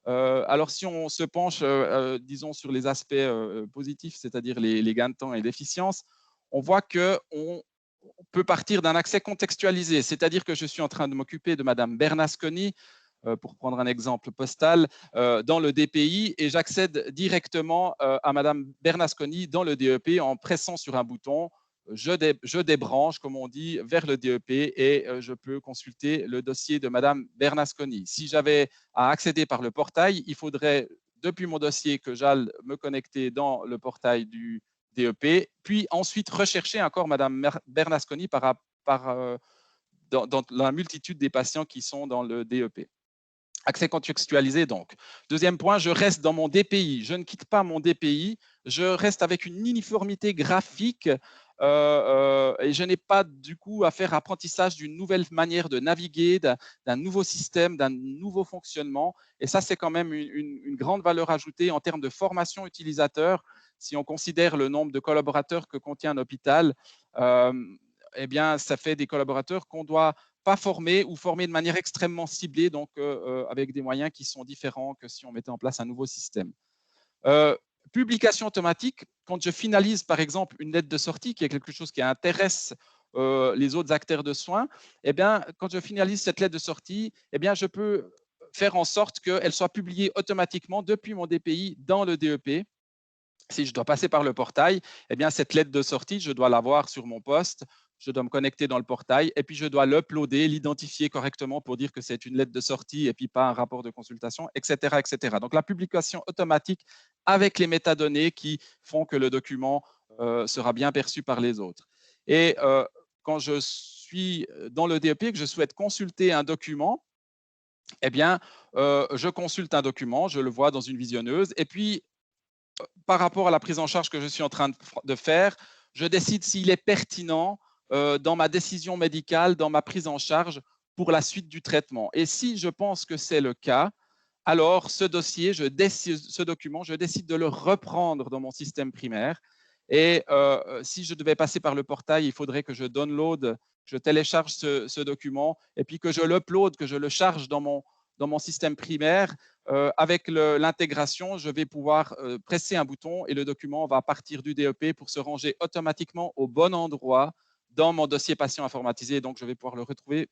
Alors, si on se penche, disons, sur les aspects positifs, c'est-à-dire les gains de temps et d'efficience, on voit qu'on peut partir d'un accès contextualisé, c'est-à-dire que je suis en train de m'occuper de Madame Bernasconi, pour prendre un exemple postal, dans le DPI et j'accède directement à Madame Bernasconi dans le DEP en pressant sur un bouton. Je débranche, comme on dit, vers le DEP et je peux consulter le dossier de Madame Bernasconi. Si j'avais à accéder par le portail, il faudrait, depuis mon dossier, que j'aille me connecter dans le portail du DEP, puis ensuite rechercher encore Madame Bernasconi dans la multitude des patients qui sont dans le DEP. Accès contextualisé donc. Deuxième point, je reste dans mon DPI. Je ne quitte pas mon DPI, je reste avec une uniformité graphique et je n'ai pas du coup à faire apprentissage d'une nouvelle manière de naviguer, d'un nouveau système, d'un nouveau fonctionnement. Et ça, c'est quand même une grande valeur ajoutée en termes de formation utilisateur. Si on considère le nombre de collaborateurs que contient un hôpital, eh bien, ça fait des collaborateurs qu'on doit pas former ou former de manière extrêmement ciblée, donc avec des moyens qui sont différents que si on mettait en place un nouveau système. Publication automatique, quand je finalise par exemple une lettre de sortie, qui est quelque chose qui intéresse les autres acteurs de soins, eh bien, quand je finalise cette lettre de sortie, eh bien, je peux faire en sorte qu'elle soit publiée automatiquement depuis mon DPI dans le DEP. Si je dois passer par le portail, eh bien, cette lettre de sortie, je dois l'avoir sur mon poste, je dois me connecter dans le portail et puis je dois l'uploader, l'identifier correctement pour dire que c'est une lettre de sortie et puis pas un rapport de consultation, etc., etc. Donc, la publication automatique avec les métadonnées qui font que le document sera bien perçu par les autres. Et quand je suis dans le DEP, que je souhaite consulter un document, eh bien, je consulte un document, je le vois dans une visionneuse et puis, par rapport à la prise en charge que je suis en train de faire, je décide s'il est pertinent dans ma décision médicale, dans ma prise en charge pour la suite du traitement. Et si je pense que c'est le cas, alors ce dossier, ce document, je décide de le reprendre dans mon système primaire. Et si je devais passer par le portail, il faudrait que je download, je télécharge ce document et puis que je l'upload, que je le charge dans mon système primaire. Avec l'intégration, je vais pouvoir presser un bouton et le document va partir du DEP pour se ranger automatiquement au bon endroit dans mon dossier patient informatisé. Donc, je vais pouvoir le retrouver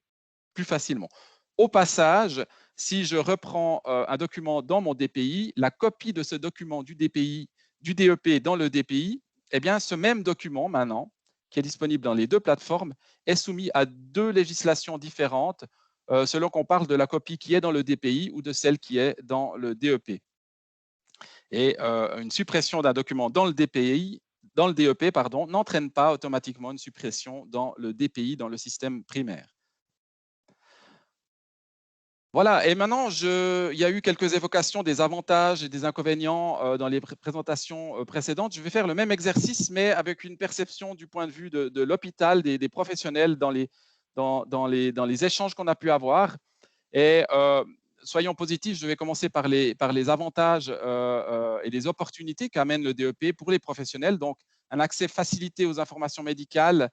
plus facilement. Au passage, si je reprends un document dans mon DPI, la copie de ce document du DPI, du DEP dans le DPI, eh bien, ce même document maintenant, qui est disponible dans les deux plateformes, est soumis à deux législations différentes selon qu'on parle de la copie qui est dans le DPI ou de celle qui est dans le DEP. Et une suppression d'un document dans le DPI, dans le DEP, pardon, n'entraîne pas automatiquement une suppression dans le DPI, dans le système primaire. Voilà, et maintenant, il y a eu quelques évocations des avantages et des inconvénients dans les présentations précédentes. Je vais faire le même exercice, mais avec une perception du point de vue de l'hôpital, des professionnels dans les échanges qu'on a pu avoir. Et soyons positifs, je vais commencer par les avantages et les opportunités qu'amène le DEP pour les professionnels. Donc, un accès facilité aux informations médicales,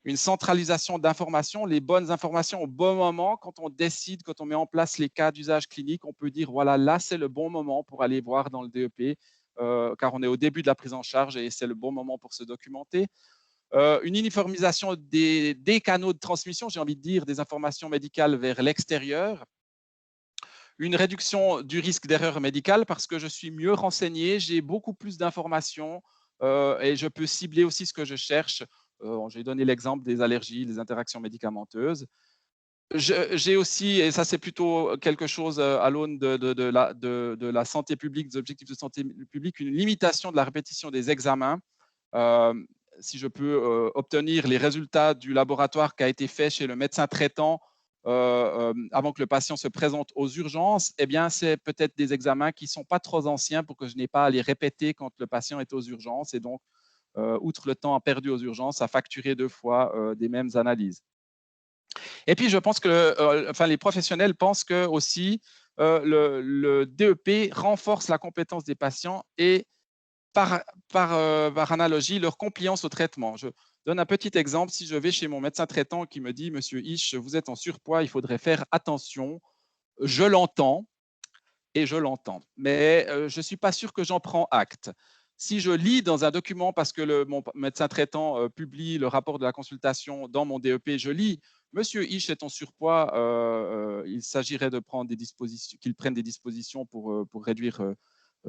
une centralisation d'informations, les bonnes informations au bon moment. Quand on décide, quand on met en place les cas d'usage clinique, on peut dire, voilà, là, c'est le bon moment pour aller voir dans le DEP, car on est au début de la prise en charge et c'est le bon moment pour se documenter. Une uniformisation des canaux de transmission, j'ai envie de dire, des informations médicales vers l'extérieur. Une réduction du risque d'erreur médicale parce que je suis mieux renseigné, j'ai beaucoup plus d'informations et je peux cibler aussi ce que je cherche. J'ai donné l'exemple des allergies, des interactions médicamenteuses. J'ai aussi, et ça c'est plutôt quelque chose à l'aune de la santé publique, des objectifs de santé publique, une limitation de la répétition des examens. Si je peux obtenir les résultats du laboratoire qui a été fait chez le médecin traitant avant que le patient se présente aux urgences, eh bien, c'est peut-être des examens qui ne sont pas trop anciens pour que je n'ai pas à les répéter quand le patient est aux urgences. Et donc, outre le temps perdu aux urgences, à facturer 2 fois des mêmes analyses. Et puis, je pense que les professionnels pensent que aussi le DEP renforce la compétence des patients et par analogie, leur compliance au traitement. Je donne un petit exemple. Si je vais chez mon médecin traitant qui me dit « Monsieur Hisch, vous êtes en surpoids, il faudrait faire attention », je l'entends et je l'entends. Mais je ne suis pas sûr que j'en prends acte. Si je lis dans un document, parce que mon médecin traitant publie le rapport de la consultation dans mon DEP, je lis Monsieur Isch est en surpoids, il s'agirait de prendre des dispositions, qu'il prenne des dispositions pour réduire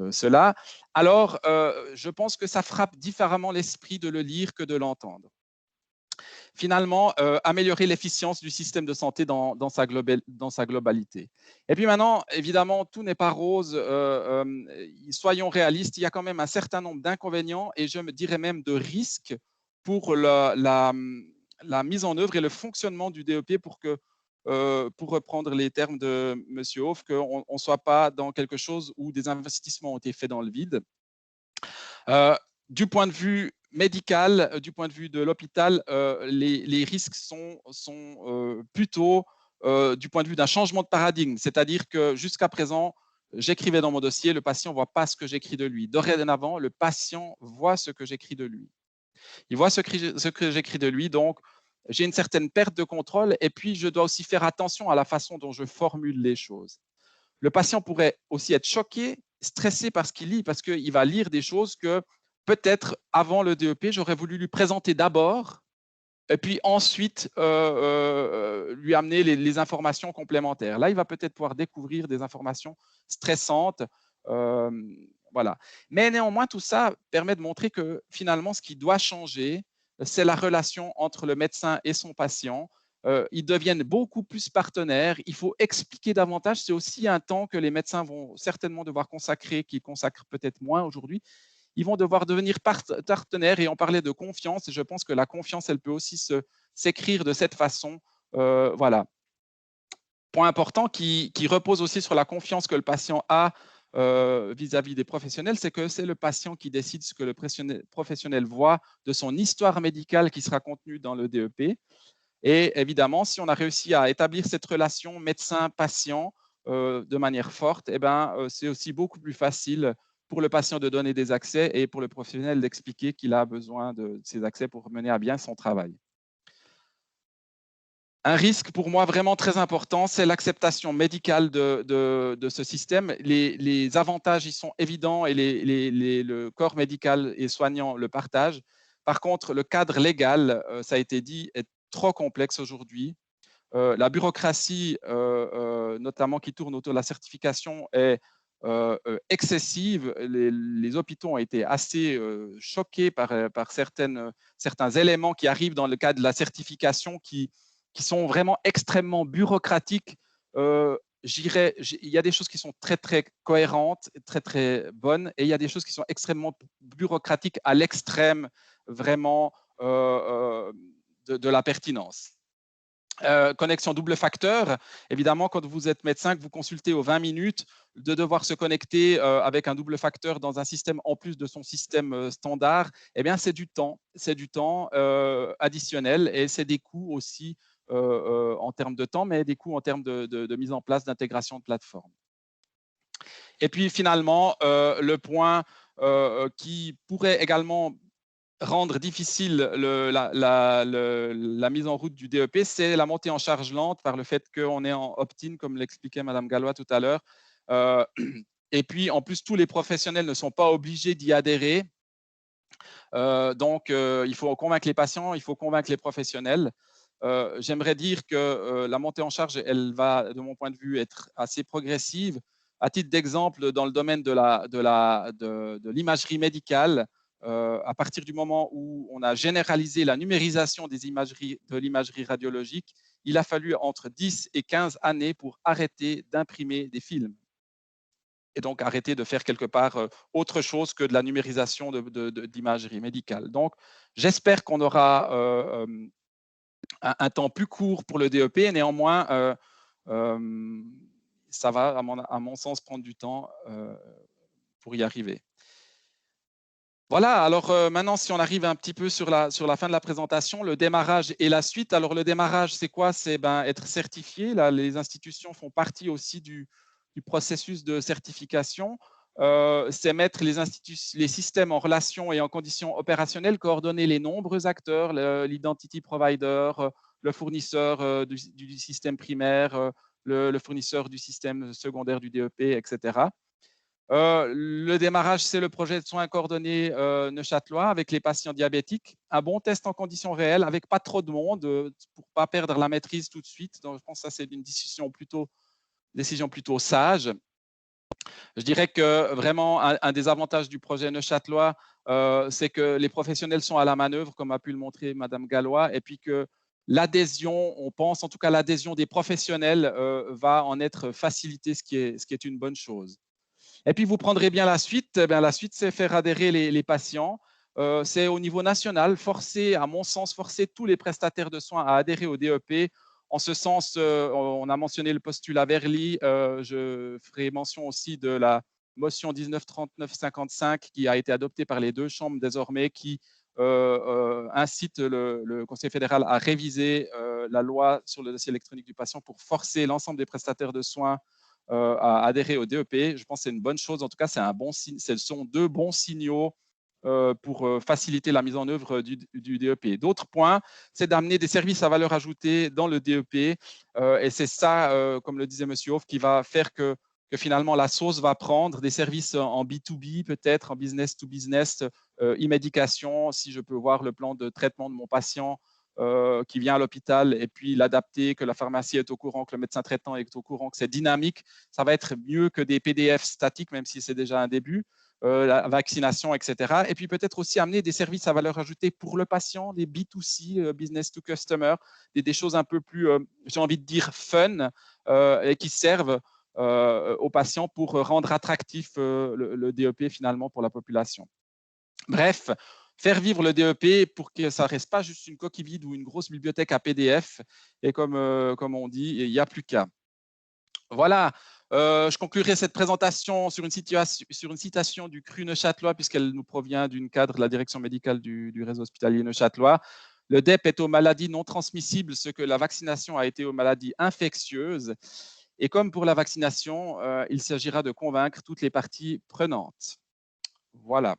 cela. Alors, je pense que ça frappe différemment l'esprit de le lire que de l'entendre. Finalement, améliorer l'efficience du système de santé dans sa globalité. Et puis maintenant, évidemment, tout n'est pas rose. Soyons réalistes, il y a quand même un certain nombre d'inconvénients et je me dirais même de risques pour la mise en œuvre et le fonctionnement du DEP pour que, pour reprendre les termes de M. Hoff, qu'on ne soit pas dans quelque chose où des investissements ont été faits dans le vide. Du point de vue médical, du point de vue de l'hôpital, les risques sont plutôt du point de vue d'un changement de paradigme. C'est-à-dire que jusqu'à présent, j'écrivais dans mon dossier, le patient ne voit pas ce que j'écris de lui. Dorénavant, le patient voit ce que j'écris de lui. Il voit ce que j'écris de lui, donc j'ai une certaine perte de contrôle et puis je dois aussi faire attention à la façon dont je formule les choses. Le patient pourrait aussi être choqué, stressé par ce qu'il lit, parce qu'il va lire des choses que peut-être avant le DEP, j'aurais voulu lui présenter d'abord et puis ensuite lui amener les informations complémentaires. Là, il va peut-être pouvoir découvrir des informations stressantes. Voilà. Mais néanmoins, tout ça permet de montrer que finalement, ce qui doit changer, c'est la relation entre le médecin et son patient. Ils deviennent beaucoup plus partenaires. Il faut expliquer davantage. C'est aussi un temps que les médecins vont certainement devoir consacrer, qu'ils consacrent peut-être moins aujourd'hui. Ils vont devoir devenir partenaires et on parlait de confiance. Et je pense que la confiance, elle peut aussi s'écrire de cette façon. Voilà. Point important qui repose aussi sur la confiance que le patient a vis-à-vis des professionnels, c'est que c'est le patient qui décide ce que le professionnel voit de son histoire médicale qui sera contenue dans le DEP. Et évidemment, si on a réussi à établir cette relation médecin-patient de manière forte, eh ben, c'est aussi beaucoup plus facile pour le patient de donner des accès et pour le professionnel d'expliquer qu'il a besoin de ces accès pour mener à bien son travail. Un risque pour moi vraiment très important, c'est l'acceptation médicale de ce système. Les avantages y sont évidents et le corps médical et soignant le partagent. Par contre, le cadre légal, ça a été dit, est trop complexe aujourd'hui. La bureaucratie, notamment qui tourne autour de la certification, est excessive. Les hôpitaux ont été assez choqués par certains éléments qui arrivent dans le cadre de la certification qui sont vraiment extrêmement bureaucratiques. Il y a des choses qui sont très, très cohérentes, très, très bonnes, et il y a des choses qui sont extrêmement bureaucratiques à l'extrême, vraiment, de la pertinence. Connexion double facteur, évidemment, quand vous êtes médecin, que vous consultez aux 20 minutes, de devoir se connecter avec un double facteur dans un système en plus de son système standard, eh bien, c'est du temps additionnel et c'est des coûts aussi en termes de temps, mais des coûts en termes de mise en place d'intégration de plateforme. Et puis finalement, le point qui pourrait également rendre difficile la mise en route du DEP, c'est la montée en charge lente par le fait qu'on est en opt-in, comme l'expliquait Mme Gallois tout à l'heure. Et puis, en plus, tous les professionnels ne sont pas obligés d'y adhérer. Donc, il faut convaincre les patients, il faut convaincre les professionnels. J'aimerais dire que la montée en charge, elle va, de mon point de vue, être assez progressive. À titre d'exemple, dans le domaine de l'imagerie médicale, à partir du moment où on a généralisé la numérisation de l'imagerie radiologique, il a fallu entre 10 et 15 années pour arrêter d'imprimer des films et donc arrêter de faire quelque part autre chose que de la numérisation d'imagerie médicale. Donc, j'espère qu'on aura un temps plus court pour le DEP, et néanmoins, ça va, à mon sens, prendre du temps pour y arriver. Voilà, alors maintenant, si on arrive un petit peu sur la fin de la présentation, le démarrage et la suite. Alors, le démarrage, c'est quoi? C'est être certifié. Là, les institutions font partie aussi du processus de certification. C'est mettre les systèmes en relation et en conditions opérationnelles, coordonner les nombreux acteurs, l'identity provider, le fournisseur du système primaire, le fournisseur du système secondaire du DEP, etc. Le démarrage, c'est le projet de soins coordonnés neuchâtelois avec les patients diabétiques. Un bon test en conditions réelles avec pas trop de monde pour ne pas perdre la maîtrise tout de suite. Donc, je pense que ça, c'est une décision plutôt sage. Je dirais que vraiment, un des avantages du projet neuchâtelois, c'est que les professionnels sont à la manœuvre, comme a pu le montrer Madame Gallois, et puis que l'adhésion, on pense en tout cas l'adhésion des professionnels va en être facilitée, ce qui est une bonne chose. Et puis, vous prendrez bien la suite. Eh bien, la suite, c'est faire adhérer les patients. C'est au niveau national, à mon sens, forcer tous les prestataires de soins à adhérer au DEP. En ce sens, on a mentionné le postulat Verly. Je ferai mention aussi de la motion 1939-55 qui a été adoptée par les deux chambres désormais, qui incite le Conseil fédéral à réviser la loi sur le dossier électronique du patient pour forcer l'ensemble des prestataires de soins à adhérer au DEP. Je pense que c'est une bonne chose. En tout cas, c'est un bon signe. Ce sont deux bons signaux pour faciliter la mise en œuvre du DEP. D'autres points, c'est d'amener des services à valeur ajoutée dans le DEP. Et c'est ça, comme le disait M. Hoff, qui va faire que finalement la sauce va prendre des services en B2B, peut-être en business to business, e-médication, si je peux voir le plan de traitement de mon patient qui vient à l'hôpital et puis l'adapter, que la pharmacie est au courant, que le médecin traitant est au courant, que c'est dynamique, ça va être mieux que des PDF statiques, même si c'est déjà un début, la vaccination, etc. Et puis peut-être aussi amener des services à valeur ajoutée pour le patient, des B2C, business to customer, des choses un peu plus, j'ai envie de dire, fun et qui servent aux patients pour rendre attractif le DEP finalement pour la population. Bref, faire vivre le DEP pour que ça ne reste pas juste une coquille vide ou une grosse bibliothèque à PDF. Et comme on dit, il n'y a plus qu'à. Voilà, je conclurai cette présentation sur une citation du CRU neuchâtelois, puisqu'elle nous provient d'une cadre de la direction médicale du réseau hospitalier neuchâtelois. Le DEP est aux maladies non transmissibles, ce que la vaccination a été aux maladies infectieuses. Et comme pour la vaccination, il s'agira de convaincre toutes les parties prenantes. Voilà.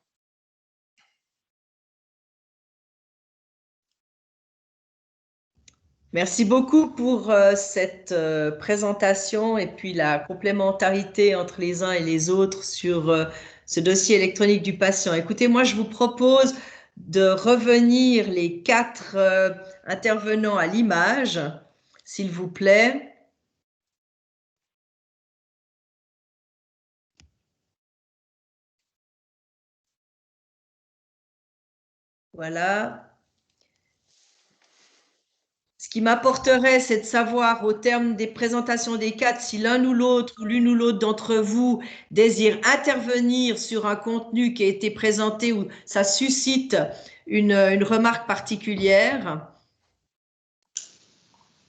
Merci beaucoup pour cette présentation et puis la complémentarité entre les uns et les autres sur ce dossier électronique du patient. Écoutez, moi, je vous propose de revenir les 4 intervenants à l'image, s'il vous plaît. Voilà. Ce qui m'apporterait, c'est de savoir au terme des présentations des 4 si l'un ou l'autre, l'une ou l'autre d'entre vous désire intervenir sur un contenu qui a été présenté ou ça suscite une remarque particulière.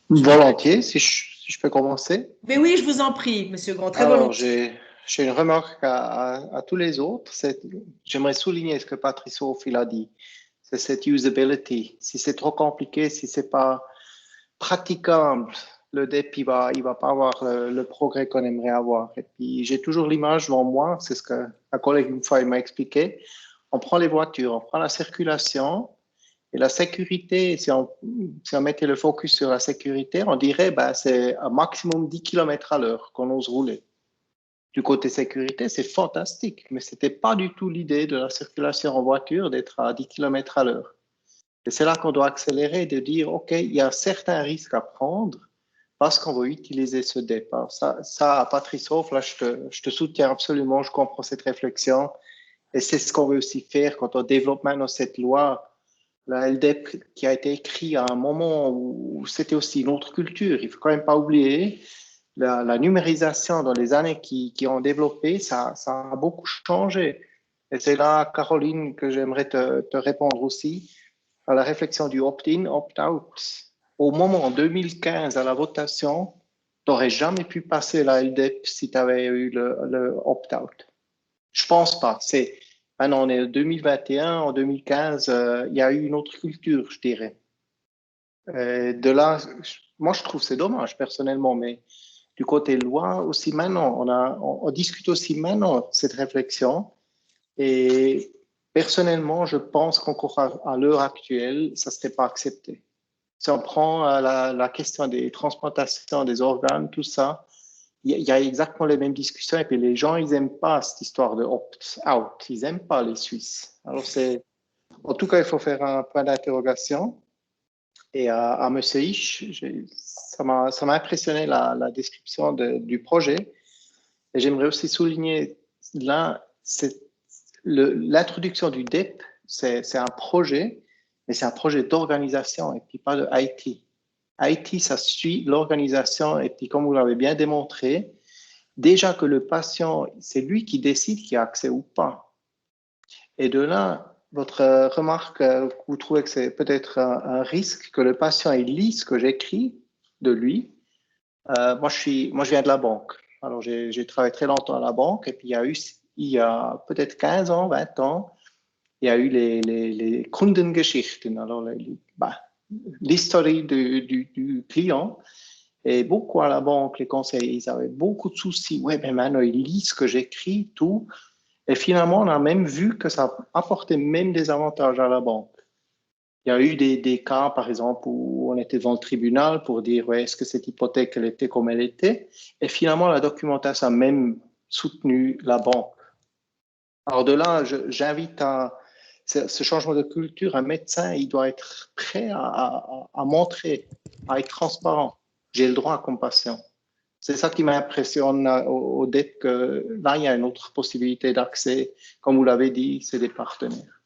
Volontiers, si je peux commencer. Mais oui, je vous en prie, Monsieur Grand, très Alors, volontiers. j'ai une remarque à tous les autres. J'aimerais souligner ce que Patrice Hoff a dit. C'est cette usability. Si c'est trop compliqué, si c'est pas praticable, le DEP, il va pas avoir le progrès qu'on aimerait avoir. Et puis, j'ai toujours l'image devant moi, c'est ce qu'un collègue une fois m'a expliqué. On prend les voitures, on prend la circulation et la sécurité, si on mettait le focus sur la sécurité, on dirait c'est un maximum 10 km à l'heure qu'on ose rouler. Du côté sécurité, c'est fantastique, mais ce n'était pas du tout l'idée de la circulation en voiture d'être à 10 km à l'heure. Et c'est là qu'on doit accélérer, de dire, OK, il y a certains risques à prendre parce qu'on va utiliser ce départ. Ça Patrice Hoff, là, je te soutiens absolument, je comprends cette réflexion. Et c'est ce qu'on veut aussi faire quand on développe maintenant cette loi, la LDEP qui a été écrite à un moment où c'était aussi une autre culture. Il ne faut quand même pas oublier la numérisation dans les années qui ont développé, ça a beaucoup changé. Et c'est là, Caroline, que j'aimerais te répondre aussi à la réflexion du opt-in, opt-out. Au moment en 2015, à la votation, tu n'aurais jamais pu passer la LDEP si tu avais eu le opt-out. Je pense pas. Maintenant, on est en 2021, en 2015, il y a eu une autre culture, je dirais. De là, moi, je trouve que c'est dommage, personnellement, mais du côté loi aussi maintenant, on discute aussi maintenant cette réflexion. Et personnellement, je pense qu'encore à l'heure actuelle, ça ne serait pas accepté. Si on prend la question des transplantations des organes, tout ça, il y a exactement les mêmes discussions. Et puis les gens, ils n'aiment pas cette histoire de opt-out. Ils n'aiment pas les Suisses. Alors, en tout cas, il faut faire un point d'interrogation. Et à M. Hisch, ça m'a impressionné la description du projet. Et j'aimerais aussi souligner là, l'introduction du DEP, c'est un projet, mais c'est un projet d'organisation et puis pas de IT. IT, ça suit l'organisation et puis comme vous l'avez bien démontré, déjà que le patient, c'est lui qui décide qui a accès ou pas. Et de là, votre remarque, vous trouvez que c'est peut-être un risque que le patient il lit ce que j'écris de lui. Moi, je viens de la banque. Alors, j'ai travaillé très longtemps à la banque et puis il y a peut-être 15 ans, 20 ans, il y a eu les Kundengeschichten, alors l'historique du client. Et beaucoup à la banque, les conseillers, ils avaient beaucoup de soucis. Ouais, mais maintenant, ils lisent ce que j'écris, tout. Et finalement, on a même vu que ça apportait même des avantages à la banque. Il y a eu des cas, par exemple, où on était devant le tribunal pour dire ouais, est-ce que cette hypothèque, elle était comme elle était. Et finalement, la documentation a même soutenu la banque. Alors de là, j'invite à ce changement de culture. Un médecin, il doit être prêt à montrer, à être transparent. J'ai le droit comme patient. C'est ça qui m'impressionne au DEP, que là, il y a une autre possibilité d'accès. Comme vous l'avez dit, c'est des partenaires.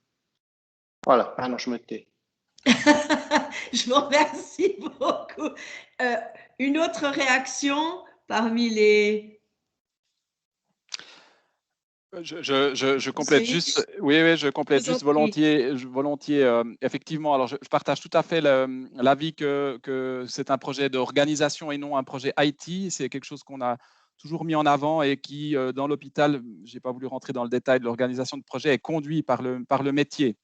Voilà, maintenant je me tais. Je vous remercie beaucoup. Une autre réaction parmi les... Je complète juste, oui, je complète juste volontiers. Effectivement, alors je partage tout à fait l'avis que c'est un projet d'organisation et non un projet IT. C'est quelque chose qu'on a toujours mis en avant et qui, dans l'hôpital, je n'ai pas voulu rentrer dans le détail de l'organisation de projet, est conduit par le métier.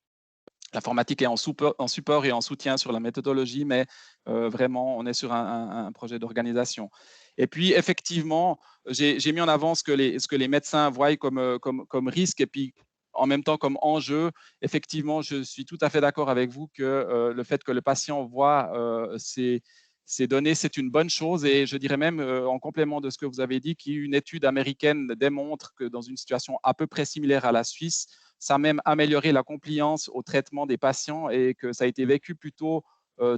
L'informatique est en support et en soutien sur la méthodologie, mais vraiment, on est sur un projet d'organisation. Et puis, effectivement, j'ai mis en avant ce que les médecins voient comme risque et puis en même temps comme enjeu. Effectivement, je suis tout à fait d'accord avec vous que le fait que le patient voit ces données, c'est une bonne chose. Et je dirais même, en complément de ce que vous avez dit, qu'une étude américaine démontre que dans une situation à peu près similaire à la Suisse, ça a même amélioré la compliance au traitement des patients et que ça a été vécu plutôt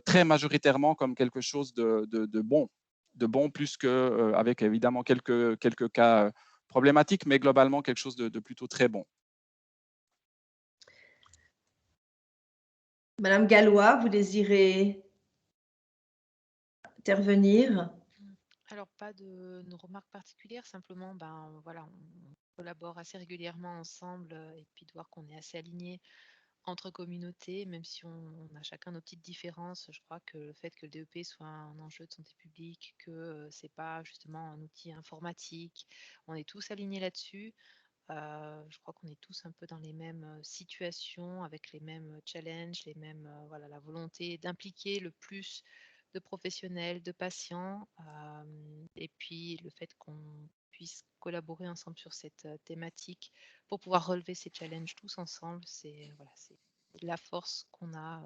très majoritairement comme quelque chose de bon plus qu'avec évidemment quelques cas problématiques, mais globalement quelque chose de plutôt très bon. Madame Gallois, vous désirez intervenir? Alors, pas de remarques particulières, simplement, voilà, on collabore assez régulièrement ensemble et puis de voir qu'on est assez alignés entre communautés, même si on a chacun nos petites différences. Je crois que le fait que le DEP soit un enjeu de santé publique, que c'est pas justement un outil informatique, on est tous alignés là-dessus. Je crois qu'on est tous un peu dans les mêmes situations, avec les mêmes challenges, voilà, la volonté d'impliquer le plus de professionnels, de patients, et puis le fait qu'on puisse collaborer ensemble sur cette thématique pour pouvoir relever ces challenges tous ensemble, c'est la force qu'on a,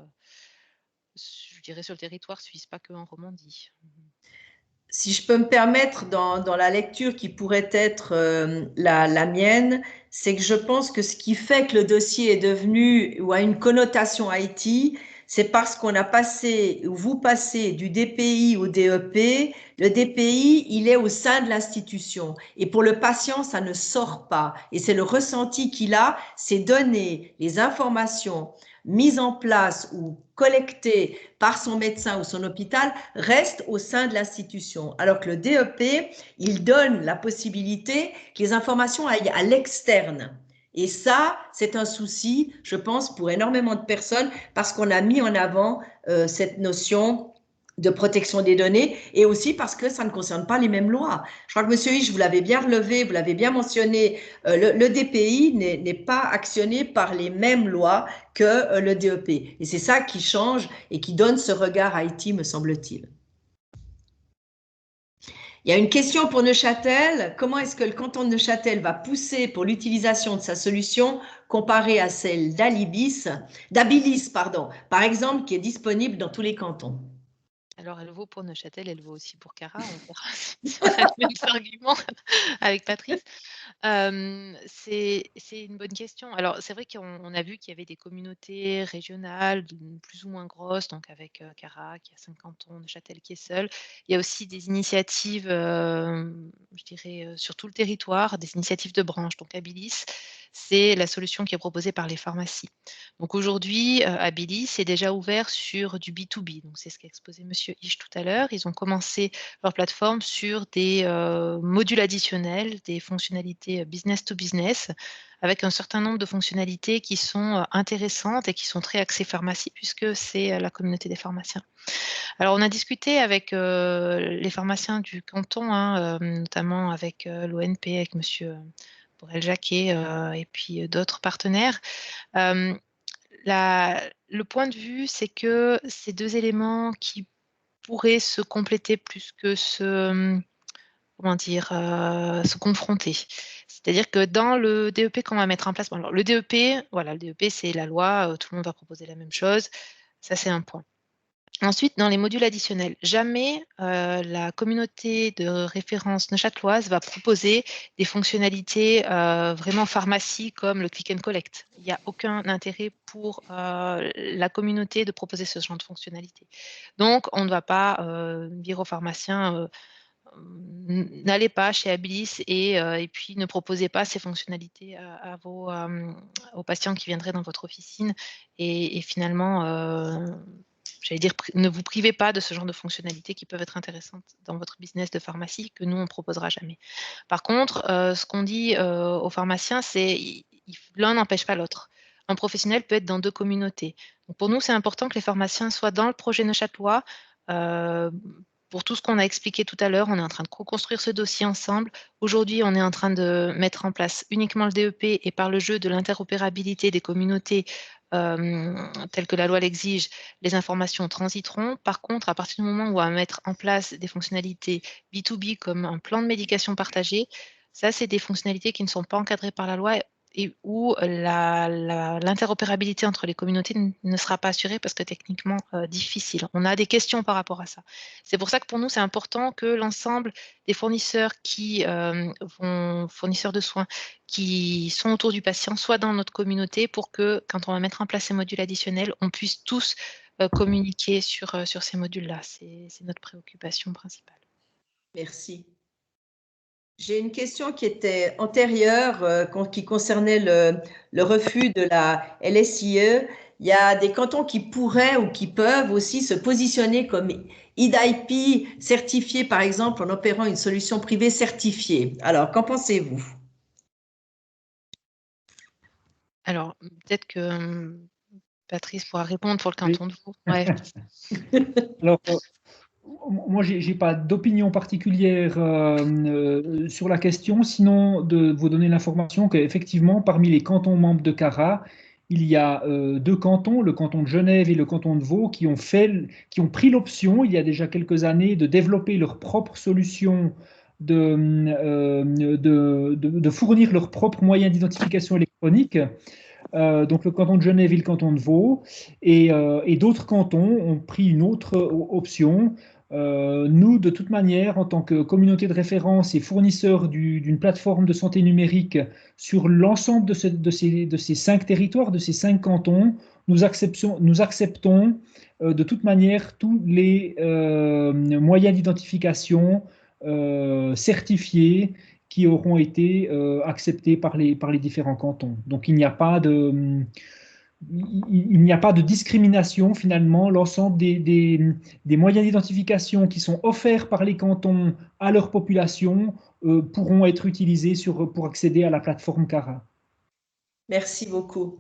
je dirais, sur le territoire suisse, pas que en Romandie. Si je peux me permettre, dans la lecture qui pourrait être la mienne, c'est que je pense que ce qui fait que le dossier est devenu ou a une connotation IT, c'est parce qu'on a passé, ou vous passez du DPI au DEP. Le DPI, il est au sein de l'institution. Et pour le patient, ça ne sort pas. Et c'est le ressenti qu'il a, ces données, les informations mises en place ou collectées par son médecin ou son hôpital restent au sein de l'institution. Alors que le DEP, il donne la possibilité que les informations aillent à l'externe. Et ça, c'est un souci, je pense, pour énormément de personnes parce qu'on a mis en avant cette notion de protection des données et aussi parce que ça ne concerne pas les mêmes lois. Je crois que M. Hisch, vous l'avez bien relevé, vous l'avez bien mentionné, le DPI n'est pas actionné par les mêmes lois que le DEP. Et c'est ça qui change et qui donne ce regard IT, me semble-t-il. Il y a une question pour Neuchâtel. Comment est-ce que le canton de Neuchâtel va pousser pour l'utilisation de sa solution comparée à celle d'Abilis, par exemple, qui est disponible dans tous les cantons? Alors, elle vaut pour Neuchâtel, elle vaut aussi pour Cara. On verra si on a les mêmes arguments avec Patrice. C'est une bonne question. Alors, c'est vrai qu'on a vu qu'il y avait des communautés régionales plus ou moins grosses, donc avec Cara qui a 5 cantons, Neuchâtel qui est seul. Il y a aussi des initiatives, je dirais, sur tout le territoire, des initiatives de branche. Donc, Abilis, c'est la solution qui est proposée par les pharmacies. Donc, aujourd'hui, Abilis est déjà ouvert sur du B2B. Donc, c'est ce qu'a exposé Monsieur Isch tout à l'heure. Ils ont commencé leur plateforme sur des modules additionnels, des fonctionnalités business to business, avec un certain nombre de fonctionnalités qui sont intéressantes et qui sont très axées pharmacie, puisque c'est la communauté des pharmaciens. Alors, on a discuté avec les pharmaciens du canton, hein, notamment avec l'ONP, avec Monsieur Borel-Jacquet et puis d'autres partenaires. Le point de vue, c'est que ces 2 éléments qui pourraient se compléter plus que comment dire? Se confronter. C'est-à-dire que dans le DEP qu'on va mettre en place, bon alors le DEP, voilà, le DEP c'est la loi, tout le monde va proposer la même chose, ça c'est un point. Ensuite, dans les modules additionnels, jamais, la communauté de référence neuchâteloise va proposer des fonctionnalités, vraiment pharmacie comme le click and collect. Il n'y a aucun intérêt pour, la communauté de proposer ce genre de fonctionnalité. Donc on ne va pas, dire aux pharmaciens, n'allez pas chez Abilis et puis ne proposez pas ces fonctionnalités à vos, aux patients qui viendraient dans votre officine et finalement, j'allais dire, ne vous privez pas de ce genre de fonctionnalités qui peuvent être intéressantes dans votre business de pharmacie que nous, on ne proposera jamais. Par contre, ce qu'on dit aux pharmaciens, c'est l'un n'empêche pas l'autre. Un professionnel peut être dans 2 communautés. Donc pour nous, c'est important que les pharmaciens soient dans le projet neuchâtelois. Pour tout ce qu'on a expliqué tout à l'heure, on est en train de co-construire ce dossier ensemble. Aujourd'hui, on est en train de mettre en place uniquement le DEP et par le jeu de l'interopérabilité des communautés telles que la loi l'exige, les informations transiteront. Par contre, à partir du moment où on va mettre en place des fonctionnalités B2B comme un plan de médication partagé, ça, c'est des fonctionnalités qui ne sont pas encadrées par la loi et où l'interopérabilité entre les communautés ne sera pas assurée parce que techniquement difficile. On a des questions par rapport à ça. C'est pour ça que pour nous, c'est important que l'ensemble des fournisseurs fournisseurs de soins qui sont autour du patient soient dans notre communauté pour que, quand on va mettre en place ces modules additionnels, on puisse tous communiquer sur ces modules-là. C'est notre préoccupation principale. Merci. J'ai une question qui était antérieure, qui concernait le refus de la LSIE. Il y a des cantons qui pourraient ou qui peuvent aussi se positionner comme EIDIP certifié, par exemple, en opérant une solution privée certifiée. Alors, qu'en pensez-vous? Alors, peut-être que Patrice pourra répondre pour le canton de Vaud. Ouais. Alors, moi, je n'ai pas d'opinion particulière sur la question, sinon de vous donner l'information qu'effectivement, parmi les cantons membres de CARA, il y a 2 cantons, le canton de Genève et le canton de Vaud, qui ont pris l'option, il y a déjà quelques années, de développer leur propre solution, de fournir leurs propres moyens d'identification électronique. Donc le canton de Genève et le canton de Vaud, et d'autres cantons ont pris une autre option. Nous, de toute manière, en tant que communauté de référence et fournisseur d'une plateforme de santé numérique sur l'ensemble de ces 5 territoires, de ces 5 cantons, nous acceptons de toute manière tous les moyens d'identification certifiés qui auront été acceptés par les différents cantons. Donc il n'y a pas de discrimination finalement. L'ensemble des moyens d'identification qui sont offerts par les cantons à leur population pourront être utilisés pour accéder à la plateforme CARA. Merci beaucoup.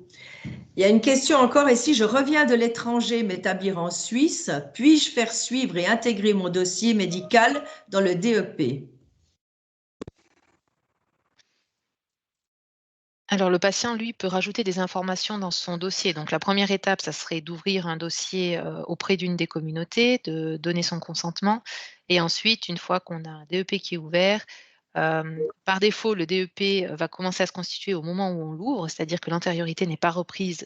Il y a une question encore ici. Je reviens de l'étranger m'établir en Suisse. Puis-je faire suivre et intégrer mon dossier médical dans le DEP? Alors, le patient, lui, peut rajouter des informations dans son dossier. Donc, la première étape, ça serait d'ouvrir un dossier auprès d'une des communautés, de donner son consentement. Et ensuite, une fois qu'on a un DEP qui est ouvert, par défaut, le DEP va commencer à se constituer au moment où on l'ouvre, c'est-à-dire que l'antériorité n'est pas reprise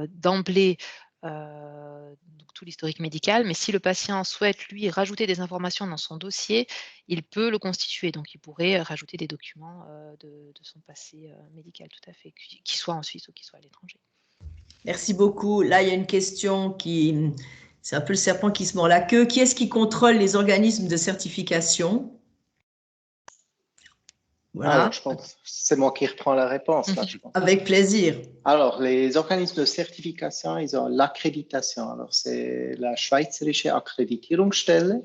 d'emblée donc tout l'historique médical, mais si le patient souhaite, lui, rajouter des informations dans son dossier, il peut le constituer. Donc, il pourrait rajouter des documents de son passé médical, tout à fait, qu'il soit en Suisse ou qu'il soit à l'étranger. Merci beaucoup. Là, il y a une question qui... C'est un peu le serpent qui se mord la queue. Qui est-ce qui contrôle les organismes de certification? Voilà. Alors, je pense que c'est moi qui reprends la réponse, là, je pense. Avec plaisir. Alors, les organismes de certification, ils ont l'accréditation. Alors, c'est la Schweizerische Akkreditierungsstelle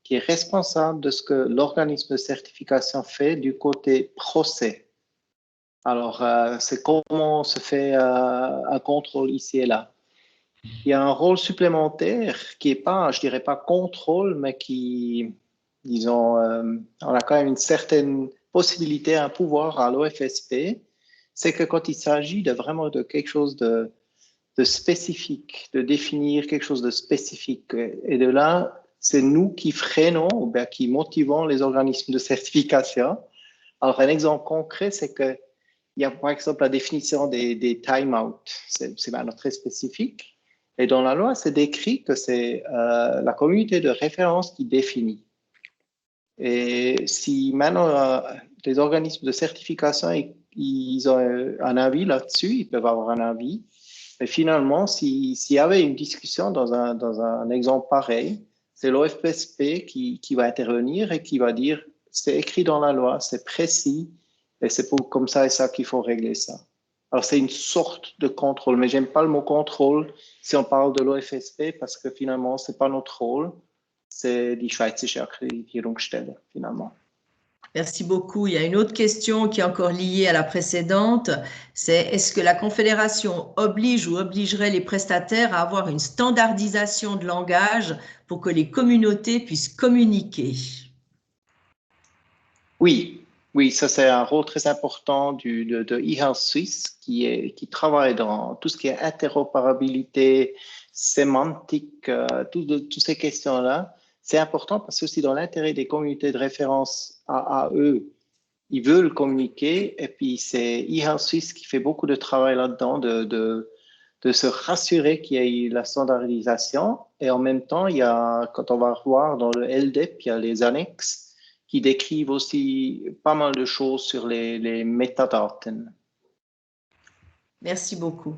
qui est responsable de ce que l'organisme de certification fait du côté procès. Alors, c'est comment se fait un contrôle ici et là. Il y a un rôle supplémentaire qui n'est pas, je dirais pas contrôle, mais qui, disons, on a quand même une certaine possibilité, un pouvoir à l'OFSP, c'est que quand il s'agit de vraiment de quelque chose de spécifique, de définir quelque chose de spécifique, et de là, c'est nous qui freinons ou bien qui motivons les organismes de certification. Alors, un exemple concret, c'est que il y a par exemple la définition des time-out, c'est maintenant très spécifique. Et dans la loi, c'est décrit que c'est la communauté de référence qui définit. Et si maintenant les organismes de certification, ils ont un avis là-dessus, ils peuvent avoir un avis. Mais finalement, s'il y avait une discussion dans un exemple pareil, c'est l'OFSP qui va intervenir et qui va dire c'est écrit dans la loi, c'est précis, et c'est comme ça et ça qu'il faut régler ça. Alors, c'est une sorte de contrôle, mais j'aime pas le mot contrôle si on parle de l'OFSP parce que finalement, c'est pas notre rôle, c'est die Schweizerische Akkreditierungsstelle, finalement. Merci beaucoup. Il y a une autre question qui est encore liée à la précédente, c'est est-ce que la Confédération oblige ou obligerait les prestataires à avoir une standardisation de langage pour que les communautés puissent communiquer? Oui, ça c'est un rôle très important de eHealth Suisse qui travaille dans tout ce qui est interopérabilité, sémantique, toutes ces questions-là. C'est important parce que c'est dans l'intérêt des communautés de référence à eux. Ils veulent communiquer et puis c'est eHealth Suisse qui fait beaucoup de travail là-dedans de se rassurer qu'il y ait la standardisation et en même temps, il y a, quand on va voir dans le LDEP, il y a les annexes qui décrivent aussi pas mal de choses sur les métadaten. Merci beaucoup.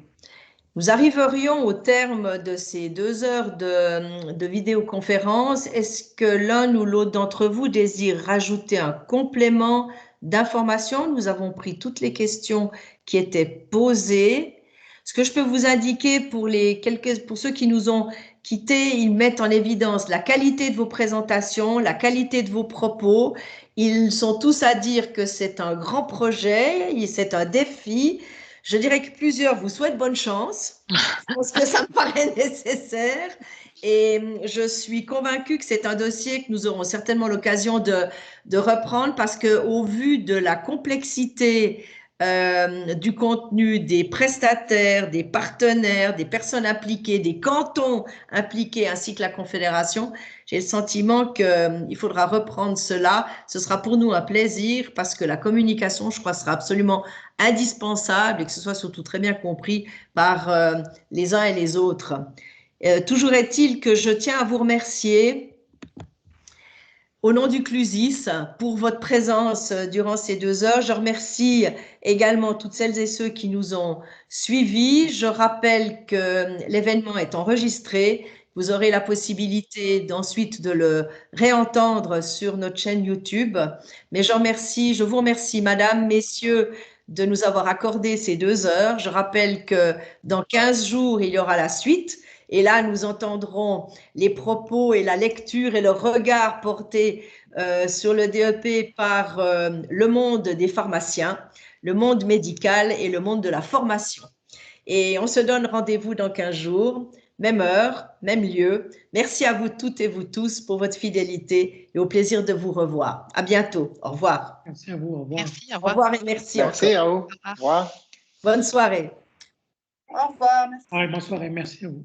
Nous arriverions au terme de ces 2 heures de vidéoconférence. Est-ce que l'un ou l'autre d'entre vous désire rajouter un complément d'information? Nous avons pris toutes les questions qui étaient posées. Ce que je peux vous indiquer pour ceux qui nous ont quittés, ils mettent en évidence la qualité de vos présentations, la qualité de vos propos. Ils sont tous à dire que c'est un grand projet, c'est un défi. Je dirais que plusieurs vous souhaitent bonne chance, parce que ça me paraît nécessaire. Et je suis convaincue que c'est un dossier que nous aurons certainement l'occasion de reprendre, parce qu'au vu de la complexité du contenu, des prestataires, des partenaires, des personnes impliquées, des cantons impliqués, ainsi que la Confédération, j'ai le sentiment qu'il faudra reprendre cela. Ce sera pour nous un plaisir parce que la communication, je crois, sera absolument indispensable et que ce soit surtout très bien compris par les uns et les autres. Toujours est-il que je tiens à vous remercier au nom du CLUSIS pour votre présence durant ces 2 heures. Je remercie également toutes celles et ceux qui nous ont suivis. Je rappelle que l'événement est enregistré. Vous aurez la possibilité ensuite de le réentendre sur notre chaîne YouTube. Mais je vous remercie, Madame, Messieurs, de nous avoir accordé ces 2 heures. Je rappelle que dans 15 jours, il y aura la suite. Et là, nous entendrons les propos et la lecture et le regard portés sur le DEP par le monde des pharmaciens, le monde médical et le monde de la formation. Et on se donne rendez-vous dans 15 jours, même heure, même lieu. Merci à vous toutes et vous tous pour votre fidélité et au plaisir de vous revoir. À bientôt. Au revoir. Merci à vous. Au revoir. Merci, au revoir. Au revoir et merci. Merci encore. à vous. Au revoir. Bonne soirée. Au revoir. Merci. Bonne soirée. Merci à vous.